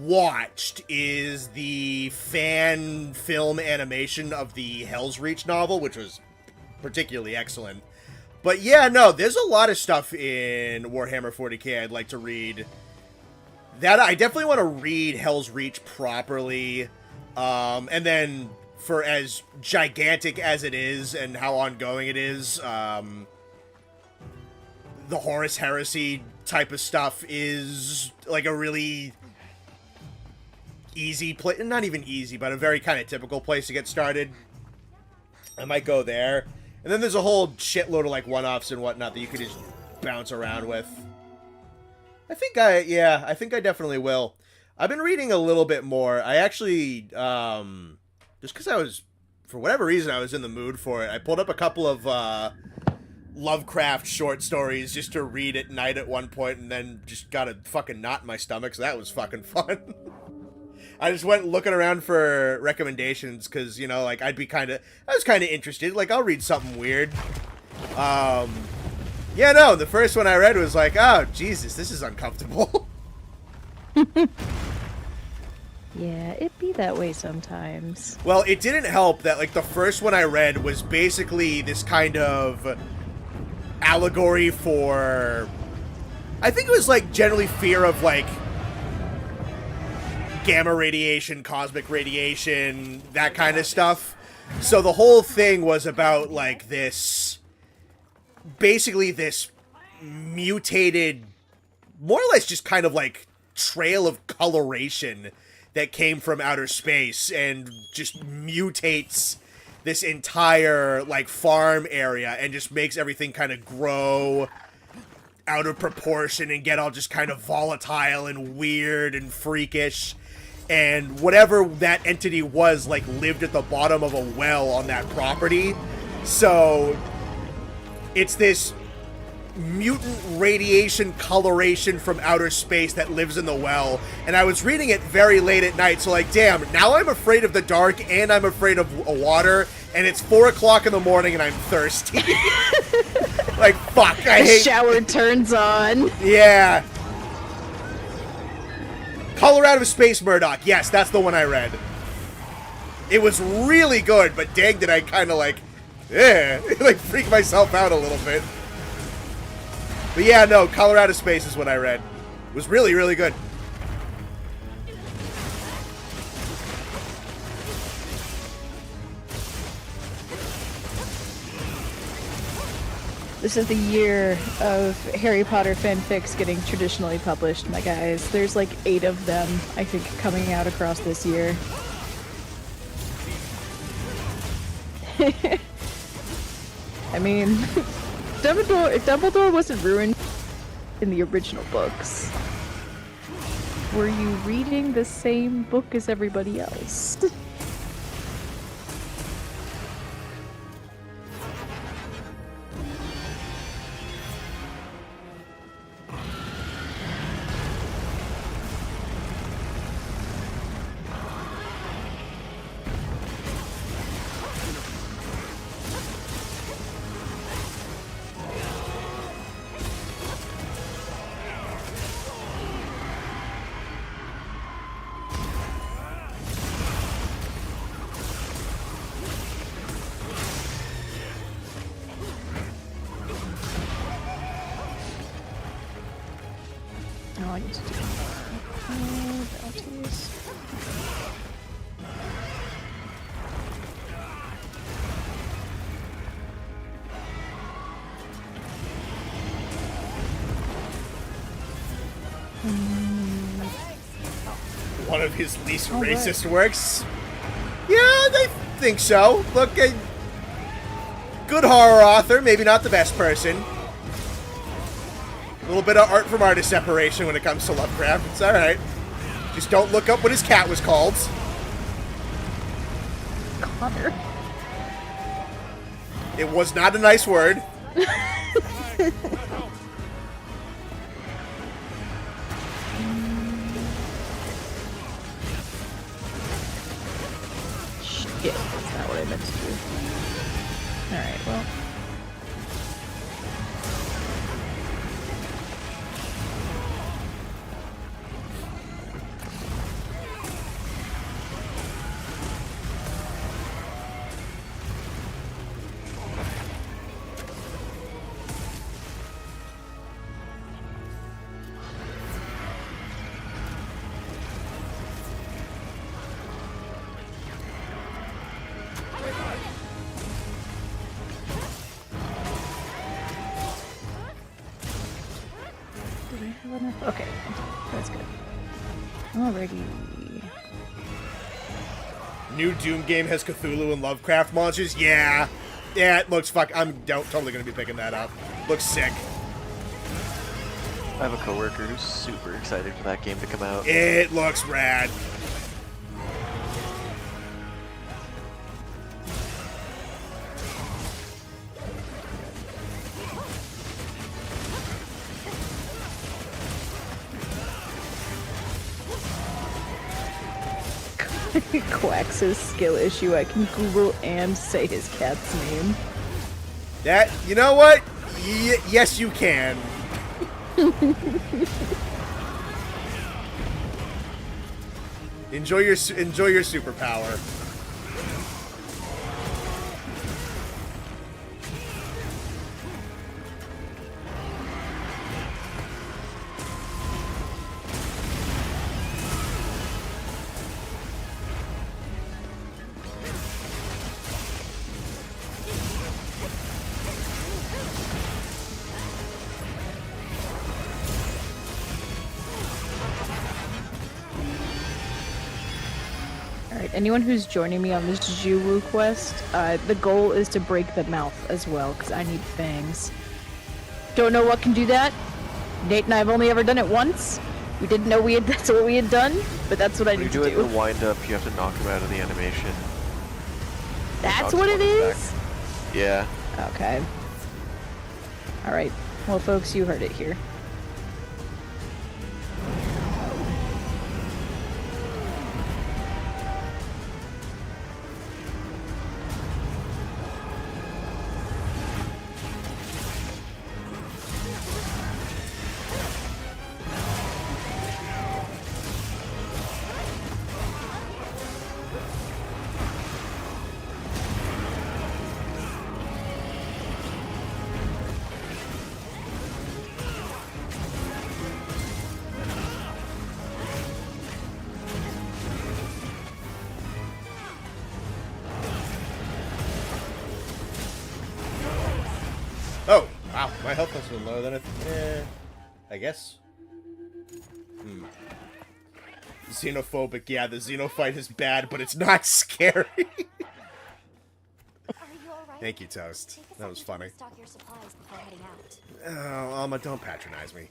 watched is the fan film animation of the Hell's Reach novel, which was particularly excellent. But yeah, no, there's a lot of stuff in Warhammer 40k I'd like to read. That I definitely want to read Hell's Reach properly, and then for as gigantic as it is and how ongoing it is, the Horus Heresy type of stuff is like a really easy place, not even easy, but a very kind of typical place to get started. I might go there. And then there's a whole shitload of like one-offs and whatnot that you could just bounce around with. I think I definitely will. I've been reading a little bit more. I actually, just because I was, for whatever reason, I was in the mood for it. I pulled up a couple of Lovecraft short stories just to read at night at one point, and then just got a fucking knot in my stomach, so that was fucking fun. I just went looking around for recommendations, because, you know, like, I was kind of interested. Like, I'll read something weird. Yeah, no, the first one I read was like, oh, Jesus, this is uncomfortable. Yeah, it be that way sometimes. Well, it didn't help that, like, the first one I read was basically this kind of allegory for... I think it was, like, generally fear of, like, gamma radiation, cosmic radiation, that kind of stuff. So the whole thing was about, like, this... basically this mutated, more or less just kind of, like, trail of coloration that came from outer space and just mutates this entire, like, farm area and just makes everything kind of grow out of proportion and get all just kind of volatile and weird and freakish. And whatever that entity was, like, lived at the bottom of a well on that property. So it's this mutant radiation coloration from outer space that lives in the well, and I was reading it very late at night, so like, damn, now I'm afraid of the dark, and I'm afraid of water, and it's 4 o'clock in the morning, and I'm thirsty. Like, fuck, I hate... The shower turns on. Yeah. Color Out of Space Murdoch, yes, that's the one I read. It was really good, but dang, did I kind of like, like, freak myself out a little bit. But yeah, no, Color Out of Space is what I read. It was really, really good. This is the year of Harry Potter fanfics getting traditionally published, my guys. There's like 8 of them, I think, coming out across this year. I mean... if Dumbledore wasn't ruined in the original books, were you reading the same book as everybody else? I need to do bounties. One of his least racist works. Yeah, I think so. Look, a good horror author, maybe not the best person. A little bit of art from artist separation when it comes to Lovecraft. It's alright. Just don't look up what his cat was called. Connor. It was not a nice word. Shit, that's not what I meant to do. Alright, well. Okay, that's good. Alrighty. New Doom game has Cthulhu and Lovecraft monsters? Yeah. Yeah, it looks I'm totally gonna be picking that up. Looks sick. I have a coworker who's super excited for that game to come out. It looks rad. Quax's skill issue. I can Google and say his cat's name. That, you know what? Yes, you can. Enjoy your superpower. Anyone who's joining me on this Jiwoo quest, the goal is to break the mouth as well, because I need fangs. Don't know what can do that. Nate and I have only ever done it once. We didn't know that's what we had done, but that's what I need to do. When you do it in the wind-up, you have to knock him out of the animation. That's what it is? Yeah. Okay. Alright. Well, folks, you heard it here. Oh, wow, my health has been lower than I guess. Xenophobic, yeah, the xenofight is bad, but it's not scary. Are you alright? Thank you, Toast. That was funny. Stock your supplies before heading out. Oh, Alma, don't patronize me.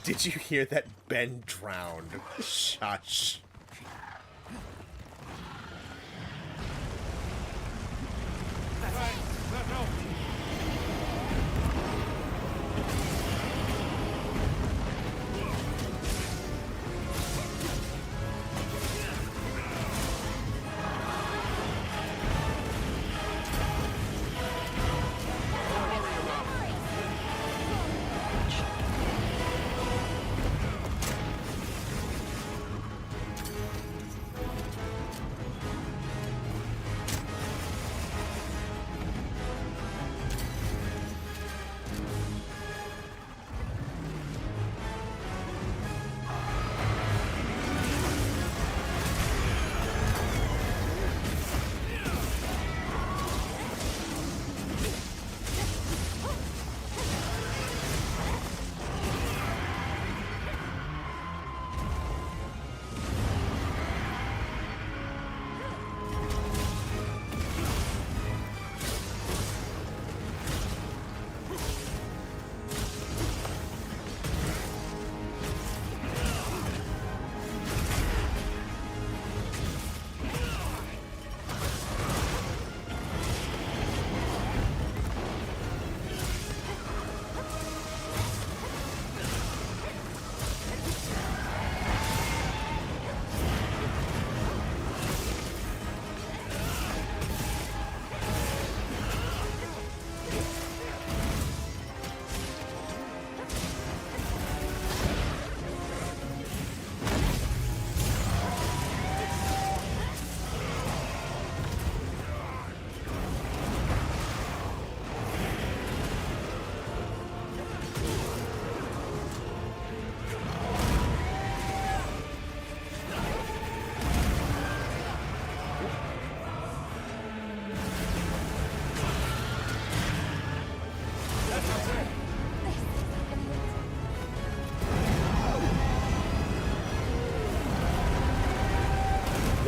Did you hear that? Ben drowned. Shush.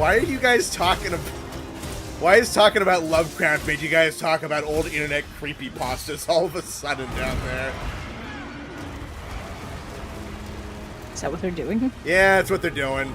why are you guys talking about... Why is talking about Lovecraft made you guys talk about old internet creepypastas all of a sudden down there? Is that what they're doing? Yeah, that's what they're doing.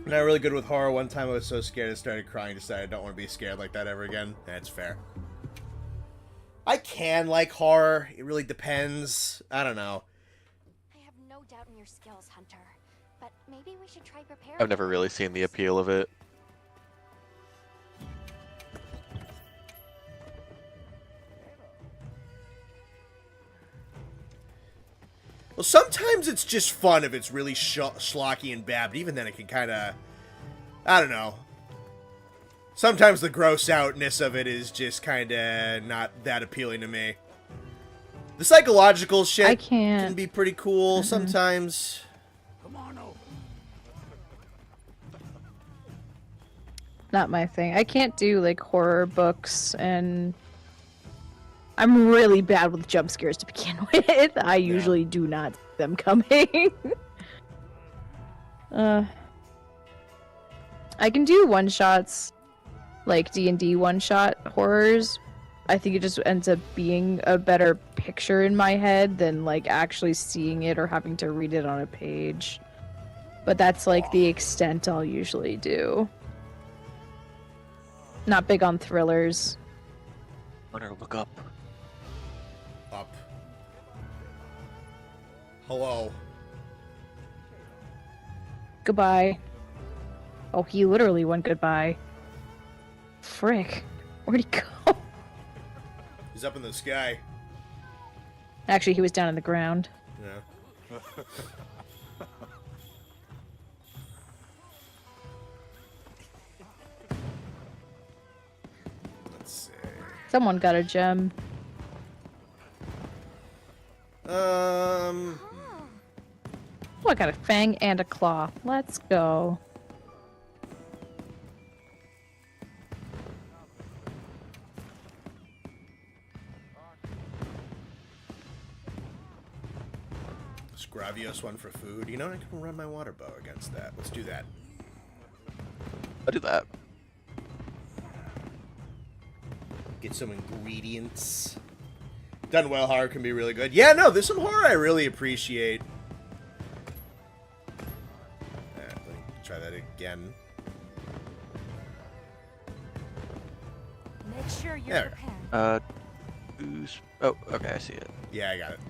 Not really good with horror. One time I was so scared I started crying, decided I don't want to be scared like that ever again. That's fair. I can like horror. It really depends. I don't know. I have no doubt in your skills, Hunter. But maybe we should try preparing. I've never really seen the appeal of it. Well, sometimes it's just fun if it's really schlocky and bad, but even then it can kind of... I don't know. Sometimes the gross outness of it is just kind of not that appealing to me. The psychological shit can be pretty cool sometimes. Come on over. Not my thing. I can't do, like, horror books, and I'm really bad with jump scares to begin with. I usually do not see them coming. I can do one-shots, like D&D one-shot horrors. I think it just ends up being a better picture in my head than, like, actually seeing it or having to read it on a page. But that's, like, the extent I'll usually do. Not big on thrillers. Hunter, look up. Up. Hello. Goodbye. Oh, he literally went goodbye. Frick. Where'd he go? He's up in the sky. Actually, he was down on the ground. Yeah. Let's see. Someone got a gem. Huh. Oh, I got a fang and a claw. Let's go. Gravios one for food. You know, I can run my water bow against that. Let's do that. I'll do that. Get some ingredients. Done well, horror can be really good. Yeah, no, there's some horror I really appreciate. Let me try that again. Make sure you're There. prepared. Oh, okay, I see it. Yeah, I got it.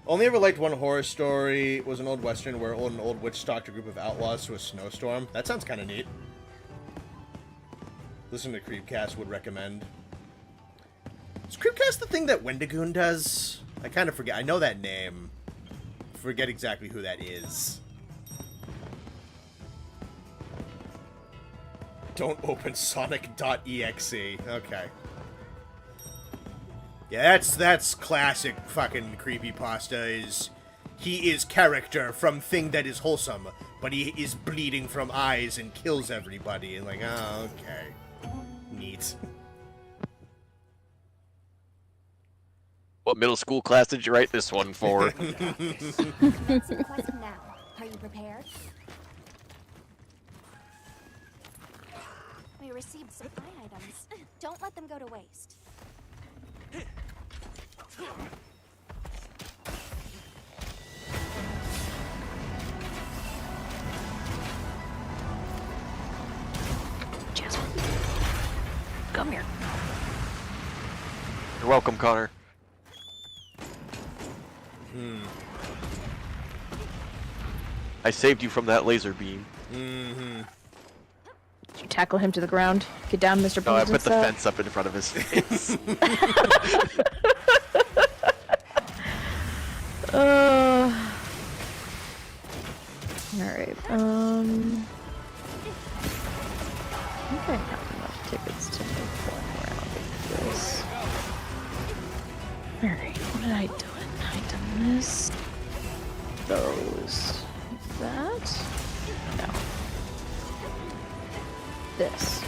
Only ever liked one horror story. It was an old western where an old witch stalked a group of outlaws through a snowstorm. That sounds kind of neat. Listen to Creepcast, would recommend. Is Creepcast the thing that Wendigoon does? I kind of forget. I know that name. Forget exactly who that is. Don't open Sonic.exe. Okay. Yeah, that's classic fucking creepypasta is he is character from thing that is wholesome, but he is bleeding from eyes and kills everybody. And like, oh, okay. Neat. What middle school class did you write this one for? Answer the question now. Are you prepared? We received supply items. Don't let them go to waste. Jasper, come here. You're welcome, Connor. I saved you from that laser beam. Mm-hmm. Did you tackle him to the ground? Get down, Mr. No, I President put the style? fence up in front of his face. Alright, I think I have enough tickets to make one round of this. Alright, what did I do? I done this. Those. That? No. This.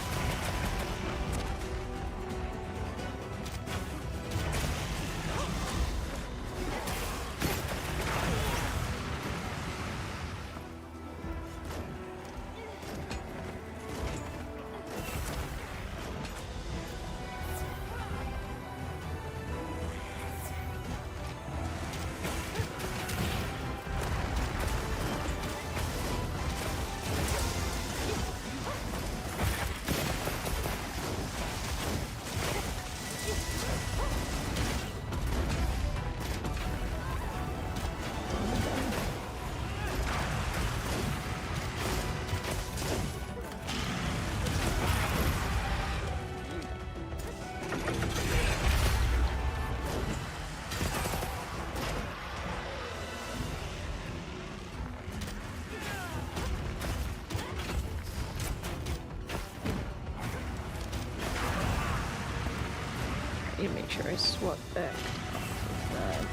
I need to make sure I swap back off of that.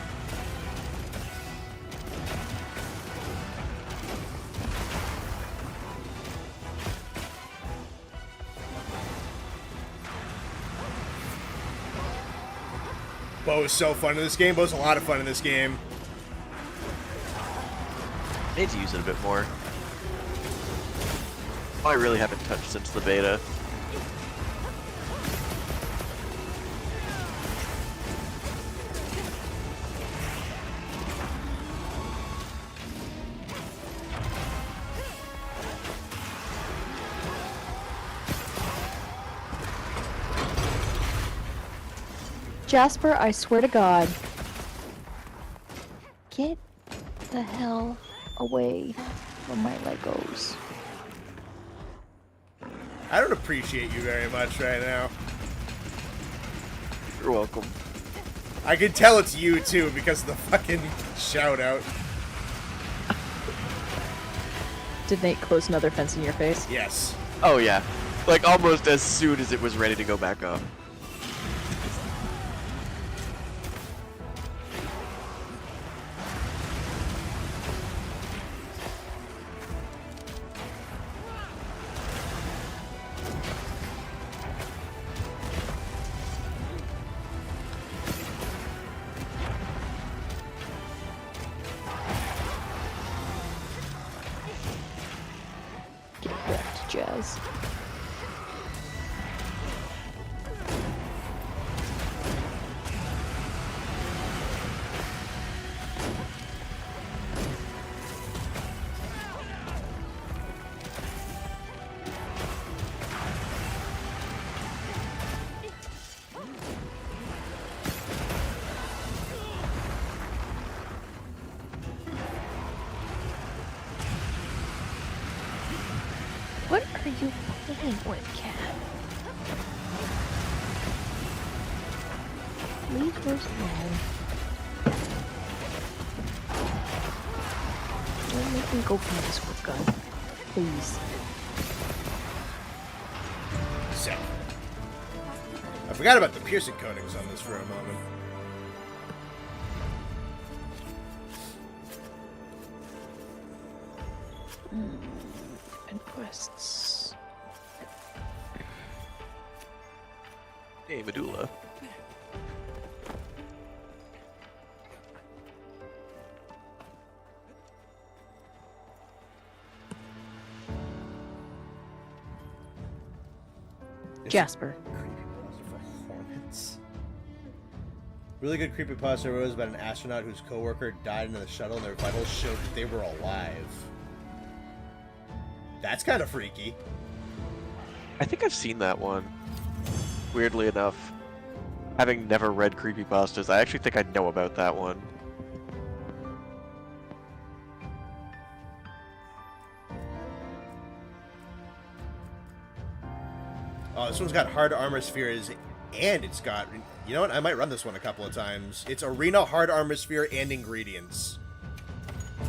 Bo is so fun in this game. Bo's a lot of fun in this game. I need to use it a bit more. I really haven't touched since the beta. Jasper, I swear to God. Get the hell away from my Legos. I don't appreciate you very much right now. You're welcome. I can tell it's you, too, because of the fucking shout-out. Did Nate close another fence in your face? Yes. Oh yeah. Like almost as soon as it was ready to go back up. Get wrecked, Jazz. What are you playing with, cat? Leave those alone. Don't make me go for this quick gun. Please. Sick. I forgot about the piercing coatings on this for a moment. And quests. Hey, Medulla. Jasper. Creepypasta for hornets. Really good creepypasta arose about an astronaut whose coworker died in the shuttle and their vitals showed that they were alive. That's kind of freaky. I think I've seen that one. Weirdly enough. Having never read creepypastas, I actually think I know about that one. Oh, this one's got hard armor spheres, and it's got... You know what? I might run this one a couple of times. It's arena, hard armor sphere, and ingredients.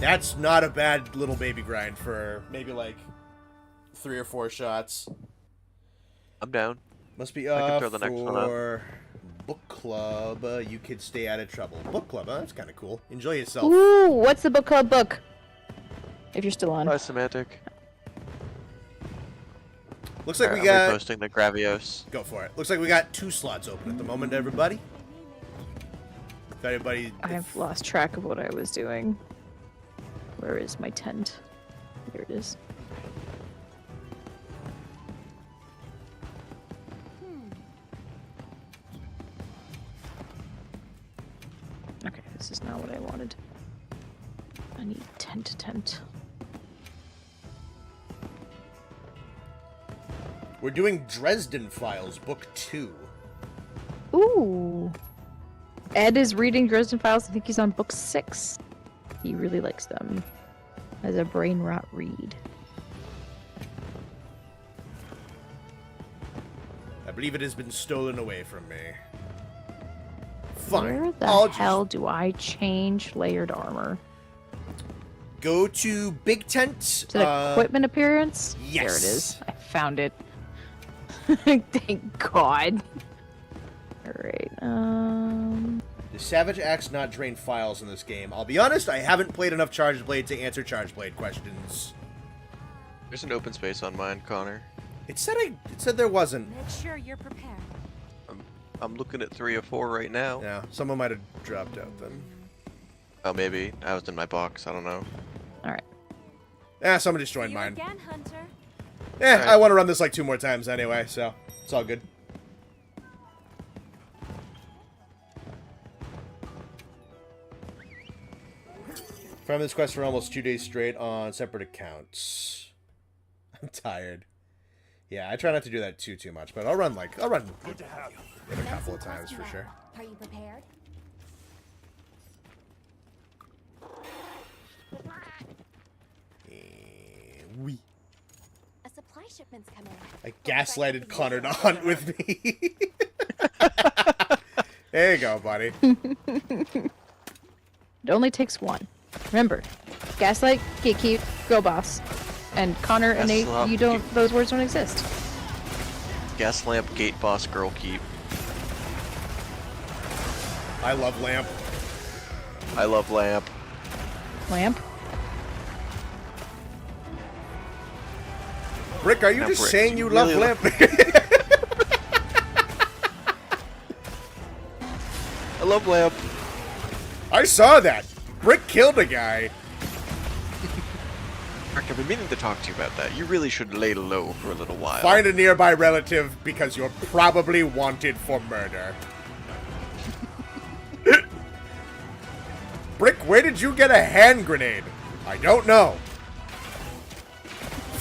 That's not a bad little baby grind for maybe, like, 3 or 4 shots. I'm down. Must be I can throw the next one up. for book club. You kids stay out of trouble. Book club, huh? That's kind of cool. Enjoy yourself. Ooh, what's the book club book? If you're still on. Bye, Semantic. Looks like Alright, we got... I'm reposting the Gravios. Go for it. Looks like we got 2 slots open at the moment, everybody. If anybody... I've lost track of what I was doing. Where is my tent? Here it is. Okay, this is not what I wanted. I need tent. We're doing Dresden Files, Book 2. Ooh. Ed is reading Dresden Files. I think he's on book 6. He really likes them. As a brain rot read. I believe it has been stolen away from me. Fine. Where the I'll hell just do I change layered armor? go to Big Tent. To the equipment appearance? yes. There it is. I found it. Thank God. Alright, The Savage Axe not drain files in this game. I'll be honest, I haven't played enough Charge Blade to answer Charge Blade questions. There's an open space on mine, Connor. It said there wasn't. Make sure you're prepared. I'm looking at 3 or 4 right now. Yeah, someone might have dropped out then. Oh, maybe. I was in my box. I don't know. alright. Yeah, someone just joined You mine. again, Hunter. I want to run this like 2 more times anyway, so it's all good. From this quest for almost 2 days straight on separate accounts. I'm tired. Yeah, I try not to do that too much, but I'll run it a couple of times for sure. Are you prepared? Wee. A supply shipment's coming. I gaslighted Connor to hunt with me. There you go, buddy. It only takes one. Remember, gaslight, gatekeep, girl boss. And Connor and Nate, those words don't exist. Gas lamp, gate boss, girl keep. I love Lamp. I love lamp. Lamp? Rick, are you Now, just Rick, saying you really love Lamp? I love lamp. I saw that. Rick killed a guy. Rick, I've been meaning to talk to you about that. You really should lay low for a little while. Find a nearby relative because you're probably wanted for murder. Brick, where did you get a hand grenade? I don't know.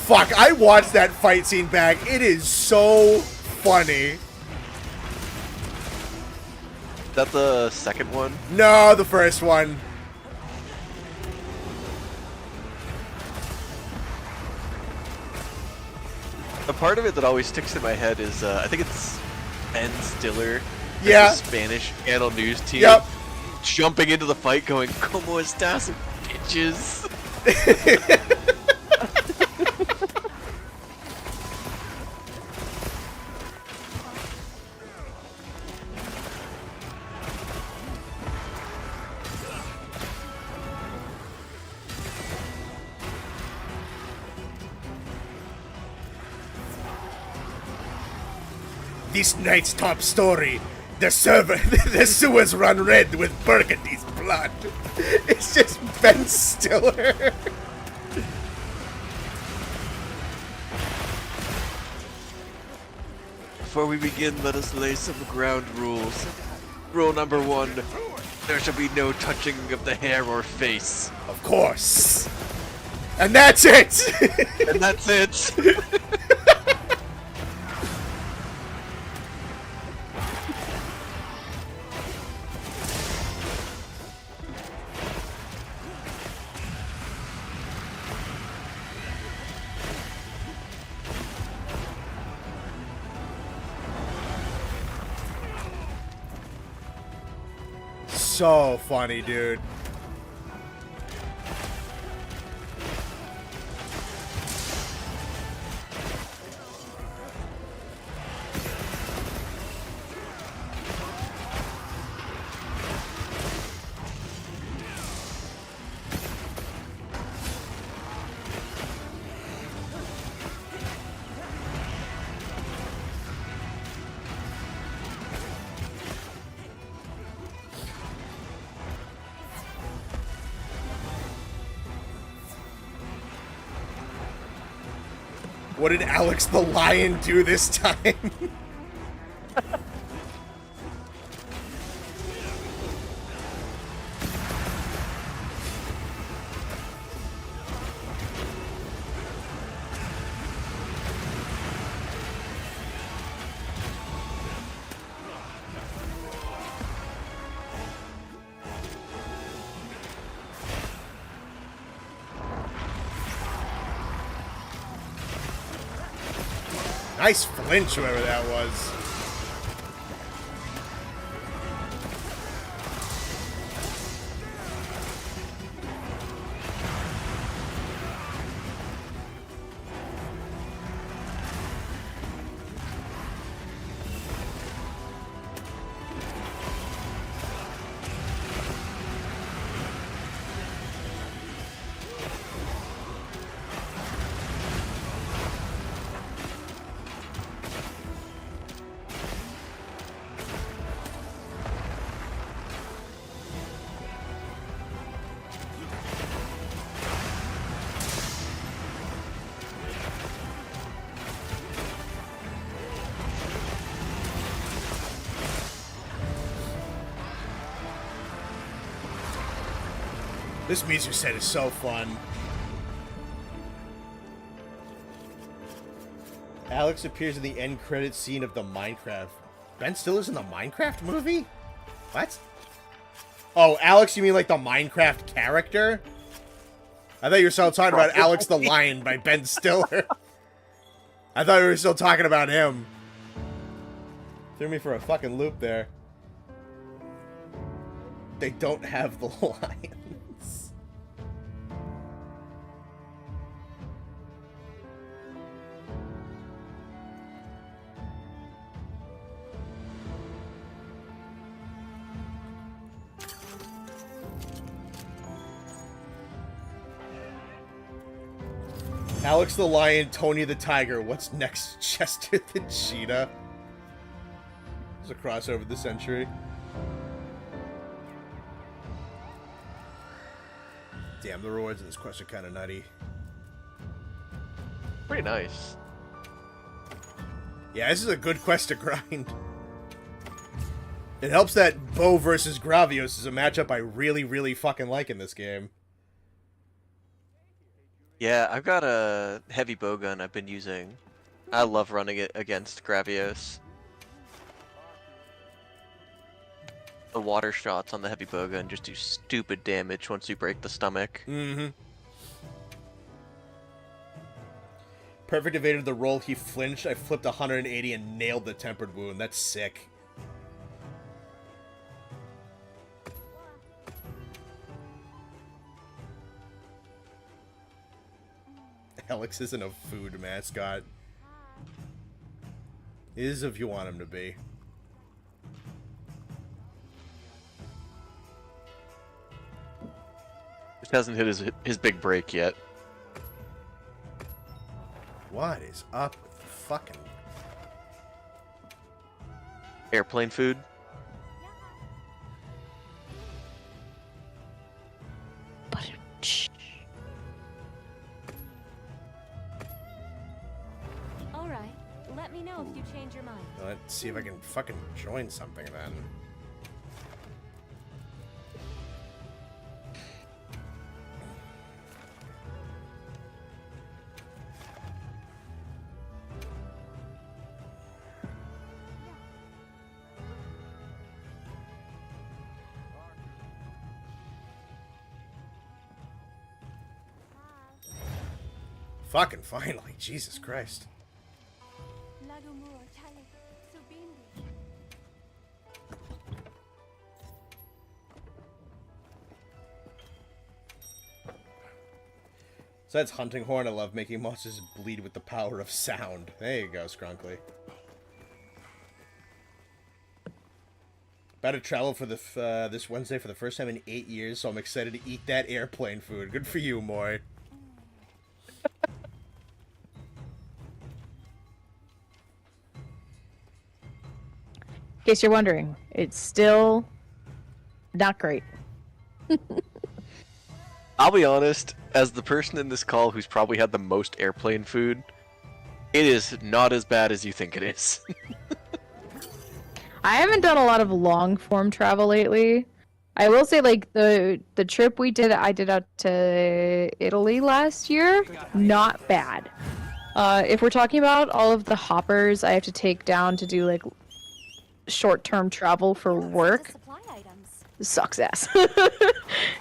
Fuck, I watched that fight scene back. It is so funny. Is that the second one? No, the first one. The part of it that always sticks in my head is, I think it's Ben Stiller. Yeah. The Spanish channel news team. Yep. Jumping into the fight going, "Como estas, bitches?" This night's top story. The sewers run red with Burgundy's blood. It's just Ben Stiller. Before we begin, let us lay some ground rules. Rule number 1, there shall be no touching of the hair or face. Of course. And that's it. And that's it. So funny, dude. What did Alex the Lion do this time? Nice flinch, whoever that was. This Mizu set is so fun. Alex appears in the end credits scene of the Minecraft. Ben Stiller's in the Minecraft movie? What? Oh, Alex, you mean like the Minecraft character? I thought you were still talking about Alex the Lion by Ben Stiller. I thought we were still talking about him. Threw me for a fucking loop there. They don't have the lions. Alex the Lion, Tony the Tiger. What's next? Chester the Cheetah. It's a crossover of the century. Damn, the rewards in this quest are kind of nutty. Pretty nice. Yeah, this is a good quest to grind. It helps that Bo versus Gravios is a matchup I really, really fucking like in this game. Yeah, I've got a heavy bow gun I've been using. I love running it against Gravios. The water shots on the heavy bow gun just do stupid damage once you break the stomach. Mm-hmm. Perfect evaded the roll. He flinched. I flipped 180 and nailed the tempered wound. That's sick. Alex isn't a food mascot. He is if you want him to be. Just hasn't hit his big break yet. What is up with the fucking... airplane food. All right. Let me know if you change your mind. Let's see if I can fucking join something then. Fucking finally, Jesus Christ. Besides hunting horn, I love making monsters bleed with the power of sound. There you go, Skrunkly. About to travel for the this Wednesday for the first time in 8 years, so I'm excited to eat that airplane food. Good for you, Moy. In case you're wondering, it's still not great. I'll be honest, as the person in this call who's probably had the most airplane food, it is not as bad as you think it is. I haven't done a lot of long form travel lately. I will say, like, the trip I did out to Italy last year, not bad. If we're talking about all of the hoppers I have to take down to do, like, short-term travel for work, Supply items. sucks ass.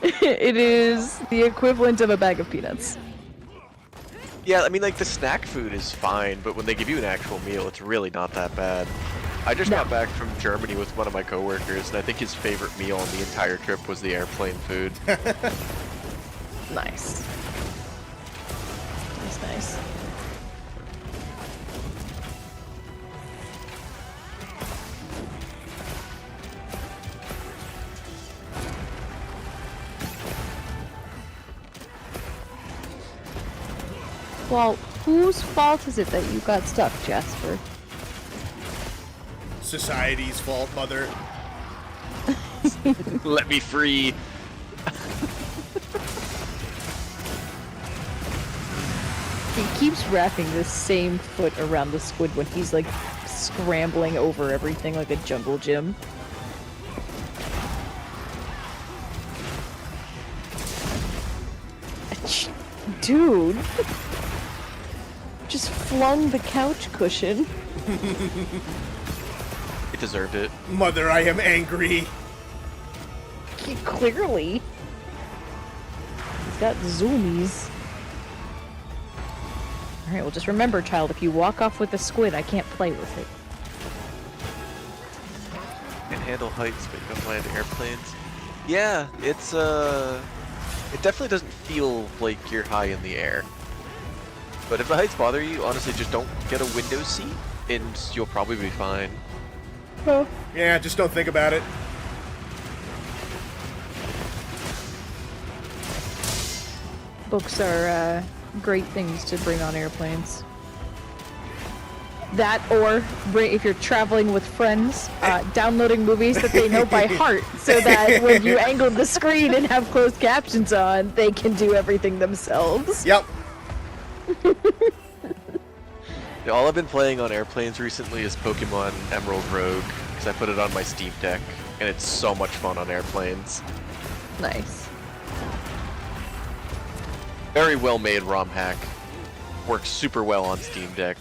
It is the equivalent of a bag of peanuts. Yeah, I mean, like, the snack food is fine, but when they give you an actual meal, it's really not that bad. I just got back from Germany with one of my coworkers, and I think his favorite meal on the entire trip was the airplane food. Nice. Nice. Well, whose fault is it that you got stuck, Jasper? Society's fault, mother. Let me free. He keeps wrapping the same foot around the squid when he's like scrambling over everything like a jungle gym. Dude! Just flung the couch cushion. It deserved it. Mother, I am angry. Clearly. He's got zoomies. Alright, well just remember, child, if you walk off with the squid, I can't play with it. Can handle heights, but you don't land airplanes. Yeah, it's it definitely doesn't feel like you're high in the air. But if the heights bother you, honestly, just don't get a window seat, and you'll probably be fine. Oh. Yeah, just don't think about it. Books are great things to bring on airplanes. That, or if you're traveling with friends, downloading movies that they know by heart, so that when you angle the screen and have closed captions on, they can do everything themselves. Yep. Yeah, all I've been playing on airplanes recently is Pokemon Emerald Rogue, because I put it on my Steam Deck, and it's so much fun on airplanes. Nice. Very well made ROM hack. Works super well on Steam Deck.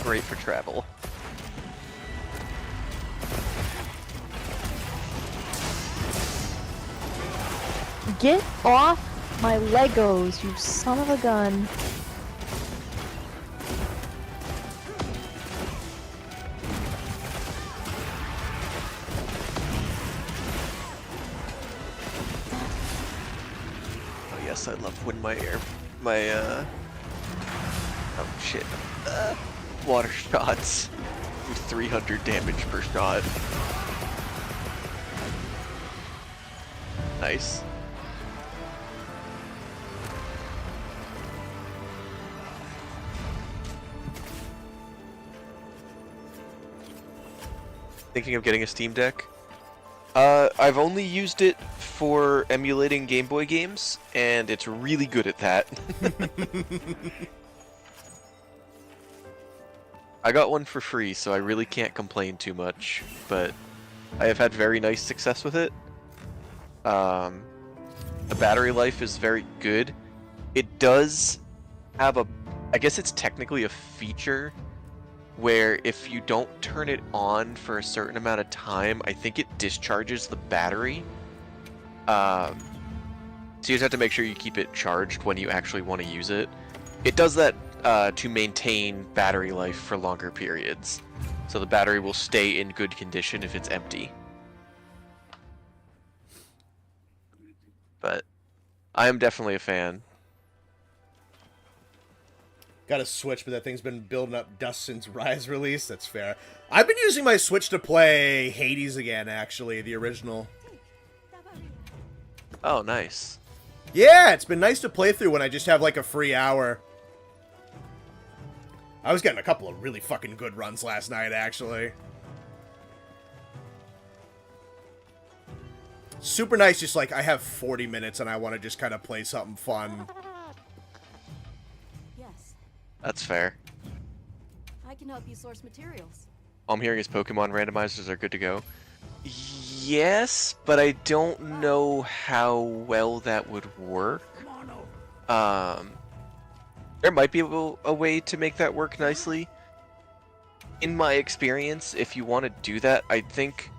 Great for travel. Get off my Legos, you son of a gun. Oh yes, I love when my oh shit, water shots do 300 damage per shot. Nice. Thinking of getting a Steam Deck? I've only used it for emulating Game Boy games, and it's really good at that. I got one for free, so I really can't complain too much, but I have had very nice success with it. The battery life is very good. It does have I guess it's technically a feature where if you don't turn it on for a certain amount of time, I think it discharges the battery. So you just have to make sure you keep it charged when you actually want to use it. It does that to maintain battery life for longer periods. So the battery will stay in good condition if it's empty. But I am definitely a fan. Got a Switch, but that thing's been building up dust since Rise release. That's fair. I've been using my Switch to play Hades again, actually, the original. Oh, nice. Yeah, it's been nice to play through when I just have like a free hour. I was getting a couple of really fucking good runs last night, actually. Super nice, just like I have 40 minutes and I want to just kind of play something fun. Yes, That's fair. I can help you source materials. All I'm hearing is Pokemon randomizers are good to go. Yes, but I don't know how well that would work. There might be a way to make that work nicely. In my experience, if you want to do that, I think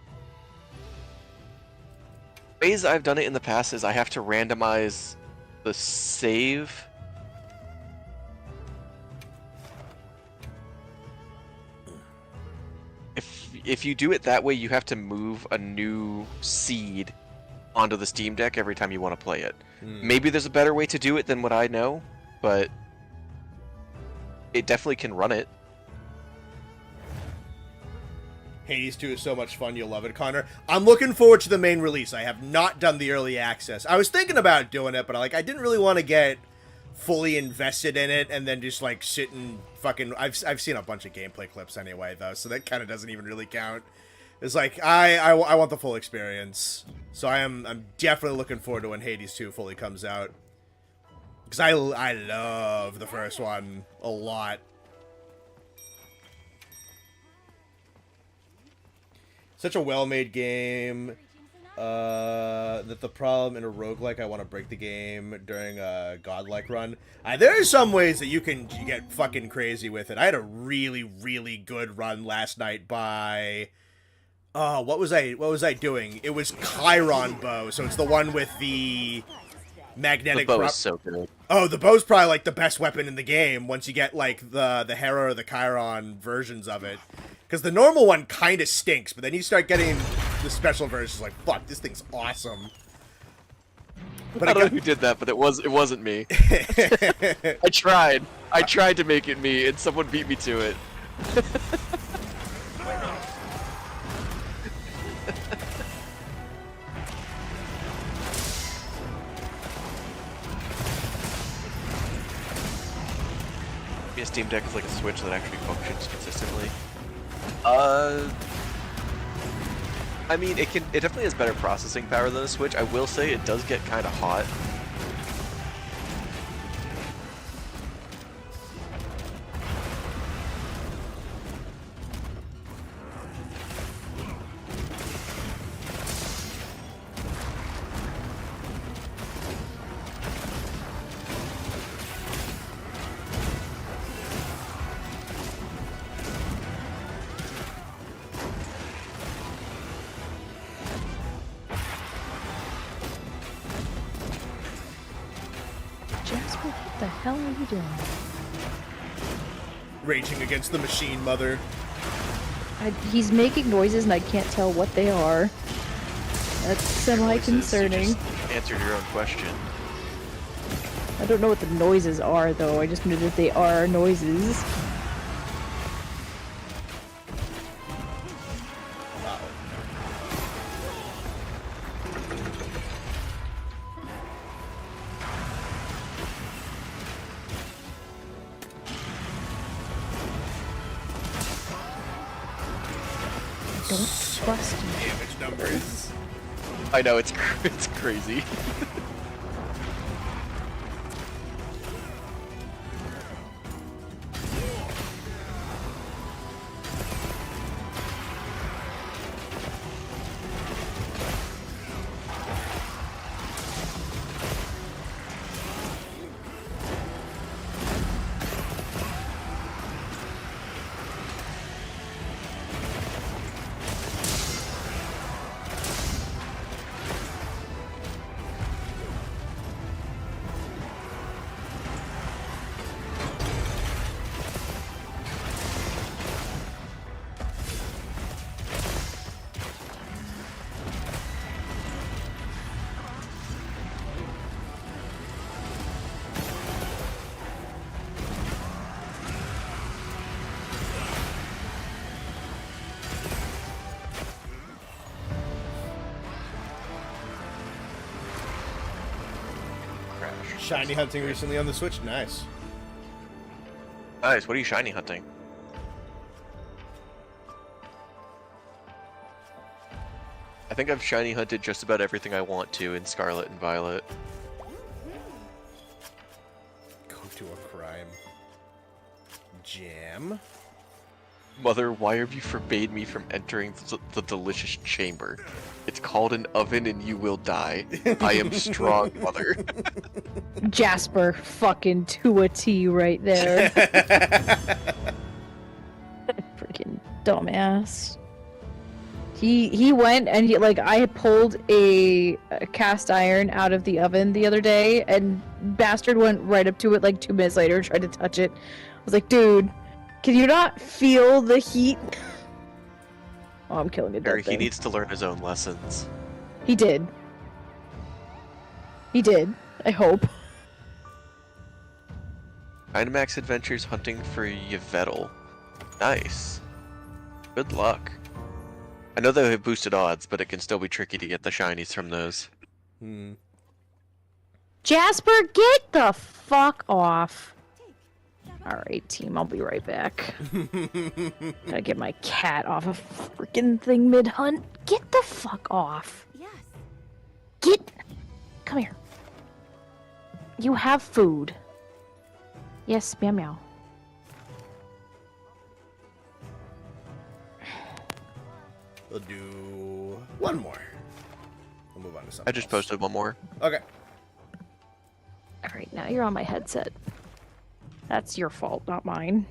ways I've done it in the past is I have to randomize the save. If you do it that way, you have to move a new seed onto the Steam Deck every time you want to play it. Maybe there's a better way to do it than what I know, but it definitely can run it. Hades 2 is so much fun, you'll love it, Connor. I'm looking forward to the main release. I have not done the early access. I was thinking about doing it, but I didn't really want to get fully invested in it and then just like sit and fucking... I've seen a bunch of gameplay clips anyway, though, so that kind of doesn't even really count. It's like, I want the full experience. So I'm definitely looking forward to when Hades 2 fully comes out. Because I love the first one a lot. Such a well-made game. That the problem in a roguelike, I want to break the game during a godlike run. There are some ways that you get fucking crazy with it. I had a really, really good run last night by... what was I doing? It was Chiron Bow, so it's the one with the magnetic... The bow is so good. Oh, the bow's probably like the best weapon in the game once you get like the Hera or the Chiron versions of it. Because the normal one kind of stinks, but then you start getting the special versions, like, fuck, this thing's awesome. But I don't know who did that, but it wasn't me. I tried to make it me, and someone beat me to it. A Steam Deck is like a Switch that actually functions consistently. I mean, it definitely has better processing power than a Switch. I will say it does get kind of hot. Jasper, what the hell are you doing? Raging against the machine, mother. He's making noises and I can't tell what they are. That's semi-concerning. You just answered your own question. I don't know what the noises are, though. I just know that they are noises. Don't trust you. Damage numbers. I know, it's it's crazy. Shiny hunting recently on the Switch. Nice. Nice, what are you shiny hunting? I think I've shiny hunted just about everything I want to in Scarlet and Violet. Go to a crime. Jam. Mother, why have you forbade me from entering the delicious chamber? It's called an oven and you will die. I am strong, mother. Jasper, fucking to a T right there. Freaking dumbass. He went and I had pulled a cast iron out of the oven the other day, and bastard went right up to it like 2 minutes later and tried to touch it. I was like, dude, can you not feel the heat? Oh, I'm killing it. He needs to learn his own lessons. He did. He did. I hope. Dynamax Adventures hunting for Yveltal. Nice. Good luck. I know they have boosted odds, but it can still be tricky to get the shinies from those. Jasper, get the fuck off. Alright, team, I'll be right back. Gotta get my cat off a freaking thing mid-hunt. Get the fuck off. Yes. Get... Come here. You have food. Yes, meow meow. We'll do one more. We'll move on to something I just posted one more. Okay. Alright, now you're on my headset. That's your fault, not mine.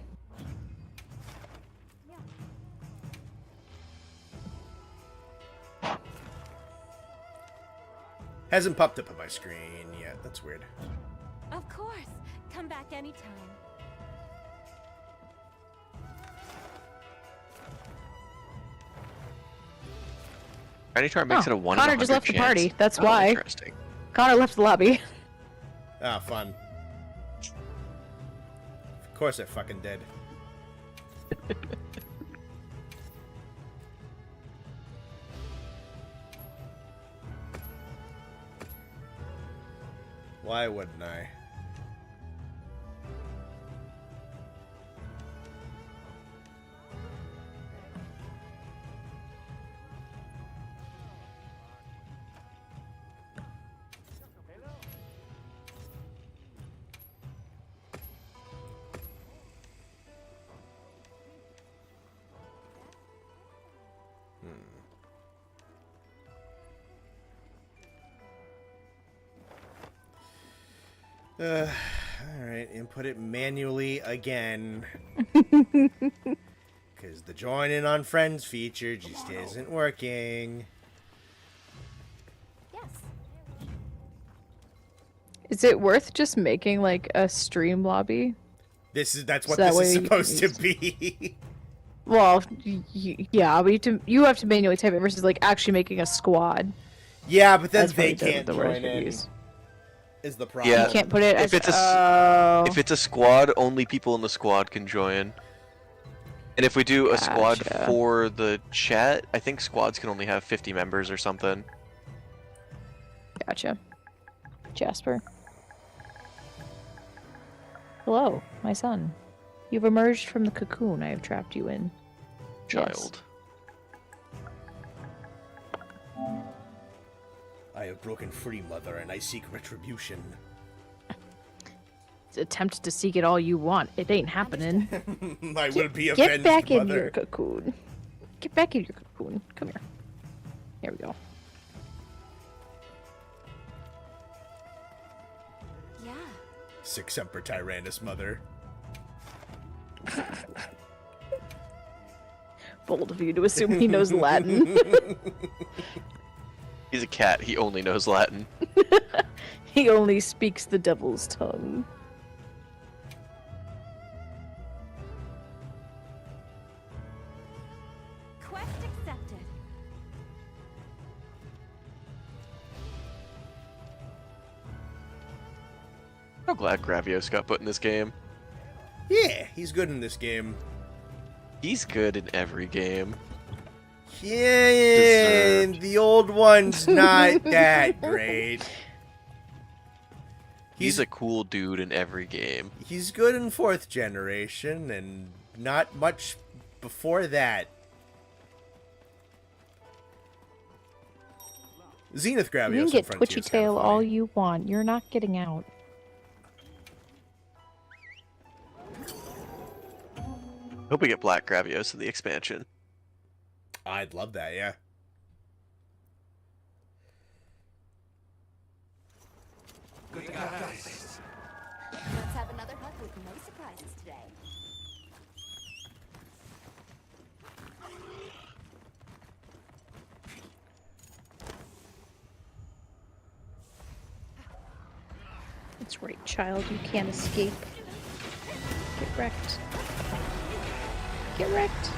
Hasn't popped up on my screen yet. That's weird. Of course. Come back anytime. Anytime makes it a 1 in Connor 100 just left the chance. party. That's Oh, why. Interesting. Connor left the lobby. Ah, fun. Of course I fucking did. Why wouldn't I? Alright, input it manually again. Because the join in on friends feature just isn't working. Yes. Is it worth just making like a stream lobby? That's what So that this is way you can supposed to be. Well, yeah, but you have to manually type it versus like actually making a squad. Yeah, but then That's they probably can't the word join to in. use. Is the problem. Yeah. You can't put it as If it's oh. if it's a squad, only people in the squad can join. And if we do a squad Gotcha. for the chat, I think squads can only have 50 members or something. Gotcha. Jasper. Hello, my son. You've emerged from the cocoon I have trapped you in. Child. I have broken free, Mother, and I seek retribution. Attempt to seek it all you want. It ain't happening. I will be Get avenged, back in Mother. your cocoon. Get back in your cocoon. Come here. Here we go. Yeah. Sic semper tyrannis, Mother. Bold of you to assume he knows Latin. He's a cat. He only knows Latin. He only speaks the devil's tongue. Quest accepted. I'm glad Gravios got put in this game. Yeah, he's good in this game. He's good in every game. Yeah, Deserved. the old one's not that great. He's a cool dude in every game. He's good in 4th generation, and not much before that. Zenith Gravios. You can and get Frontier's Twitchy kinda Tail funny. all you want. You're not getting out. Hope we get Black Gravios in the expansion. I'd love that, yeah. Let's have another hug with no surprises today. That's right, child. You can't escape. Get wrecked. Get wrecked.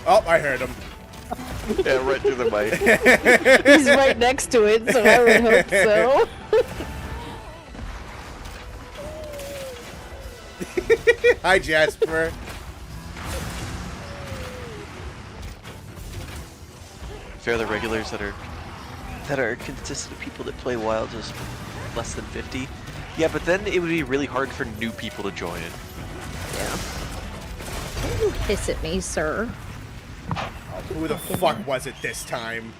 Oh, I heard him. Yeah, right through the mic. He's right next to it, so I would hope so. Hi, Jasper. Fair the regulars that are consistent of people that play WoW just less than 50. Yeah, but then it would be really hard for new people to join. Yeah. Don't you hiss at me, sir. Who the fuck was it this time?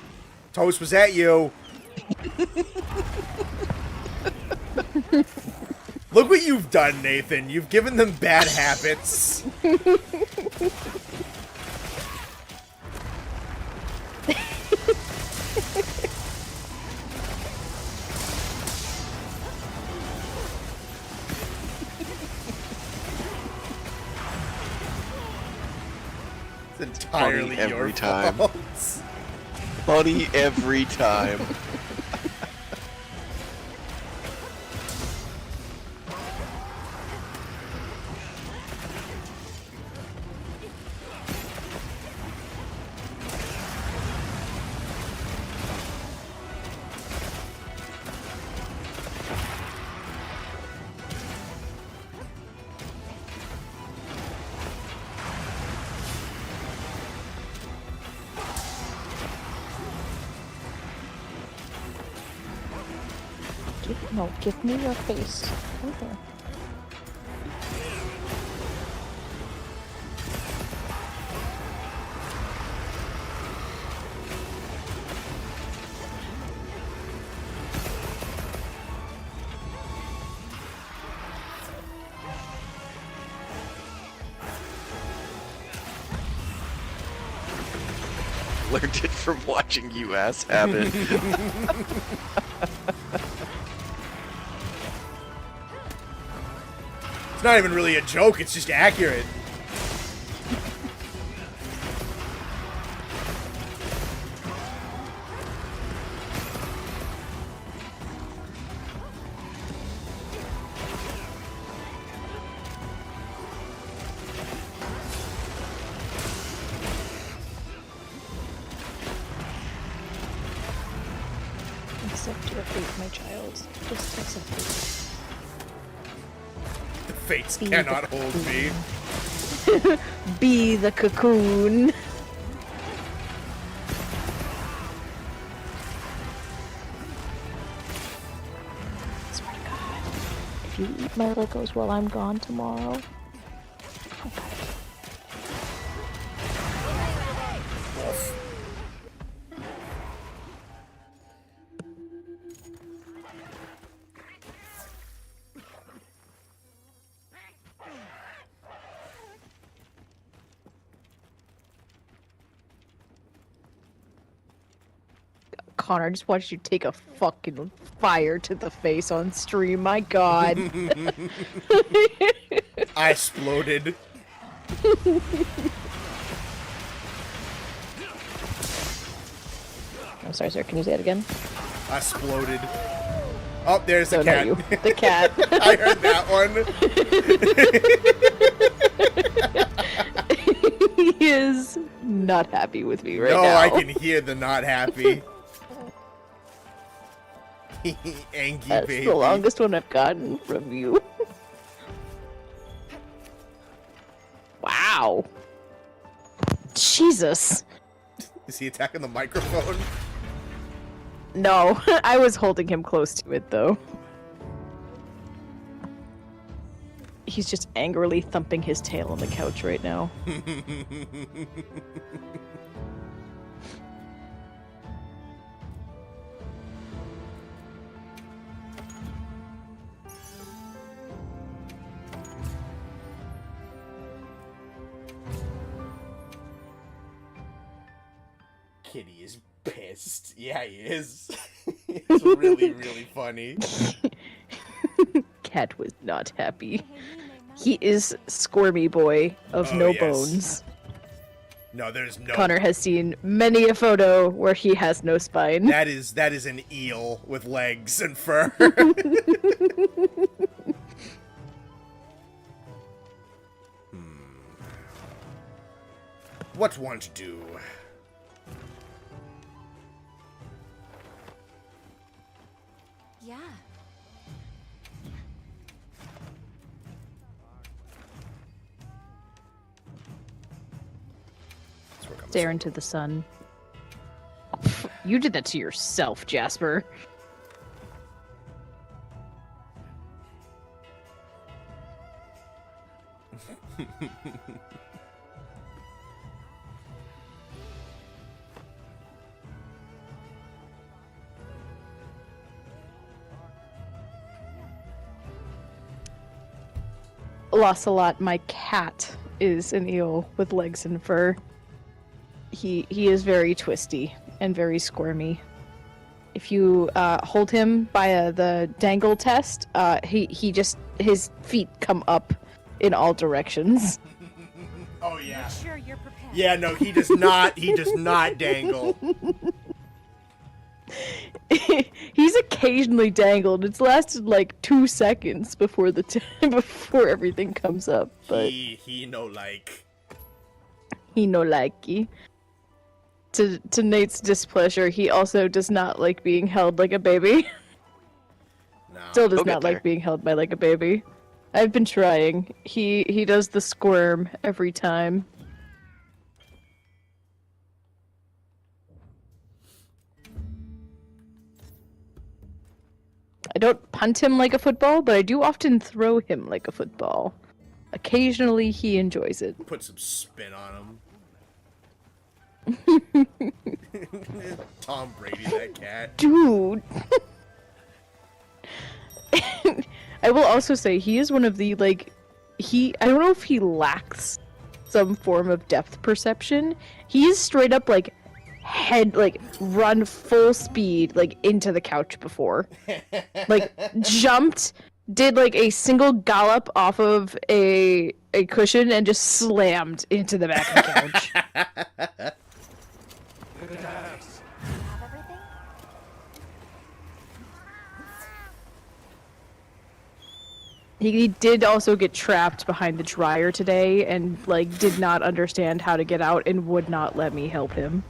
Toast, was that you? Look what you've done, Nathan. You've given them bad habits. It's entirely Funny your every time. fault. Funny every time. Give me your face. Come here. Learned it from watching you ass have it. It's not even really a joke, it's just accurate. Accept your fate, my child. Just accept it. The fates Be cannot the hold me. Be the cocoon. Swear to God, if you eat my Legos while I'm gone tomorrow? Connor, I just watched you take a fucking fire to the face on stream. My god. I exploded. I'm sorry, sir. Can you say it again? I exploded. Oh, there's the No, not cat. you. The cat. I heard that one. He is not happy with me right No, now. I can hear the not happy. Angie That's baby. the longest one I've gotten from you. Wow. Jesus. Is he attacking the microphone? No, I was holding him close to it though. He's just angrily thumping his tail on the couch right now. Kitty is pissed. Yeah, he is. It's really, really funny. Cat was not happy. He is Squirmy Boy of Oh, no yes. bones. No, there's no. Connor has seen many a photo where he has no spine. That is an eel with legs and fur. What one to do? Yeah. Let's work on this Stare one. into the sun. You did that to yourself, Jasper. Lancelot, my cat, is an eel with legs and fur. He is very twisty and very squirmy. If you hold him by the dangle test, he just his feet come up in all directions. Oh yeah. Make sure you're prepared. Yeah, no, he does not. He does not dangle. He's occasionally dangled. It's lasted like 2 seconds before before everything comes up. But He no like. he no likey. To Nate's displeasure, he also does not like being held like a baby. No. Still does He'll get not like there. being held by like a baby. I've been trying. He does the squirm every time. I don't punt him like a football, but I do often throw him like a football. Occasionally he enjoys it. Put some spin on him. Tom Brady, that cat. Dude. I will also say he is one of the I don't know if he lacks some form of depth perception. He is straight up run full speed into the couch before. Jumped, did a single gallop off of a cushion and just slammed into the back of the couch. Good to have. Have everything? He did also get trapped behind the dryer today and did not understand how to get out and would not let me help him.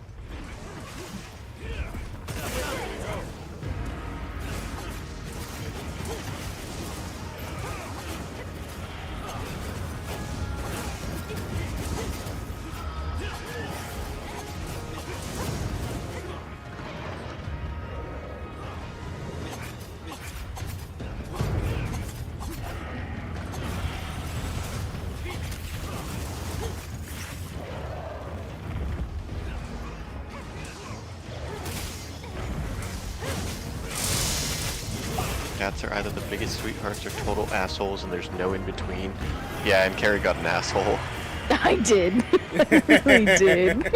cats are either the biggest sweethearts or total assholes, and there's no in between. Yeah, and Carrie got an asshole. I did. I did.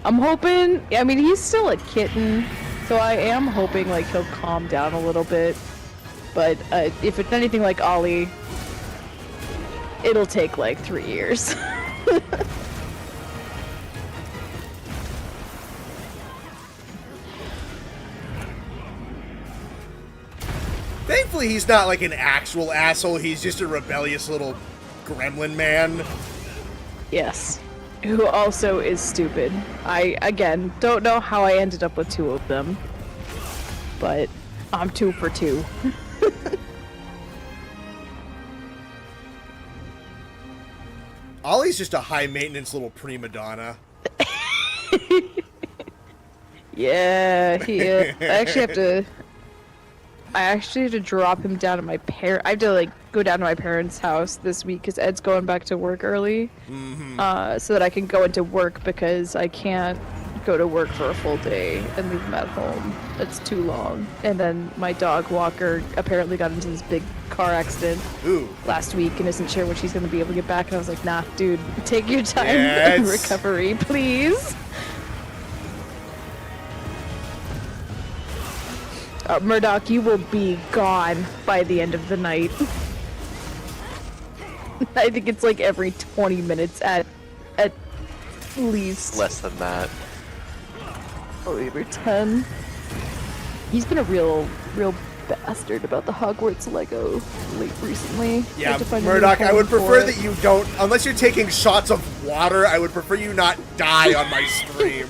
I'm hoping. I mean, he's still a kitten, so I am hoping like he'll calm down a little bit. But if it's anything like Ollie, it'll take like 3 years. Thankfully, he's not like an actual asshole. He's just a rebellious little gremlin man. Yes. Who also is stupid. I, again, don't know how I ended up with 2 of them. But I'm 2 for 2. Ollie's just a high-maintenance little prima donna. Yeah, he is. I actually have to drop him down at my I have to like go down to my parents' house this week because Ed's going back to work early, so that I can go into work because I can't go to work for a full day and leave him at home. It's too long. And then my dog Walker apparently got into this big car accident last week and isn't sure when she's going to be able to get back. And I was like, nah, dude, take your time in recovery, please. Murdoch, you will be gone by the end of the night. I think it's like every 20 minutes at least. Less than that. Or every 10. He's been a real bastard about the Hogwarts Lego recently. Yeah, Murdoch, I would prefer that you don't, unless you're taking shots of water, I would prefer you not die on my stream.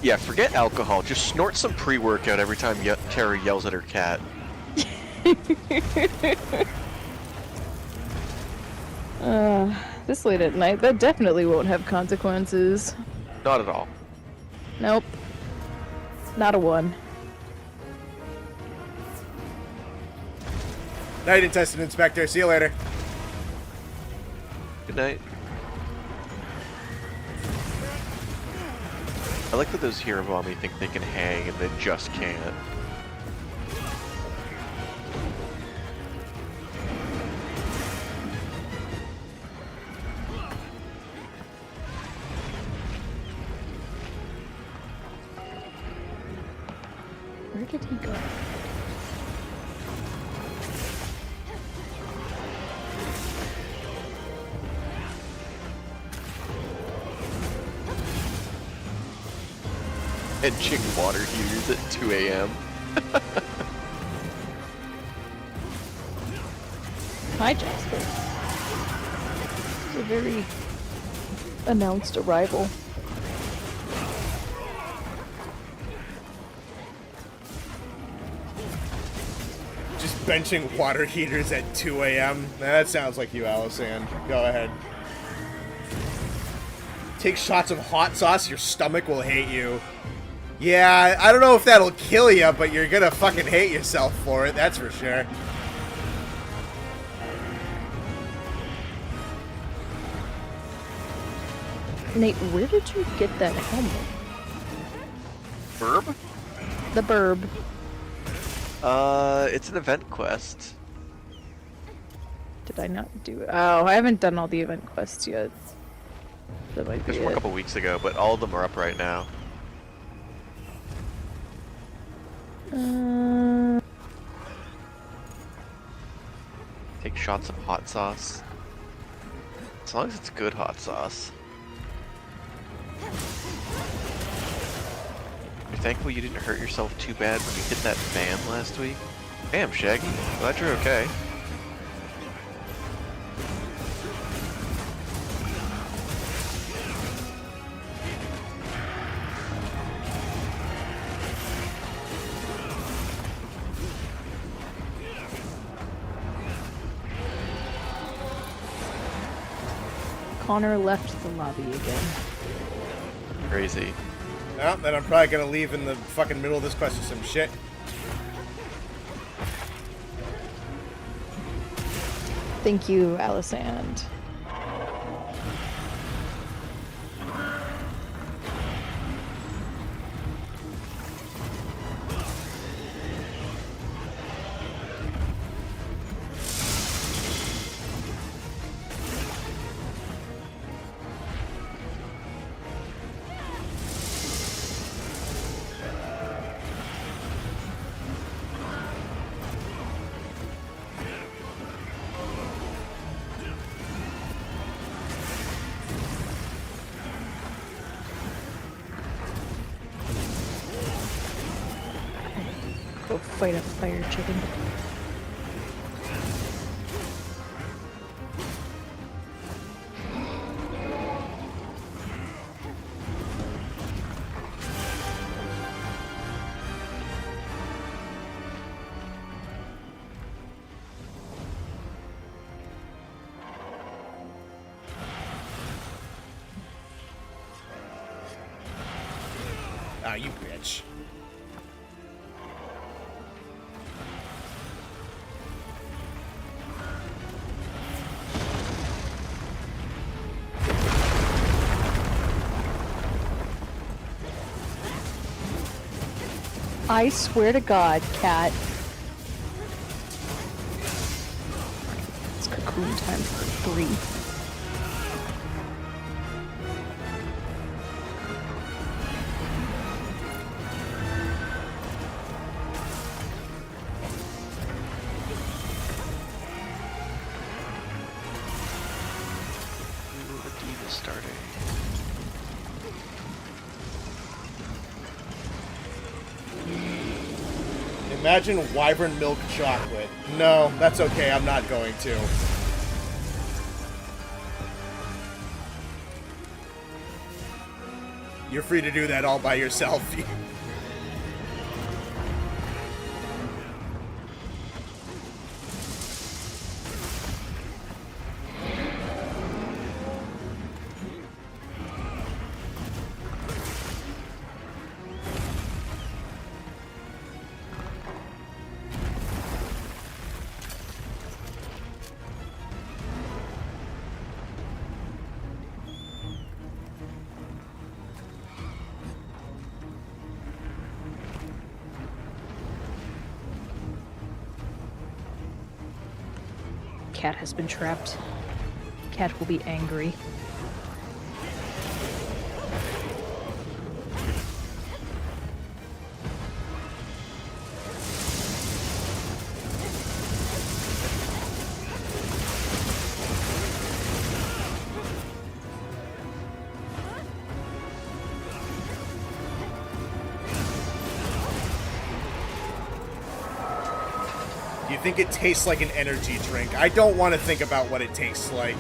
Yeah, forget alcohol. Just snort some pre-workout every time Terry yells at her cat. This late at night, that definitely won't have consequences. Not at all. Nope. Not a 1. Night, Intestine Inspector. See you later. Good night. I like that those Hirobami think they can hang and they just can't. Where did he go? And chick water heaters at 2 a.m. Hi, Jasper. It's a very announced arrival. Just benching water heaters at 2 a.m. That sounds like you, Alisand. Go ahead. Take shots of hot sauce, your stomach will hate you. Yeah, I don't know if that'll kill you, but you're gonna fucking hate yourself for it, that's for sure. Nate, where did you get that helmet? Burb? The burb. It's an event quest. Did I not do it? Oh, I haven't done all the event quests yet. That might be There's one a it. couple weeks ago, but all of them are up right now. Take shots of hot sauce. As long as it's good hot sauce. You're thankful you didn't hurt yourself too bad when you hit that van last week? Damn, Shaggy. Glad you're okay. Connor left the lobby again. Crazy. Well, then I'm probably gonna leave in the fucking middle of this quest with some shit. Thank you, Alisand. go fight a fire chicken. Ah, you bitch. I swear to God, cat. It's cocoon time for 3. Ooh, the deed is starting. Imagine wyvern milk chocolate. No, that's okay. I'm not going to. You're free to do that all by yourself. Cat has been trapped. Cat will be angry. Do you think it tastes like an energy drink? I don't want to think about what it tastes like.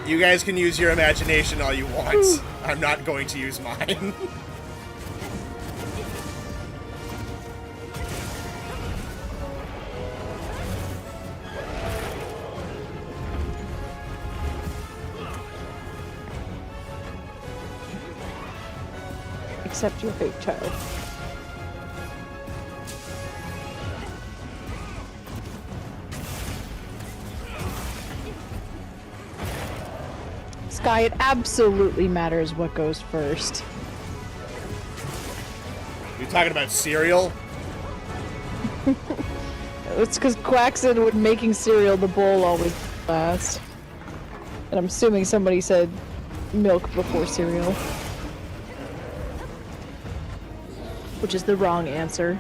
You guys can use your imagination all you want. I'm not going to use mine. Except your fake child. Sky, it absolutely matters what goes first. You talking about cereal? It's because Quaxon, when making cereal, the bowl always last. And I'm assuming somebody said milk before cereal. Which is the wrong answer.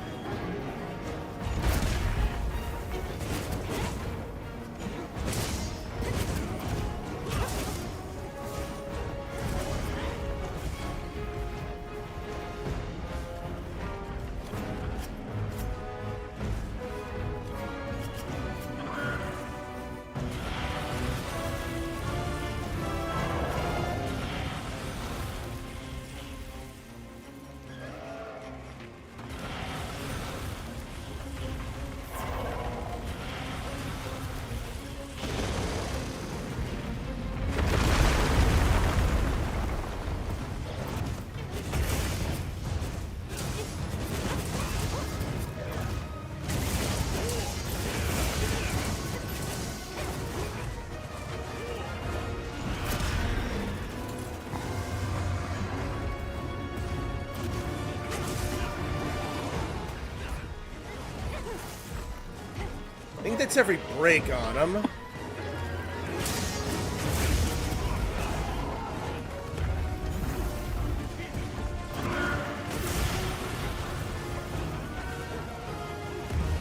I think that's every break on him.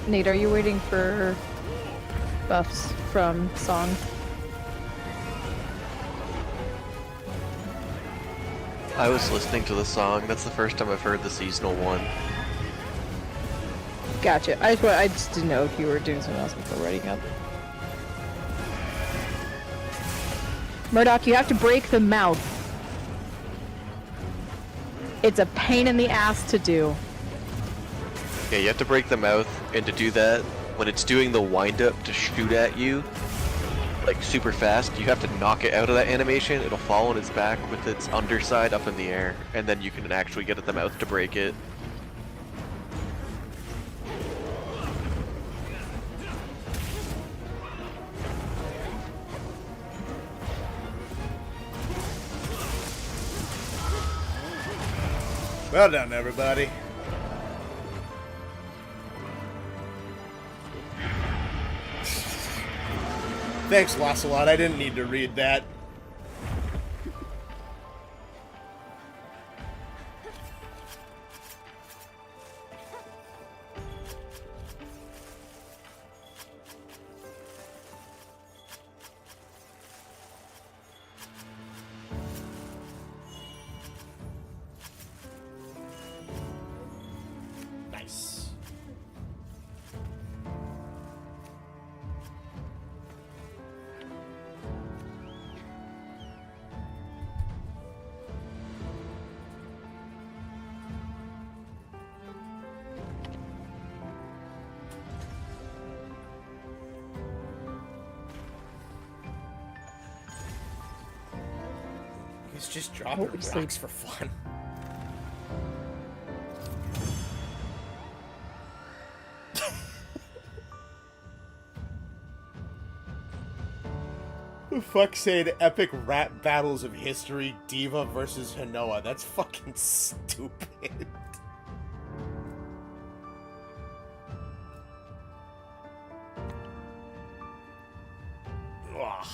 Nate, are you waiting for buffs from Song? I was listening to the song. That's the first time I've heard the seasonal one. Gotcha. I just didn't know if you were doing something else before writing up. Murdoch, you have to break the mouth. It's a pain in the ass to do. Yeah, you have to break the mouth, and to do that, when it's doing the wind-up to shoot at you, like super fast, you have to knock it out of that animation. It'll fall on its back with its underside up in the air, and then you can actually get at the mouth to break it. Well done, everybody. Thanks, Lancelot. I didn't need to read that. Nice. He's just dropping Holy sleep. rocks for fun. The fuck saying epic rap battles of history, Diva versus Hanoa. That's fucking stupid. Ugh.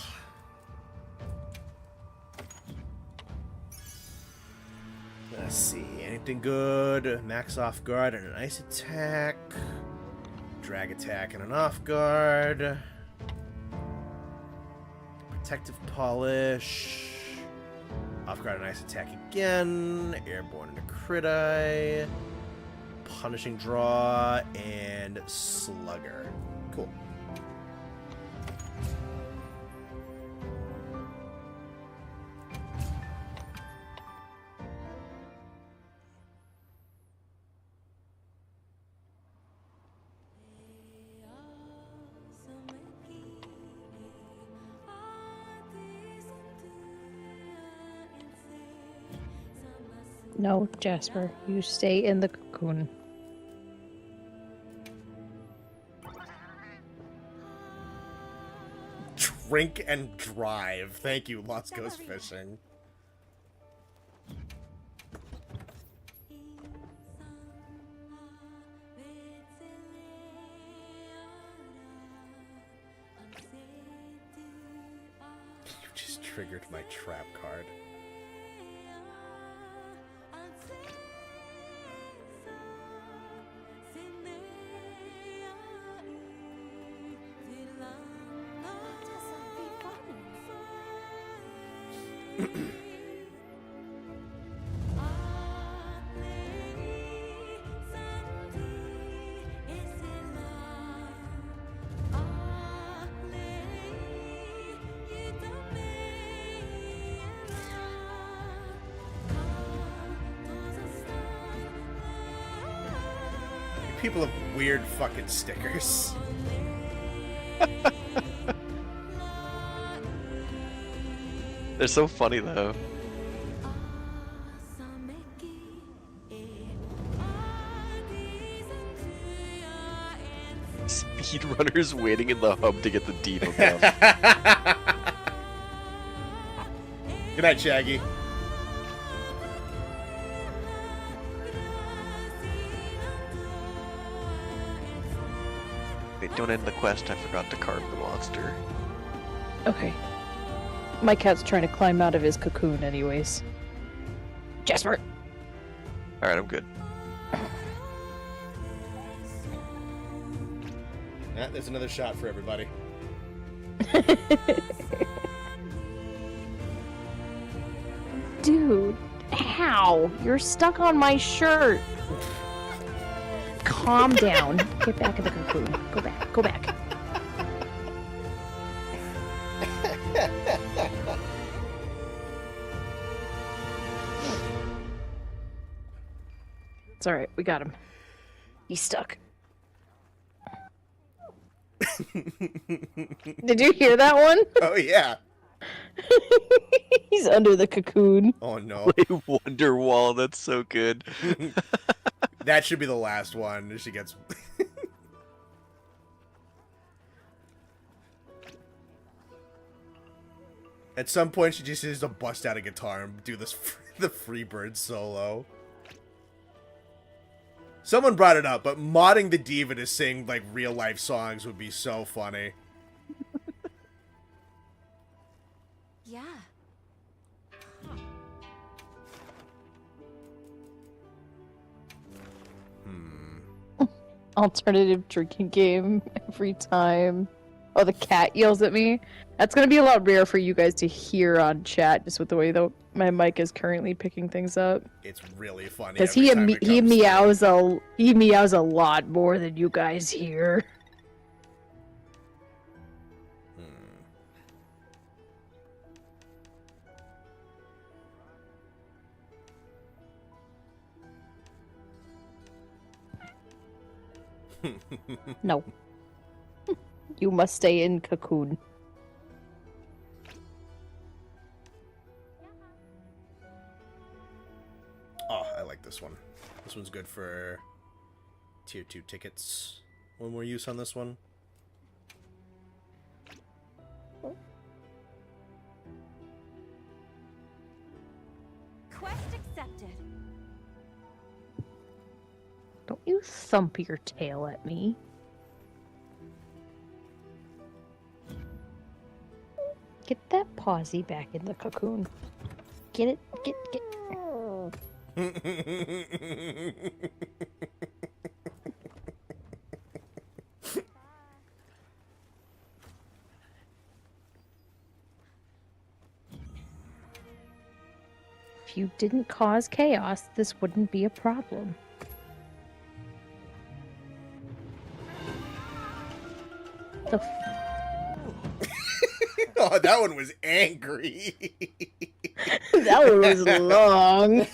Let's see. Anything good? Max off guard and an ice attack. Drag attack and an off guard. Protective polish. Off guard and ice attack again. Airborne and a crit eye. Punishing draw and slugger. Cool. No, Jasper, you stay in the cocoon. Drink and drive. Thank you, Lost Ghost Fishing. You just triggered my trap card. People have weird fucking stickers. They're so funny though. Speedrunners waiting in the hub to get the diva buff. Good night, Shaggy. Wait, don't end the quest. I forgot to carve the monster. Okay. My cat's trying to climb out of his cocoon anyways. Jasper! Alright, I'm good. Yeah, there's another shot for everybody. Dude, How? You're stuck on my shirt. Calm down. Get back in the cocoon. Go back. Go back. It's alright. We got him. He's stuck. Did you hear that one? Oh, yeah. He's under the cocoon. Oh, no. Play Wonderwall, that's so good. That should be the last one. She gets... At some point, she just needs to bust out a guitar and do this the Freebird solo. Someone brought it up, but modding the diva to sing, like, real-life songs would be so funny. Yeah. Alternative drinking game every time. Oh, the cat yells at me. That's gonna be a lot rare for you guys to hear on chat, just with the way that my mic is currently picking things up. It's really funny. Because every time it comes he meows a lot more than you guys hear. No. You must stay in cocoon. Oh, I like this one. This one's good for tier 2 tickets. One more use on this one. Quest accepted. Don't you thump your tail at me. Get that pausey back in the cocoon. Get it? Get. If you didn't cause chaos, this wouldn't be a problem. The Oh, that one was angry. that one was long.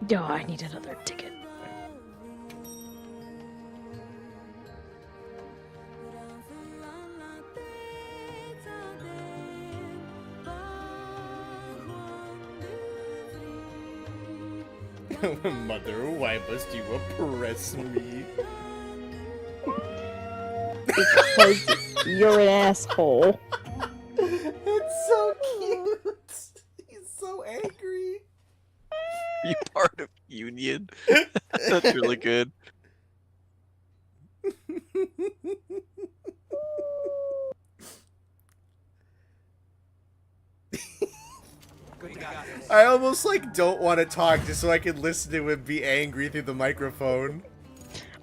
Oh, I need another ticket. Mother, why must you oppress me? Because you're an asshole. It's so cute. He's so angry. You part of Union? That's really good. I almost like don't want to talk just so I can listen to him be angry through the microphone.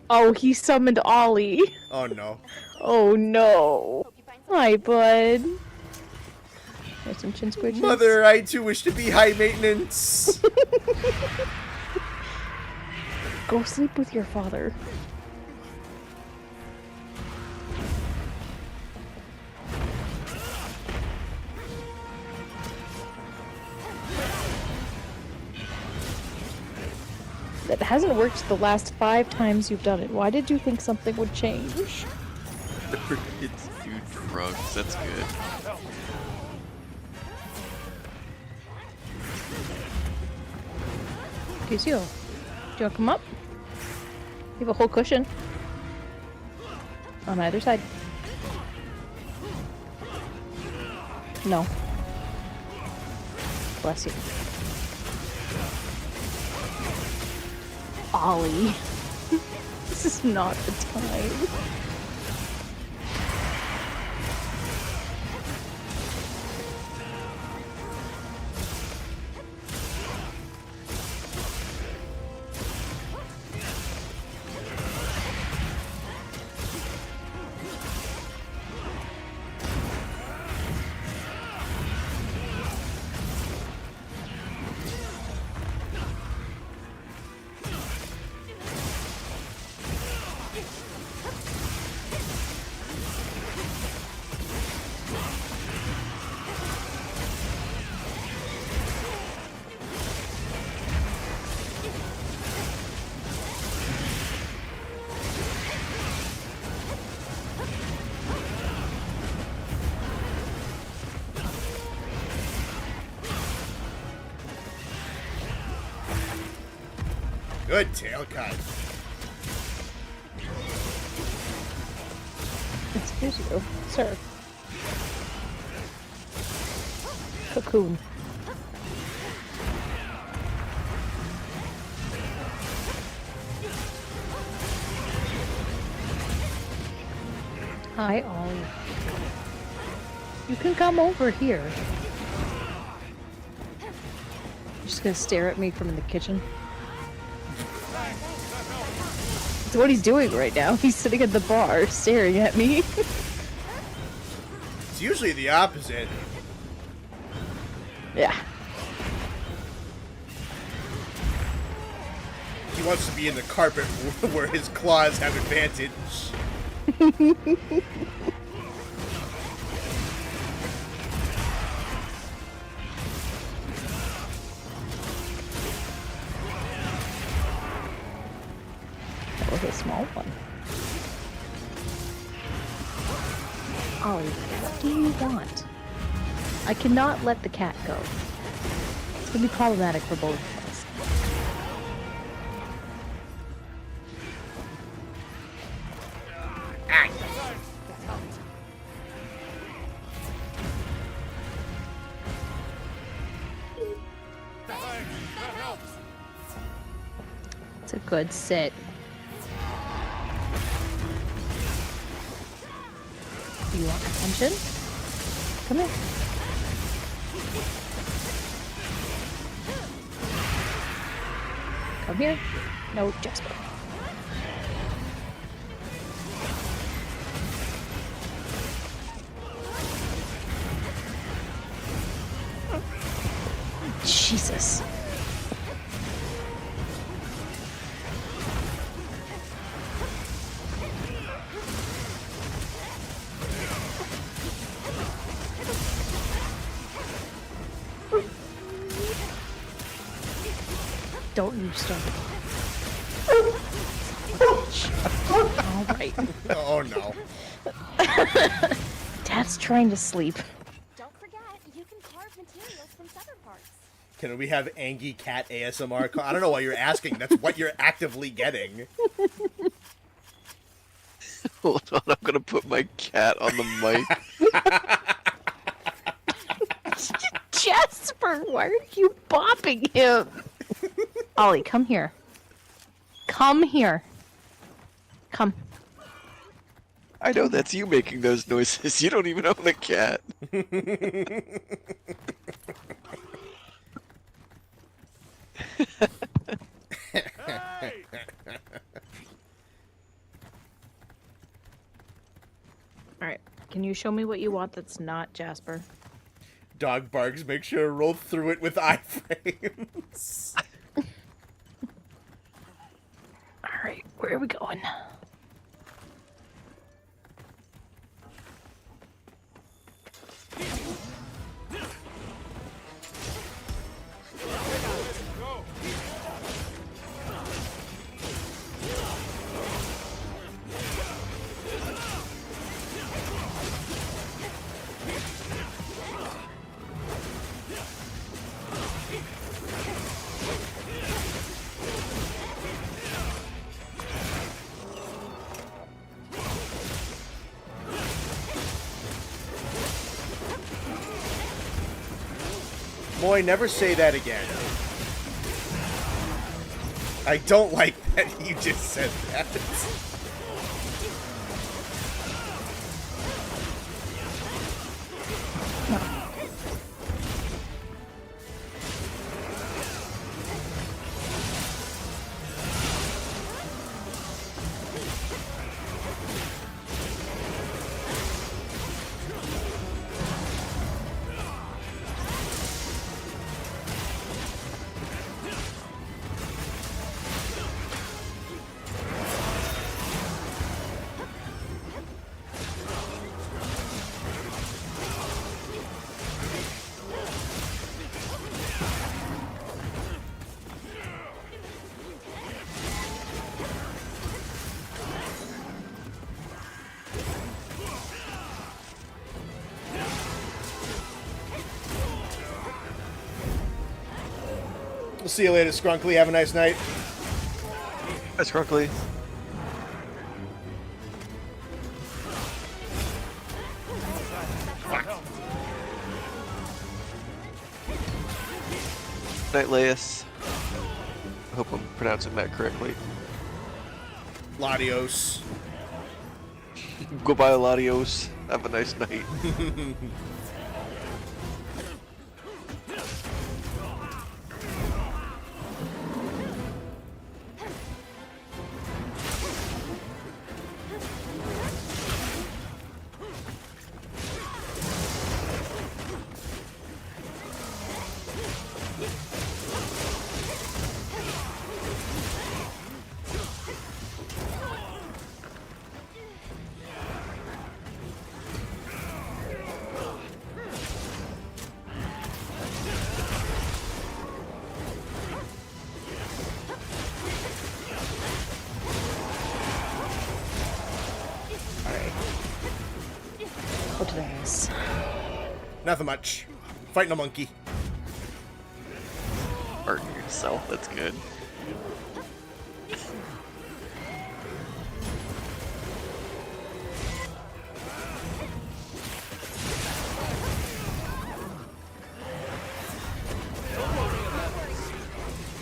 Oh, he summoned Ollie. Oh no. Oh no. Hi, bud. There's some chin squidges. Mother, I too wish to be high maintenance. Go sleep with your father. That hasn't worked the last 5 times you've done it. Why did you think something would change? It's do drugs, that's good. Excuse you. Do you want to come up? You have a whole cushion. On either side. No. Bless you. Ollie. This is not the time. Good tail cut. Excuse you, sir. Cocoon. Hi, Ollie. You can come over here. You're just gonna stare at me from the kitchen. That's what he's doing right now. He's sitting at the bar, staring at me. It's usually the opposite. Yeah. He wants to be in the carpet where his claws have advantage. That was a small one. Ollie, what do you want? I cannot let the cat go. It's gonna be problematic for both of us. It's a good sit. Do you want attention? Come here. Come here. No, Jasper. Jesus. Don't you start. All right. Oh no. Dad's trying to sleep. Don't forget, you can carve materials from severed parts. Can we have Angie Cat ASMR? I don't know why you're asking. That's what you're actively getting. Hold on, I'm gonna put my cat on the mic. Jasper, why are you bopping him? Ollie, come here. Come here. Come. I know that's you making those noises. You don't even own a cat. Hey! Alright, can you show me what you want that's not Jasper? Dog barks. Make sure to roll through it with iframes. Alright, where are we going? Boy, never say that again. I don't like that you just said that. We'll see you later, Scrunkly. Have a nice night. That's correctly. Night, Laius. I hope I'm pronouncing that correctly. Latios. Goodbye, Latios. Have a nice night. What did I miss? Nothing much. Fighting a monkey. Hurting yourself, that's good.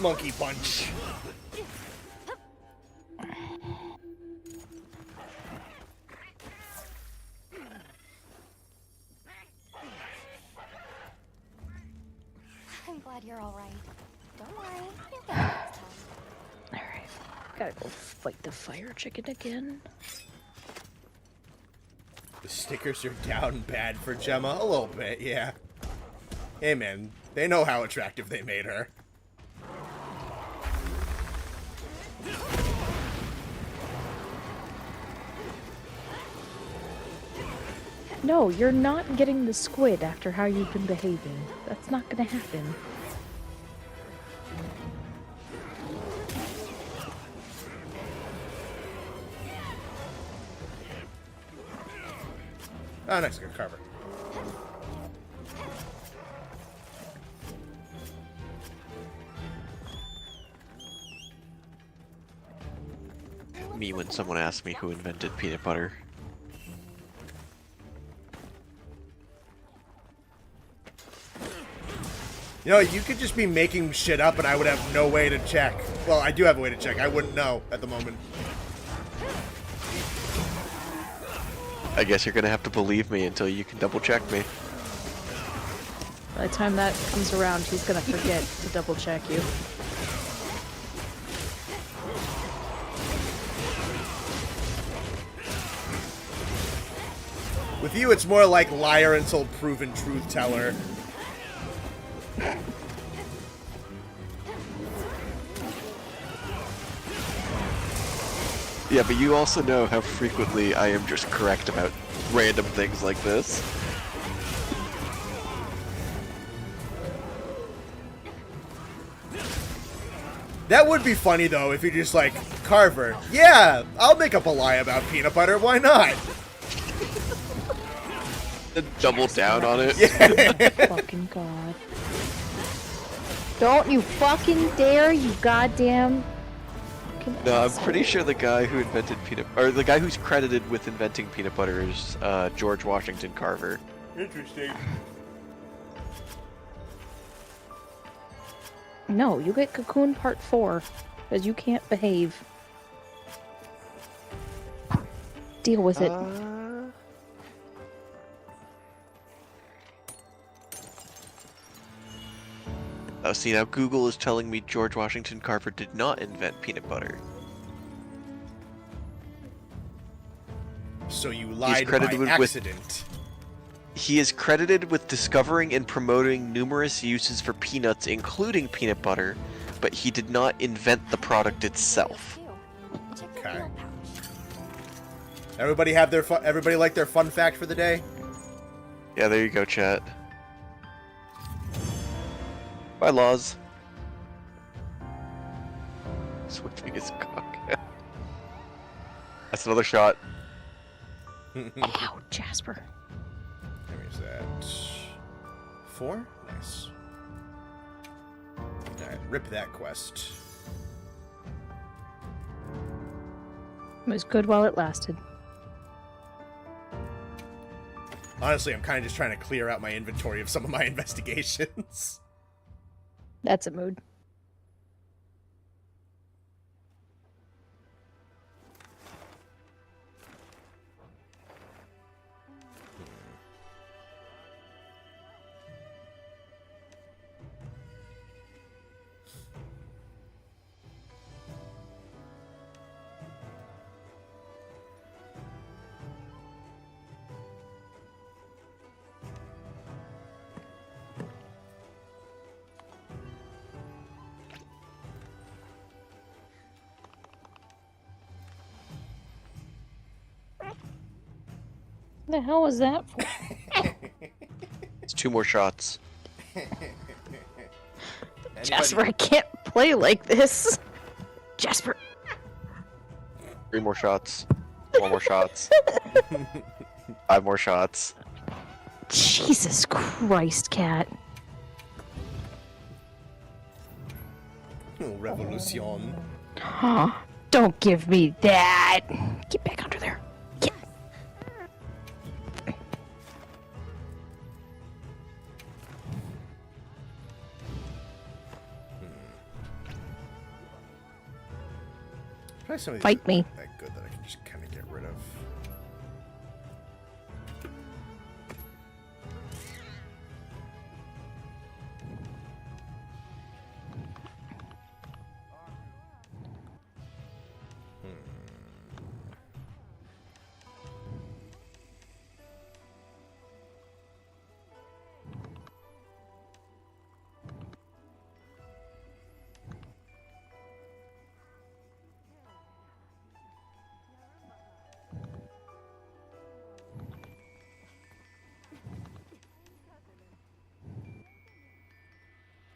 Monkey punch. I'm glad you're all right. Don't worry, you'll get it next time. Alright. Gotta go fight the fire chicken again. The stickers are down bad for Gemma. A little bit, yeah. Hey, man. They know how attractive they made her. No, you're not getting the squid after how you've been behaving. That's not gonna happen. Oh, nice. Good cover. Me when someone asks me who invented peanut butter. You know, you could just be making shit up and I would have no way to check. Well, I do have a way to check. I wouldn't know at the moment. I guess you're gonna have to believe me until you can double check me. By the time that comes around, he's gonna forget to double check you. With you, it's more like liar until proven truth teller. Yeah, but you also know how frequently I am just correct about random things like this. That would be funny, though, if you're just like, Carver, yeah, I'll make up a lie about peanut butter, why not? Double down on it. Yeah. Fucking god. Don't you fucking dare, you goddamn... No, I'm pretty sure the guy who invented the guy who's credited with inventing peanut butter is George Washington Carver. Interesting. No, you get Cocoon Part 4, because you can't behave. Deal with it. Oh, see, now Google is telling me George Washington Carver did not invent peanut butter. So you lied by credited with- accident. He is credited with discovering and promoting numerous uses for peanuts, including peanut butter, but he did not invent the product itself. Check the Okay. field pouch. Everybody have their everybody like their fun fact for the day? Yeah, there you go, chat. Bye, Laws. Switching his cock. That's another shot. Ow, Jasper. Where is that? 4? Nice. Alright, rip that quest. It was good while it lasted. Honestly, I'm kind of just trying to clear out my inventory of some of my investigations. That's a mood. What the hell was that for? It's 2 more shots. Jasper, I can't play like this. Jasper. 3 more shots. 4 more shots. 5 more shots. Jesus Christ, cat. Oh, revolution. Huh? Don't give me that. Get back under there. Get. Probably some of these Fight are me. not that good that I can just kind of get rid of.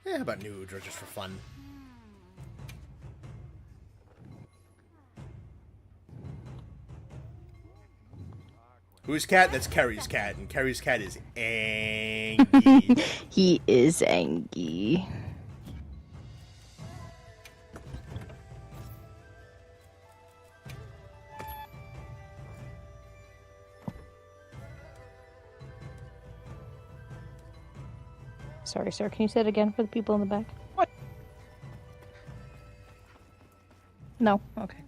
Yeah, how about New Udra just for fun? Whose cat? That's Kerry's cat, and Kerry's cat is angry. He is angry. Sorry, sir. Can you say it again for the people in the back? What? No? Okay.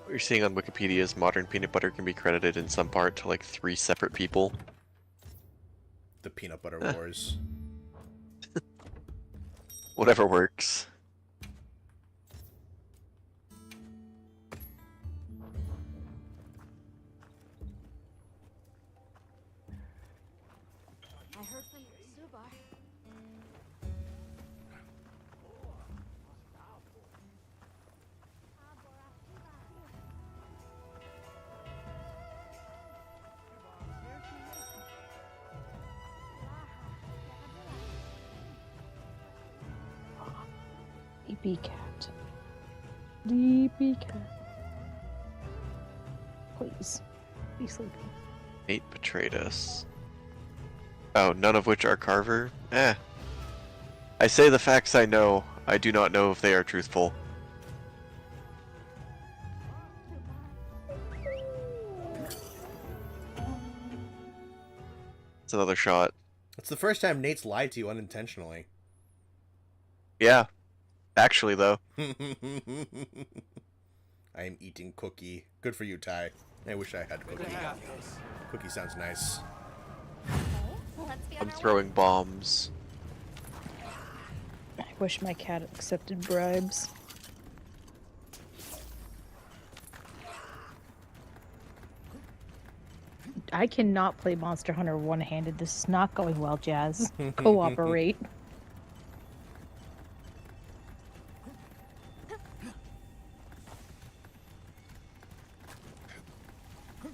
What you're seeing on Wikipedia is modern peanut butter can be credited in some part to like 3 separate people. The peanut butter wars. Whatever works. I heard from Zubar. Sleepy cat. Sleepy cat. Please. Be sleepy. Nate betrayed us. Oh, none of which are Carver? Eh. I say the facts I know. I do not know if they are truthful. It's another shot. It's the first time Nate's lied to you unintentionally. Yeah. Actually, though. I am eating cookie. Good for you, Ty. I wish I had cookie. Cookie sounds nice. Let's be on I'm our way. throwing bombs. I wish my cat accepted bribes. I cannot play Monster Hunter one-handed. This is not going well, Jazz. Cooperate.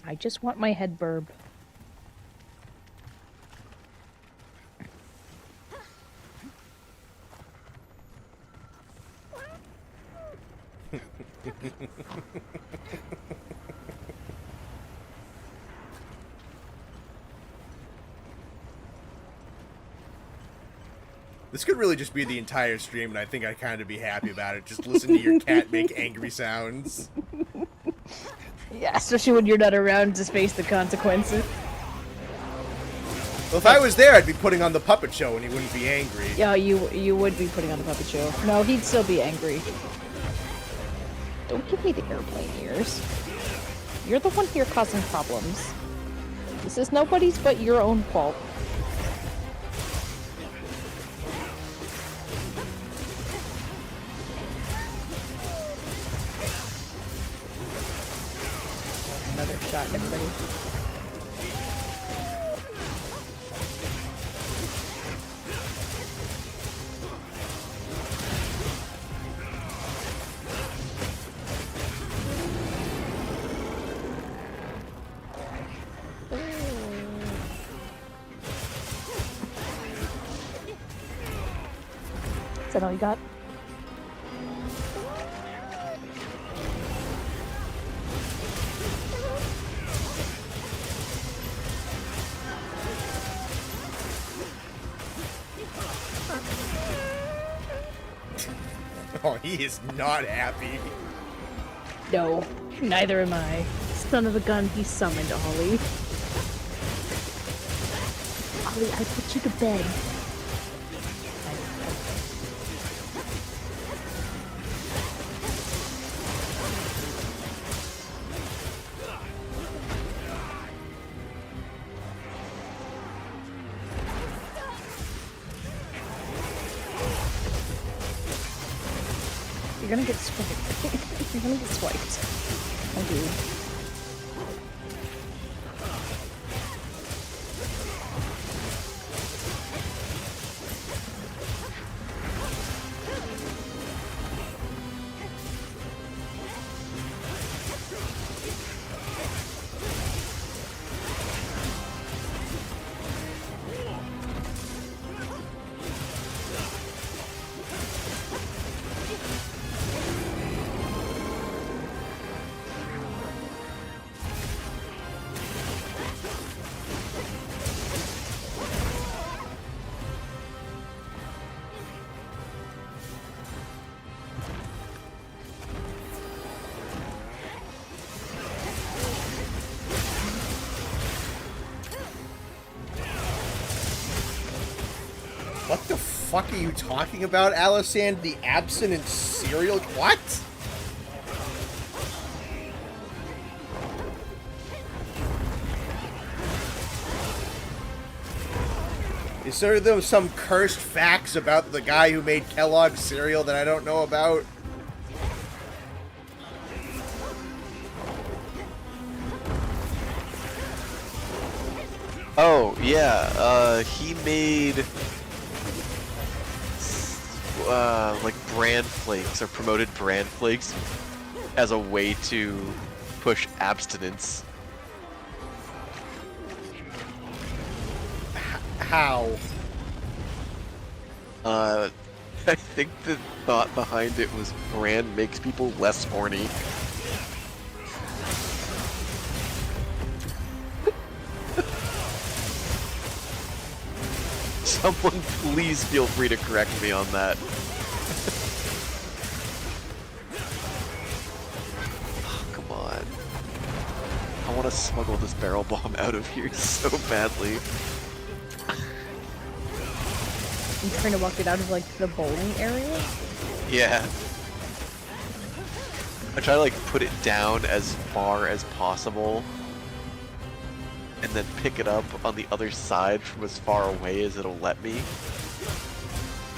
I just want my head burb. This could really just be the entire stream, and I think I'd kind of be happy about it. Just listen to your cat make angry sounds. Yeah, especially when you're not around to face the consequences. Well, if I was there, I'd be putting on the puppet show, and he wouldn't be angry. Yeah, you would be putting on the puppet show. No, he'd still be angry. Don't give me the airplane ears. You're the one here causing problems. This is nobody's but your own fault. Another shot, everybody. Is that all you got? Oh, he is not happy. No, neither am I. Son of a gun, he summoned Ollie. Ollie, I put you to bed. You're gonna get swiped. You're gonna get swiped. I do. What the fuck are you talking about, Alisand? The abstinent cereal? What? Is there some cursed facts about the guy who made Kellogg's cereal that I don't know about? Oh, yeah, he made, like bran flakes, or promoted bran flakes as a way to push abstinence. How? I think the thought behind it was bran makes people less horny. Someone please feel free to correct me on that. Oh, come on. I want to smuggle this barrel bomb out of here so badly. You trying to walk it out of like the bowling area? Yeah. I try to like put it down as far as possible and then pick it up on the other side from as far away as it'll let me.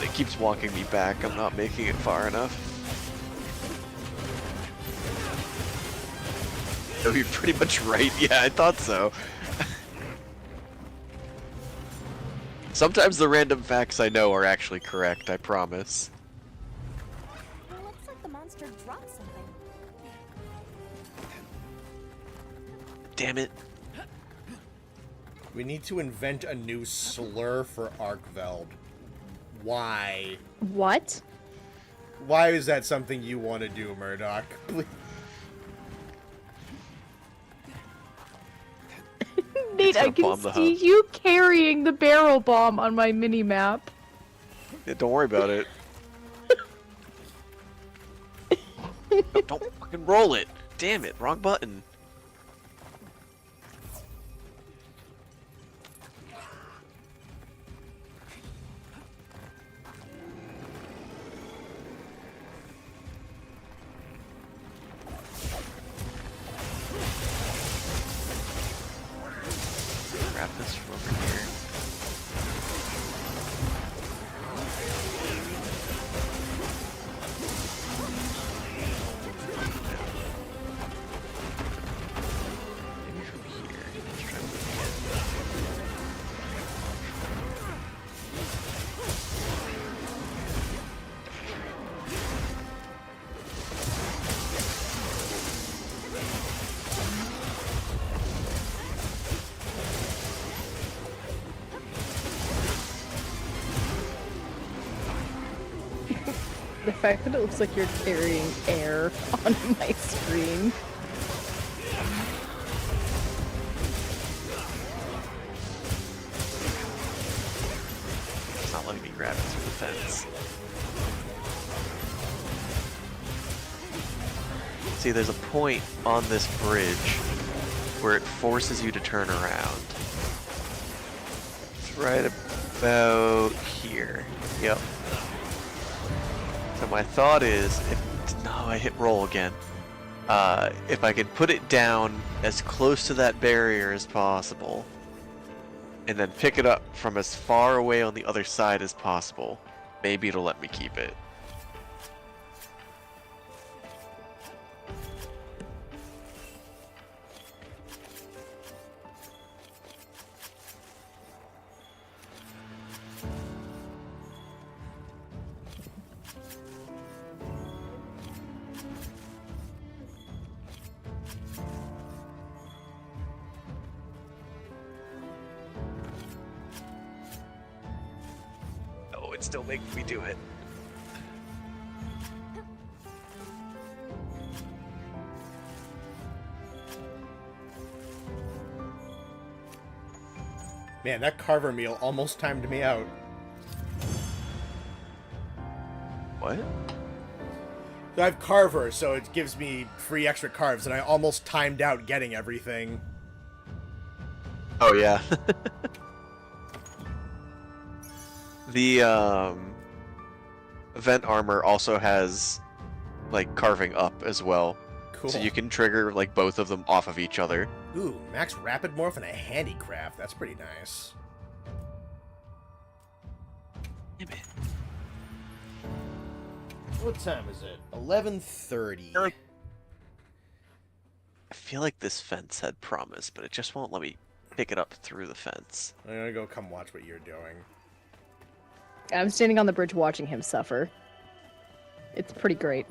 It keeps walking me back. I'm not making it far enough. Oh, you're pretty much right. Yeah, I thought so. Sometimes the random facts I know are actually correct, I promise. It looks like the monster dropped something. Damn it. We need to invent a new slur for Arkveld. Why? What? Why is that something you want to do, Murdoch? Please. Nate, I gonna can bomb the see hub. you carrying the barrel bomb on my mini map. Yeah, don't worry about it. No, don't fucking roll it. Damn it, wrong button. Grab this from over here. Maybe from here. Let's try moving it. The fact that it looks like you're carrying air on my screen. It's not letting me grab it through the fence. See, there's a point on this bridge where it forces you to turn around. It's right about here. Yep. So my thought is, no, I hit roll again. If I could put it down as close to that barrier as possible, and then pick it up from as far away on the other side as possible, maybe it'll let me keep it. Oh, it still makes me do it. Man, that carver meal almost timed me out. What? So I have carver, so it gives me free extra carves, and I almost timed out getting everything. Oh yeah. The event armor also has like carving up as well. Cool. So you can trigger like both of them off of each other. Ooh, max rapid morph and a handicraft. That's pretty nice. Damn it. What time is it? 11:30. I feel like this fence had promise, but it just won't let me pick it up through the fence. I'm gonna go come watch what you're doing. I'm standing on the bridge watching him suffer. It's pretty great.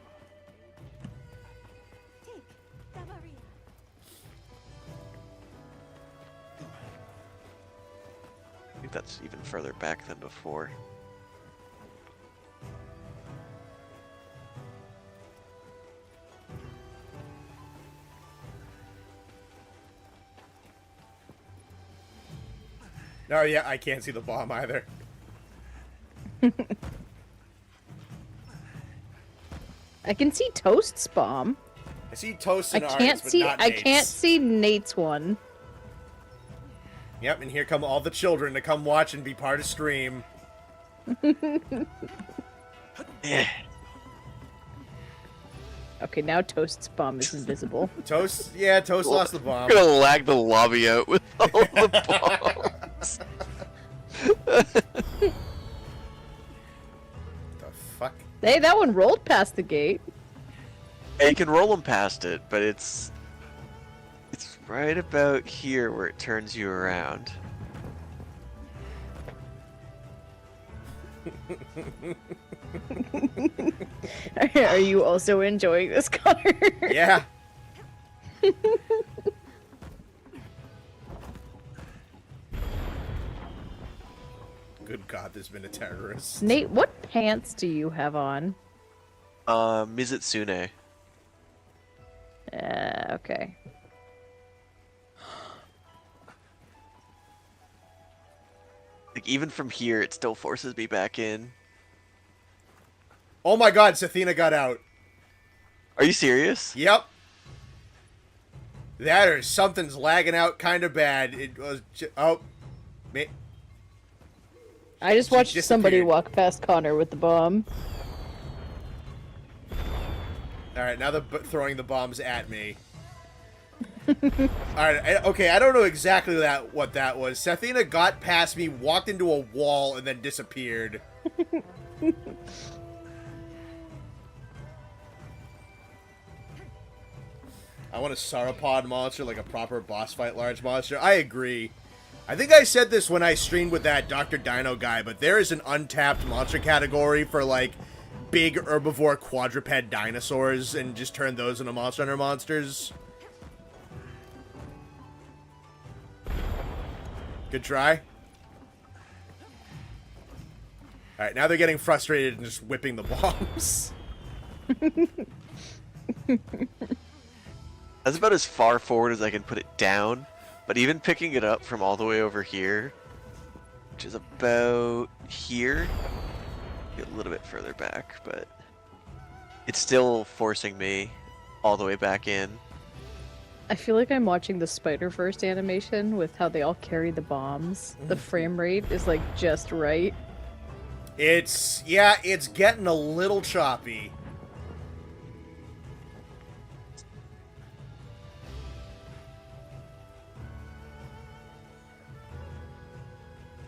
Take the Maria. I think that's even further back than before. Oh yeah, I can't see the bomb either. I can see Toast's bomb. I see Toast I and can't Ari's, but see. not I Nate's. can't see Nate's one. Yep, and here come all the children to come watch and be part of stream. Yeah. Okay, now Toast's bomb is invisible. Toast, yeah, Toast lost the bomb. I'm gonna lag the lobby out with all the bombs. The fuck? Hey, that one rolled past the gate. Yeah, you can roll them past it, but it's right about here where it turns you around. Are you also enjoying this, Connor? Yeah. Good God, there's been a terrorist. Nate, what pants do you have on? Mizutsune. Okay. Like even from here, it still forces me back in. Oh my god, Sathina got out. Are you serious? Yep. That or something's lagging out kind of bad. It was oh, me. I just She watched somebody disappeared. walk past Connor with the bomb. All right, now they're throwing the bombs at me. All right, okay, I don't know exactly what that was. Sathina got past me, walked into a wall, and then disappeared. I want a sauropod monster, like a proper boss fight large monster. I agree. I think I said this when I streamed with that Dr. Dino guy, but there is an untapped monster category for, like, big herbivore quadruped dinosaurs, and just turn those into Monster Hunter monsters. Good try. Alright, now they're getting frustrated and just whipping the bombs. That's about as far forward as I can put it down, but even picking it up from all the way over here, which is about here, get a little bit further back, but it's still forcing me all the way back in. I feel like I'm watching the Spider-Verse animation with how they all carry the bombs. The frame rate is like just right. It's getting a little choppy.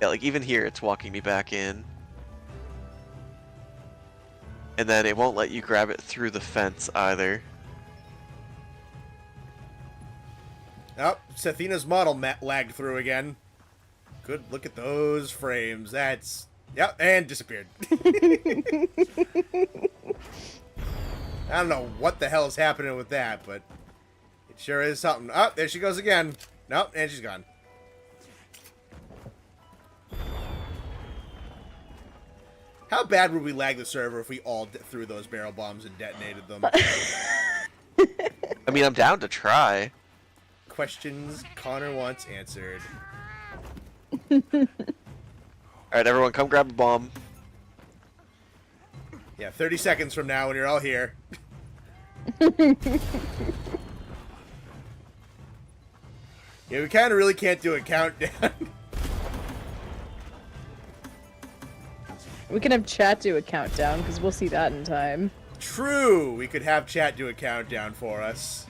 Yeah, like even here, it's walking me back in. And then it won't let you grab it through the fence either. Oh, Sathina's model lagged through again. Good, look at those frames. That's... Yep, and disappeared. I don't know what the hell is happening with that, but it sure is something. Oh, there she goes again. Nope, and she's gone. How bad would we lag the server if we all threw those barrel bombs and detonated them? I mean, I'm down to try. Questions Connor wants answered. Alright, everyone, come grab a bomb. Yeah, 30 seconds from now when you're all here. Yeah, we kind of really can't do a countdown. We can have chat do a countdown because we'll see that in time. True, we could have chat do a countdown for us.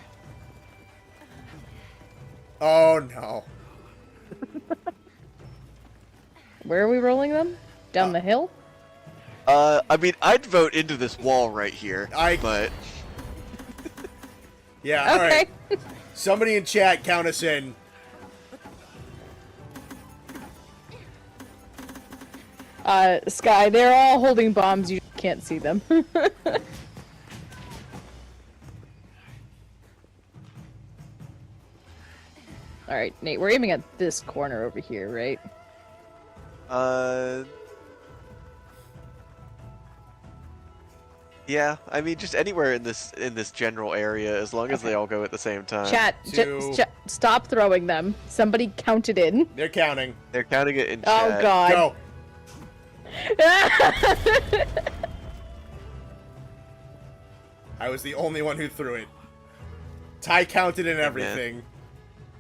Oh no. Where are we rolling them? Down the hill? I mean, I'd vote into this wall right here, but... Yeah, Okay. alright. Somebody in chat count us in. Sky, they're all holding bombs, you can't see them. Alright, Nate, we're aiming at this corner over here, right? Yeah, I mean, just anywhere in this general area, as long as they all go at the same time. Chat, stop throwing them. Somebody count it in. They're counting. They're counting it in Oh chat. god. Go. I was the only one who threw it. Ty counted and everything.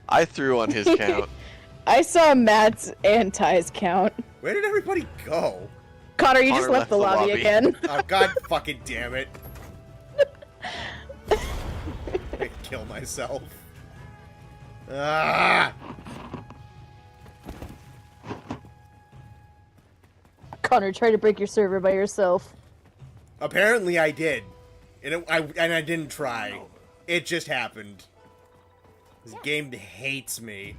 I threw on his count. I saw Matt's and Ty's count. Where did everybody go? Connor, you Connor just left the lobby again. Oh, god fucking damn it. I'm gonna kill myself. Ah! Connor, try to break your server by yourself. Apparently I did. And I didn't try. It just happened. This game hates me.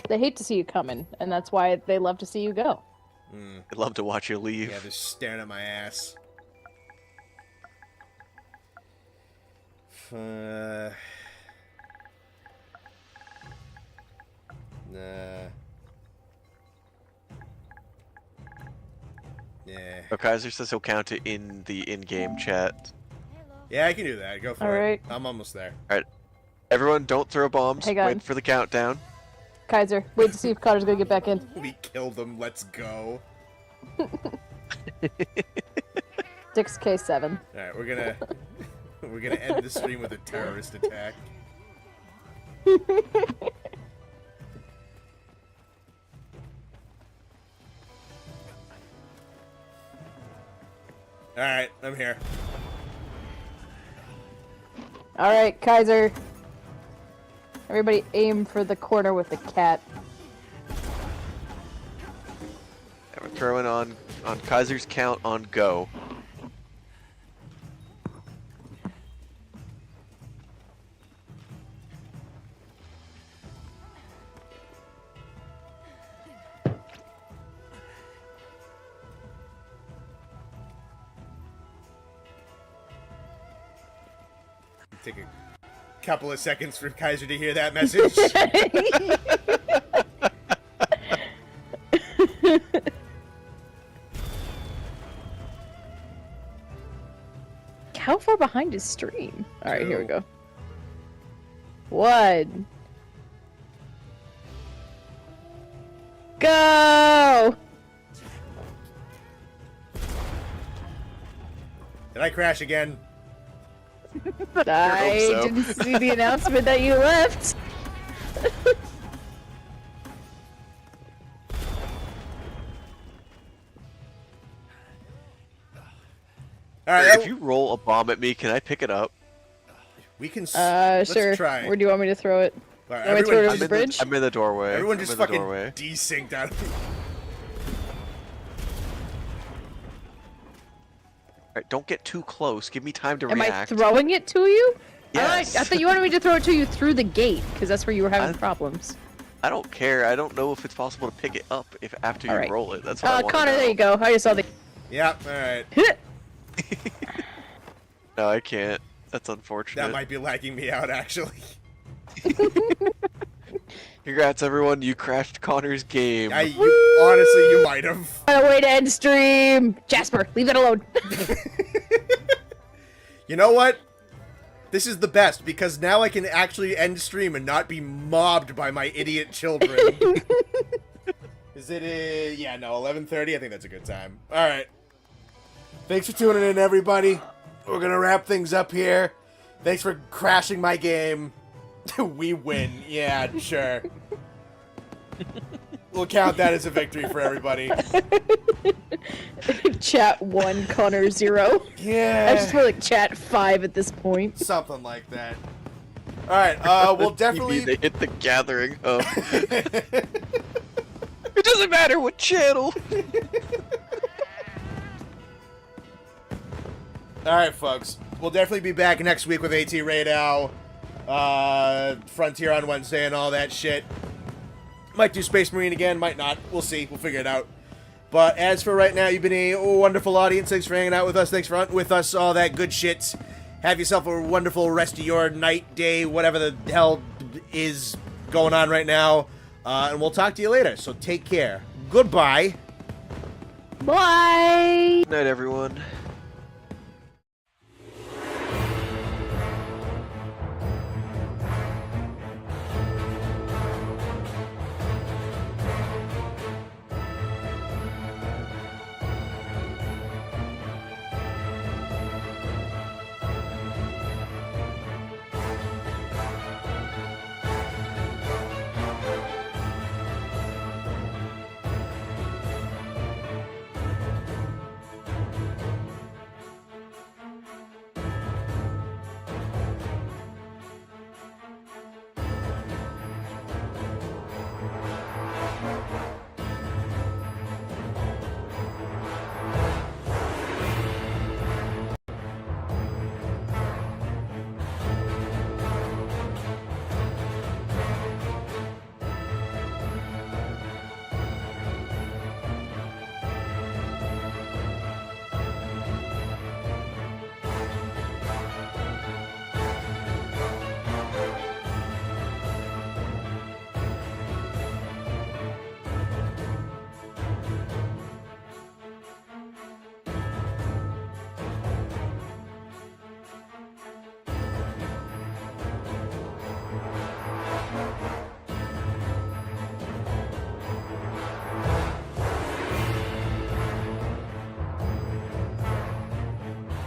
They hate to see you coming, and that's why they love to see you go. I'd love to watch you leave. Yeah, they're staring at my ass. Nah. Yeah. Oh, Kaiser says he'll count it in the in-game chat. Yeah, I can do that. Go for Alright. it. I'm almost there. Everyone, don't throw bombs. Hang on. Wait for the countdown. Kaiser, wait to see if Connor's gonna get back in. We killed them. Let's go. Dix K7. All right, we're gonna end the stream with a terrorist attack. All right, I'm here. All right, Kaiser. Everybody aim for the corner with the cat. And we're throwing on Kaiser's count on go. Take a couple of seconds for Kaiser to hear that message. How far behind is stream? All right, here we go. 1. Go! Did I crash again? I so. didn't see the announcement that you left. All right, If you roll a bomb at me, can I pick it up? we can. Let's Sure. try. Where do you want me to throw it? All right, Want me to throw it over everyone, the bridge? I'm in the doorway. everyone I'm just in the fucking doorway. desynced out of me. Alright, don't get too close. Give me time to Am I react. throwing it to you? Yes. I thought you wanted me to throw it to you through the gate, because that's where you were having I- problems. I don't care. I don't know if it's possible to pick it up if after you Alright. roll it. That's what I want Connor, to know. there you go. I just saw the... Yeah. All right. No, I can't. That's unfortunate. That might be lagging me out, actually. Congrats, everyone. You crashed Connor's game. Honestly, you might have. What a way to end stream! Jasper, leave that alone. You know what? This is the best, because now I can actually end stream and not be mobbed by my idiot children. Is it, yeah, no, 11:30? I think that's a good time. Alright. Thanks for tuning in, everybody. We're gonna wrap things up here. Thanks for crashing my game. We win. Yeah, sure. We'll count that as a victory for everybody. Chat 1, Connor 0. Yeah. I just feel like chat 5 at this point. Something like that. Alright, we'll definitely... They hit the gathering hub. It doesn't matter what channel. Alright, folks. We'll definitely be back next week with AT Radau, Frontier on Wednesday, and all that shit. Might do Space Marine again, might not. We'll see. We'll figure it out. But as for right now, you've been a wonderful audience. Thanks for hanging out with us. Thanks for hunting with us. All that good shit. Have yourself a wonderful rest of your night, day, whatever the hell is going on right now. And we'll talk to you later. So take care. Goodbye. Bye! Good night, everyone.